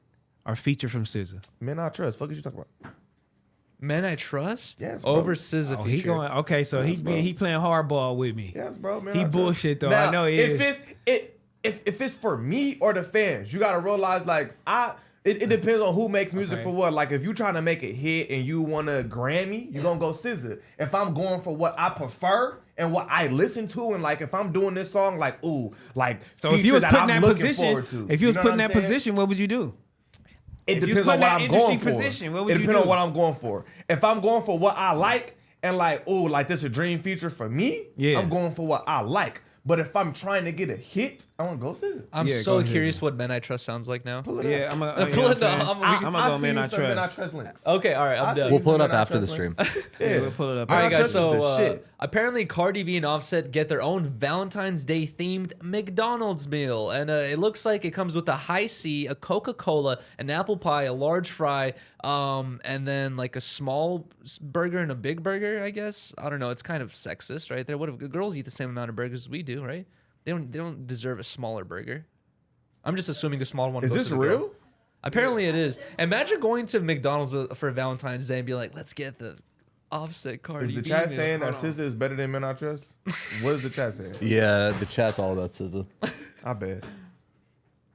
or feature from SZA? Man, I trust. Fuck is you talking about? Men I Trust? Yes, bro. Over SZA Oh, feature. he going. Okay, so he playing hardball with me. Yes, bro. Man, He I trust. bullshit, though. Now, I know he if is. if it's for me or the fans, you gotta realize like it depends on who makes music Okay. for what. Like if you trying to make a hit and you want a Grammy, you gonna go SZA. If I'm going for what I prefer and what I listen to, and like if I'm doing this song, like ooh, like So if you feature was that put in I'm that looking position, forward to. if you was know put in what that I'm saying? position, what would you do? It If you was depends put on in what that I'm industry going for. position, what would It you depends on do? what I'm going for. If I'm going for what I like and like, ooh, like this a dream feature for me, Yeah. I'm going for what I like. But if I'm trying to get a hit, I want to go SZA. I'm Yeah, go so ahead. curious what Men I Trust sounds like now. Pull it Yeah, up. I'm gonna Pull it up. I'm gonna I'll go see Man you I some Men I Trust. Trust links. Okay, all right, I'm I'll done. see We'll you pull it some up Men I after the Trust stream. links. Yeah, we'll pull it up. All right, Man I guys. Trust is So the shit. apparently, Cardi B and Offset get their own Valentine's Day themed McDonald's meal, and it looks like it comes with a high C, a Coca-Cola, an apple pie, a large fry, and then like a small burger and a big burger. I guess I don't know. It's kind of sexist, right there. What if girls eat the same amount of burgers as we do, right? They don't deserve a smaller burger. I'm just assuming the smaller one. Is goes this to the girl. real? Apparently it is. Imagine going to McDonald's for Valentine's Day and be like, let's get the Offset Cardi Is the B chat meal." saying that SZA is better than Men I Trust? What is the chat saying? Yeah, the chat's all about SZA.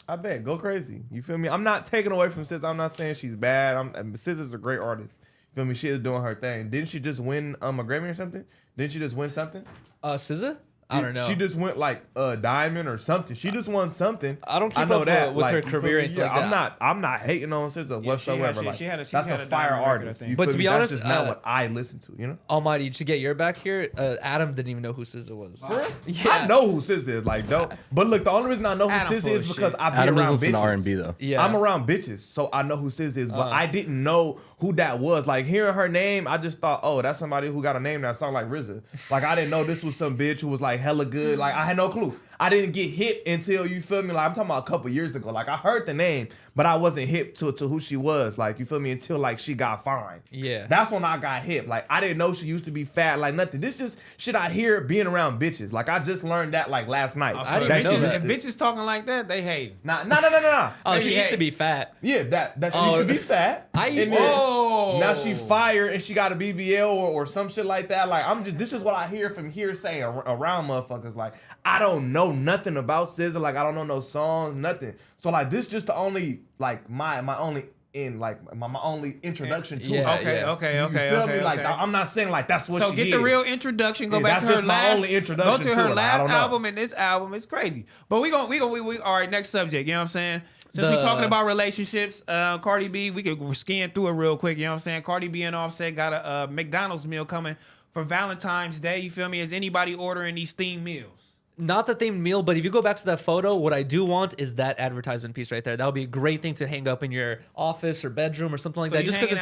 I bet. Go crazy. You feel me? I'm not taking away from SZA. I'm not saying she's bad. SZA's a great artist. You feel me? She is doing her thing. Didn't she just win a Grammy or something? Didn't she just win something? SZA? I don't know. She just went like a diamond or something. She just won something. I don't keep know up that. with her you feel career me? and like that. I'm not hating on SZA whatsoever. she had a that's a diamond fire record, I artist. think. You But feel to me? be That's honest, just not what I listen to. You know. Almighty, to get your back here, Adam didn't even know who SZA was. Yeah. I know who SZA is. Like, don't. But look, the only reason I know who Adam SZA full is of because shit. I be Adam around doesn't listen bitches. to R&B though. Yeah. I'm around bitches, so I know who SZA is, but I didn't know who that was. Like hearing her name, I just thought, oh, that's somebody who got a name that sound like RZA. Like I didn't know this was some bitch who was like hella good. Like I had no clue. I didn't get hip until, you feel me? Like I'm talking about a couple years ago. Like I heard the name, but I wasn't hip to who she was. Like you feel me? Until like she got fine. Yeah. That's when I got hip. Like I didn't know she used to be fat. Like nothing. This just shit I hear being around bitches. Like I just learned that like last night. So I didn't if know bitches, that. if bitches talking like that, they hate. No. Oh, she Hey, used hey. to be fat. Yeah, that she used to be fat. I used and to- then Whoa. Now she fired and she got a BBL or some shit like that. Like this is what I hear from hearsay around motherfuckers. Like I don't know nothing about SZA. Like I don't know no songs, nothing. So like this just the only like my only my only introduction to Yeah, her. Okay. You feel me? Like I'm not saying like that's what So she get is. the real introduction. Go Yeah, back that's to her just my last. only introduction Go to to her it. Like, I last don't know. album and this album. It's crazy. But we all right. Next subject. You know what I'm saying? Since we The- talking about relationships, Cardi B, we could scan through it real quick. You know what I'm saying? Cardi B and Offset got a McDonald's meal coming for Valentine's Day. You feel me? Is anybody ordering these themed meals? Not the themed meal, but if you go back to that photo, what I do want is that advertisement piece right there. That would be a great thing to hang up in your office or bedroom or something like that. Just because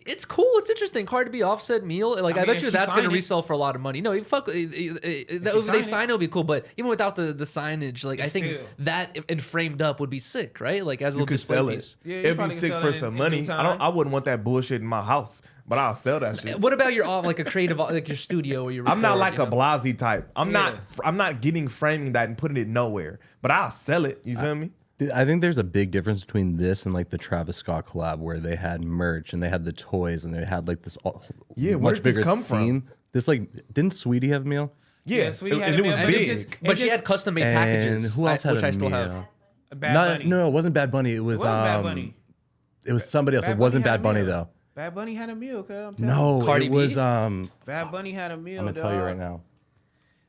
it's cool, it's interesting. Cardi B Offset meal, like I bet you that's gonna resell for a lot of money. No, fuck, if they sign it'll be cool, but even without the signage, like I think that and framed up would be sick, right? Like as a little display piece. Yeah, it'd be sick for some money. I wouldn't want that bullshit in my house, but I'll sell that shit. What about your like a creative, like your studio or your? I'm not like a Blasey type. I'm not getting framing that and putting it nowhere, but I'll sell it. You feel me? Dude, I think there's a big difference between this and like the Travis Scott collab where they had merch and they had the toys and they had like this much bigger theme. From? This like didn't Sweetie have a meal? Yeah, Sweetie had it was big, but she had custom made packages. And who else had which a I still meal? have. Bad Bunny. No, it wasn't Bad Bunny. It was Bad Bunny. It was somebody else. Bad It wasn't Bunny had Bad a Bunny meal. though. Bad Bunny had a meal, cuz I'm telling No, Cardi it was B? Bad Bunny had a meal. I'm gonna tell you right now.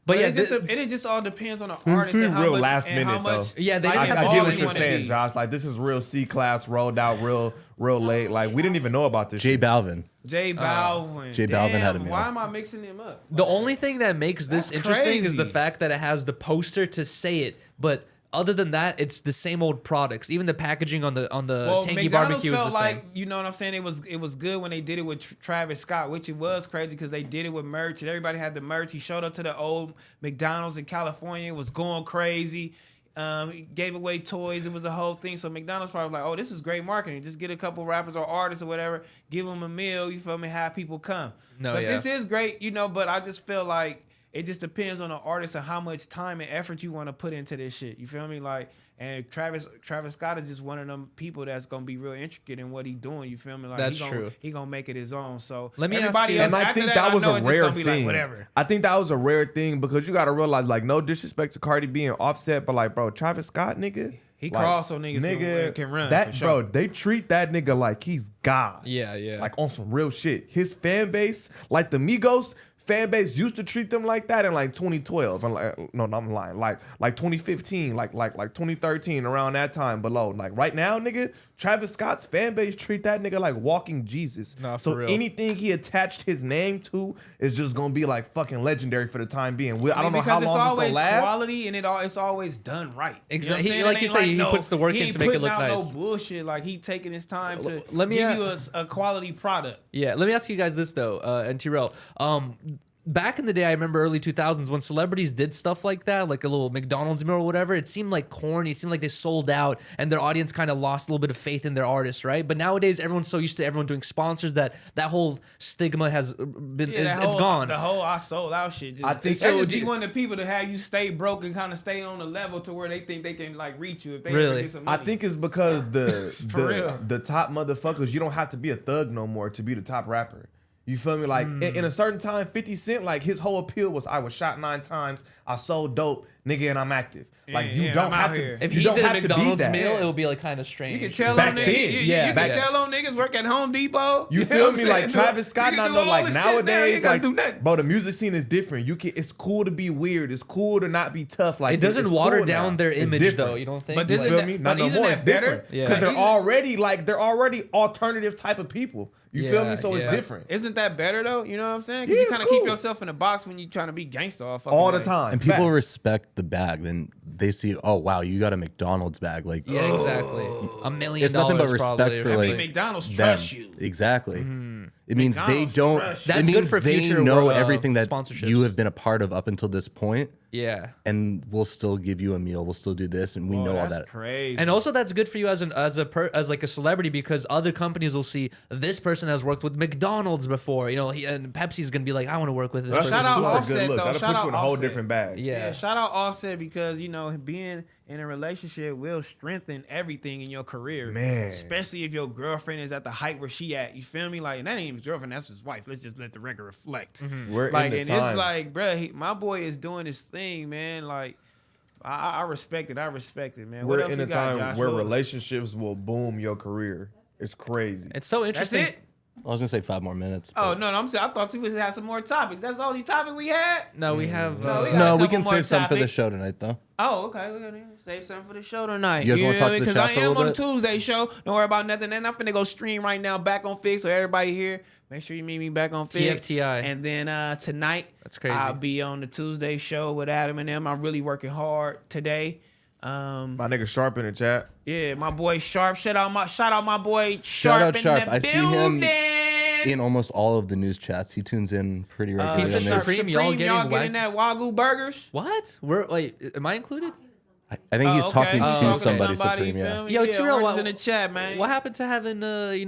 But yeah, it just all depends on the artist and how real much. last and minute how much though. Yeah, they like, didn't I have get all what you're wanna saying, be. Josh. Like this is real C class, rolled out, real late. Like we didn't even know about this. J shit. Balvin. J Balvin. J Balvin had a Damn, meal. Why am I mixing them up? The only thing that makes this That's interesting is the crazy. fact that it has the poster to say it, but other than that, it's the same old products. Even the packaging on the tangy McDonald's barbecue is felt the same. like, you know what I'm saying? It was good when they did it with Travis Scott, which it was crazy because they did it with merch and everybody had the merch. He showed up to the old McDonald's in California, was going crazy. He gave away toys. It was a whole thing. So McDonald's probably was like, oh, this is great marketing. Just get a couple rappers or artists or whatever, give them a meal. You feel me? Have people come. But this is great, you know. But I just feel like it just depends on the artist and how much time and effort you want to put into this shit. You feel me? Like, and Travis Scott is just one of them people that's gonna be real intricate in what he's doing. You feel me? Like That's true. He gonna make it his own. So Let me ask everybody you- else, And I after think that was know a it's just rare gonna be like, thing. whatever. I think that was a rare thing because you got to realize, like, no disrespect to Cardi B and Offset, but like, bro, Travis Scott, nigga, He like, crawls so niggas can run. That for sure. bro, they treat that nigga like he's God. Yeah. Like on some real shit. His fan base, like the Migos fan base, used to treat them like that in like 2012. And like, no, I'm lying. Like 2015, like 2013, around that time below. Like right now, nigga, Travis Scott's fan base treat that nigga like walking Jesus. Nah, for so real. anything he attached his name to is just gonna be like fucking legendary for the time being. I don't know how long because it's it's always gonna last. quality and it's always done right. Exactly. You know what I'm saying? Like you It say, ain't he puts the work he in ain't to make it putting look out nice. No bullshit. Like he taking his time to Let me give you a quality product. Yeah, let me ask you guys this though, and Tyrell. Back in the day, I remember early 2000s when celebrities did stuff like that, like a little McDonald's meal or whatever. It seemed like corny. It seemed like they sold out, and their audience kind of lost a little bit of faith in their artists, right? But nowadays, everyone's so used to everyone doing sponsors that whole stigma has been it's gone. The whole I sold out shit. Just, I think that so. just be one of the people to have you stay broke and kind of stay on the level to where they think they can like reach you if they Really? ever get some I money. think it's because For real. the top motherfuckers, you don't have to be a thug no more to be the top rapper. You feel me? Like in a certain time, 50 Cent, like his whole appeal was I was shot 9 times, I sold dope, nigga, and I'm active. Like you yeah, don't I'm have out to. here. If you he don't did a have to be McDonald's that. meal, it would be like kind of strange. you can tell Back on niggas. then, you yeah, can tell on niggas work at Home Depot. You know feel what me? I'm Like saying? Travis Scott, You not can know, do all like this shit now, you nowadays, ain't gotta like, do nothing. bro, the music scene is different. It's cool to be weird. It's cool to not be tough. Like It doesn't it's water cool down now. their It's image different. though. You don't think? But You isn't feel that- me? but Not no isn't more. that It's better? different. Yeah. Because Like, they're already alternative type of people. You feel Yeah, me? So it's yeah. different. Isn't that better though? You know what I'm saying? Because Yeah, you it's kind of keep cool. yourself in a box when you trying to be gangster all fucking All the day. time. And people Facts. respect the bag. Then they see, oh wow, you got a McDonald's bag. Like, Yeah, exactly. $1 million. it's nothing but respect probably, for or like I mean, McDonald's them. trust you. Exactly. It means they McDonald's don't. trust you. It That's good means for they future know everything that sponsorships. you have been a part of up until this point, Yeah. and we'll still give you a meal. We'll still do this, and we know all That's that. crazy. And also that's good for you as like a celebrity because other companies will see this person has worked with McDonald's before, you know, and Pepsi's gonna be like, I want to work with this That's person. Shout out super Offset, good look. though. That'll Shout put out you in a whole Offset. different bag. Yeah. Shout out Offset because you know being in a relationship will strengthen everything in your career, Man. Especially if your girlfriend is at the height where she at. You feel me? Like, and that ain't even his girlfriend, that's his wife. Let's just let the record reflect. We're Like, in the and time. it's like, bruh, my boy is doing his thing, man. Like, I respect it. I respect it, man. What We're else in we a got, time Josh? where What- relationships will boom your career. It's crazy. It's so That's interesting. it. I was gonna say 5 more minutes. Oh but- no, I'm saying I thought you was have some more topics. That's the only topic we had. No, we have. No, we got- No, a we couple can more save some for the topics. show tonight, though. Oh, okay. We're gonna save something for the show tonight. You guys wanna know talk what I to mean? the 'Cause chat I for a am little on the bit? Tuesday show. Don't worry about nothing. And I'm finna go stream right now back on Fix so everybody here Make sure you meet me back on Fig. TFTI. And then tonight, That's crazy. I'll be on the Tuesday show with Adam and them. I'm really working hard today. My nigga Sharp in the chat. Yeah, my boy Sharp. Shout out my boy Sharp. Shout out in Sharp. the I see him building. in almost all of the news chats. He tunes in pretty regularly. He said on there. Supreme, y'all getting getting that Wagyu burgers? What? Wait, am I included? I think he's talking to somebody, you Supreme. feel Yeah. me? Yo, yeah, T-Real, Orange is in the chat, man. What happened to having, Why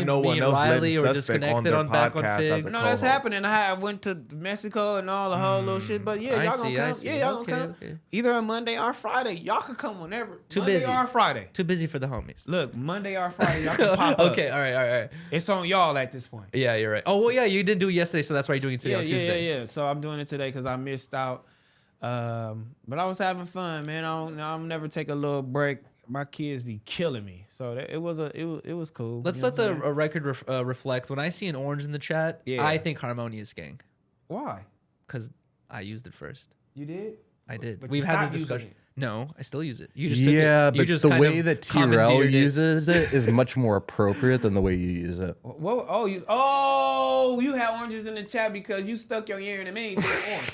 no one else Riley let or the suspect on disconnected their on back on podcast as Fig? a No, that's co-host? happening. I went to Mexico and all the whole little shit. But yeah, I y'all see, gonna I come. see. Yeah, y'all Okay, gonna come. okay. Either on Monday or Friday. Y'all can come whenever. Too Monday busy. or Friday. Too busy for the homies. Look, Monday or Friday, y'all can pop up. Okay, all right. It's on y'all at this point. Yeah, you're right. Oh, well, yeah, you did do it yesterday, so that's why you're doing it today on Tuesday. Yeah. So I'm doing it today because I missed out. But I was having fun, man. I'll never take a little break. My kids be killing me, so it was cool. Let's You know let what the I'm saying? record reflect. When I see an orange in the chat, Yeah. I think Harmonious Gang Why because I used it first. you did? I did. But We've you had stopped this using discussion. it. No, I still use it. You just took Yeah, it. You but just the kind way of that Tyrell commandeered it. uses it is much more appropriate than the way you use it. What? You had oranges in the chat because you stuck your ear in the main orange.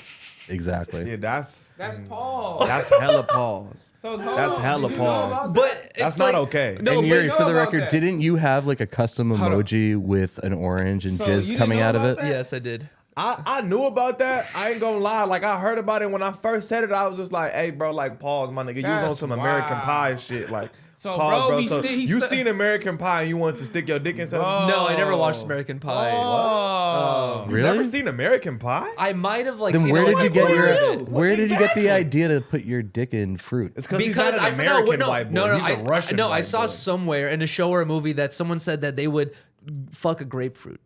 Exactly. Yeah, that's Paul. that's hella pause. So That's hella pause. But That's it's not like- okay. No, And but Yuri, know for the about record, that. didn't you have like a custom Hold on. emoji with an orange and So you jizz didn't coming know out of about it? that? yes, I did. I knew about that. I ain't gonna lie. Like I heard about it when I first said it. I was just like, "Hey, bro, like pause, my nigga. You was on That's some American wild. Pie shit. Like, So, pause, bro, So he you stu- seen American Pie and you want to stick your dick in something? No, I never watched American Pie. Oh. You Really? never seen American Pie? I might have like. Then seen where it did on you get Twitter. your where did you get the idea to put your dick in fruit? It's because he's Because not I an forgot American what, no, white boy. no, He's a Russian. No, I white saw boy. somewhere in a show or a movie that someone said that they would fuck a grapefruit.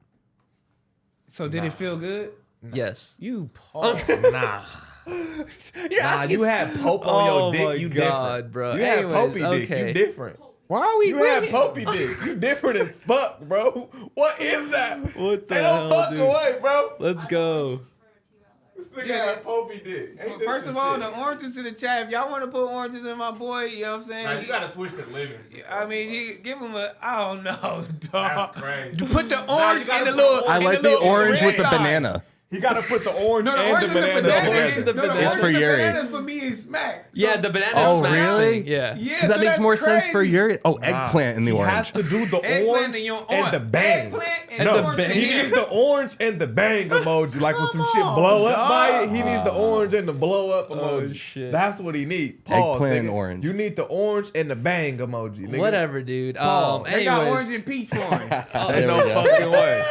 So did it feel good? Yes. You Paul. Nah. You're Nah, asking- you had Pope on Oh your my dick. You God, different, bro. You had Anyways, Popey dick. okay. You different. Why are we? You had Popey dick. You different as fuck, bro. What is that? What the Ain't hell, no fucking dude? way, bro. Let's go. This nigga Yeah. had Popey dick. Ain't this First some of all, shit? the oranges in the chat. If y'all want to put oranges in my boy, you know what I'm saying? Nah, you gotta switch to living. I mean, you give him a. I don't know, dog. That's crazy. Put the orange gotta in the put little. I in like the little orange with the red side. banana. He gotta put the orange No, the and orange the with the banana banana together. is the banana. It's for Yuri. Bananas for me is smack. So- Yeah, the banana. Oh, smash really? thing, Yeah. Yeah, Because that so makes that's more sense for crazy. your eggplant in the He orange. has to do the Eggplant orange and your and the bang. Eggplant and No, the orange. he needs the orange and the bang emoji. Like when some shit on, blow up dog. by it, he needs the orange and the blow up emoji. shit. That's what he needs. Pause, Eggplant and nigga. orange. You need the orange and the bang emoji. Nigga. Whatever, dude. Paul. They got Anyways. orange and peach for him. Ain't no fucking way.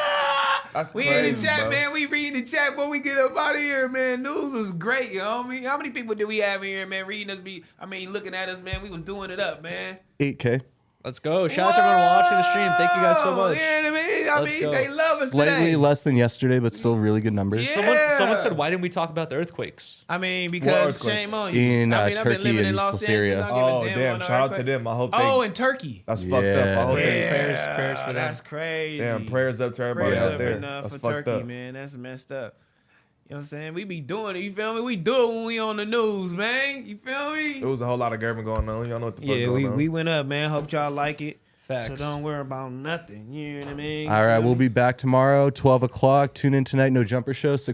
That's We crazy, in the chat, bro. man. We reading the chat, but we get up out of here, man. News was great, you know what I mean? How many people did we have in here, man, reading us? Looking at us, man. We was doing it up, man. 8K. Let's go. Shout out to everyone watching the stream. Thank you guys so Whoa, much. You know what I mean? Let's go. They love us Slightly today. less than yesterday, but still really good numbers. Yeah. Someone said, why didn't we talk about the earthquakes? I mean, What because earthquakes? shame on you. In, I've been Turkey living in and Los Syria. Angeles. I don't Oh, give a damn. on the Shout out to earthquake. them. I hope they. Oh, in Turkey. That's fucked up. I hope they. Prayers for them. That's crazy. Damn, prayers up to everybody Prayers out up there. enough That's for fucked Turkey, up. man. That's messed up. You know what I'm saying? We be doing it, you feel me? We do it when we on the news, man. You feel me? There was a whole lot of government going on. Y'all know what the fuck Yeah, going on. we went up, man. Hope y'all like it. Facts. So don't worry about nothing. You know what I mean? All right, You feel we'll me? be back tomorrow, 12 o'clock. Tune in tonight, No Jumper Show, 6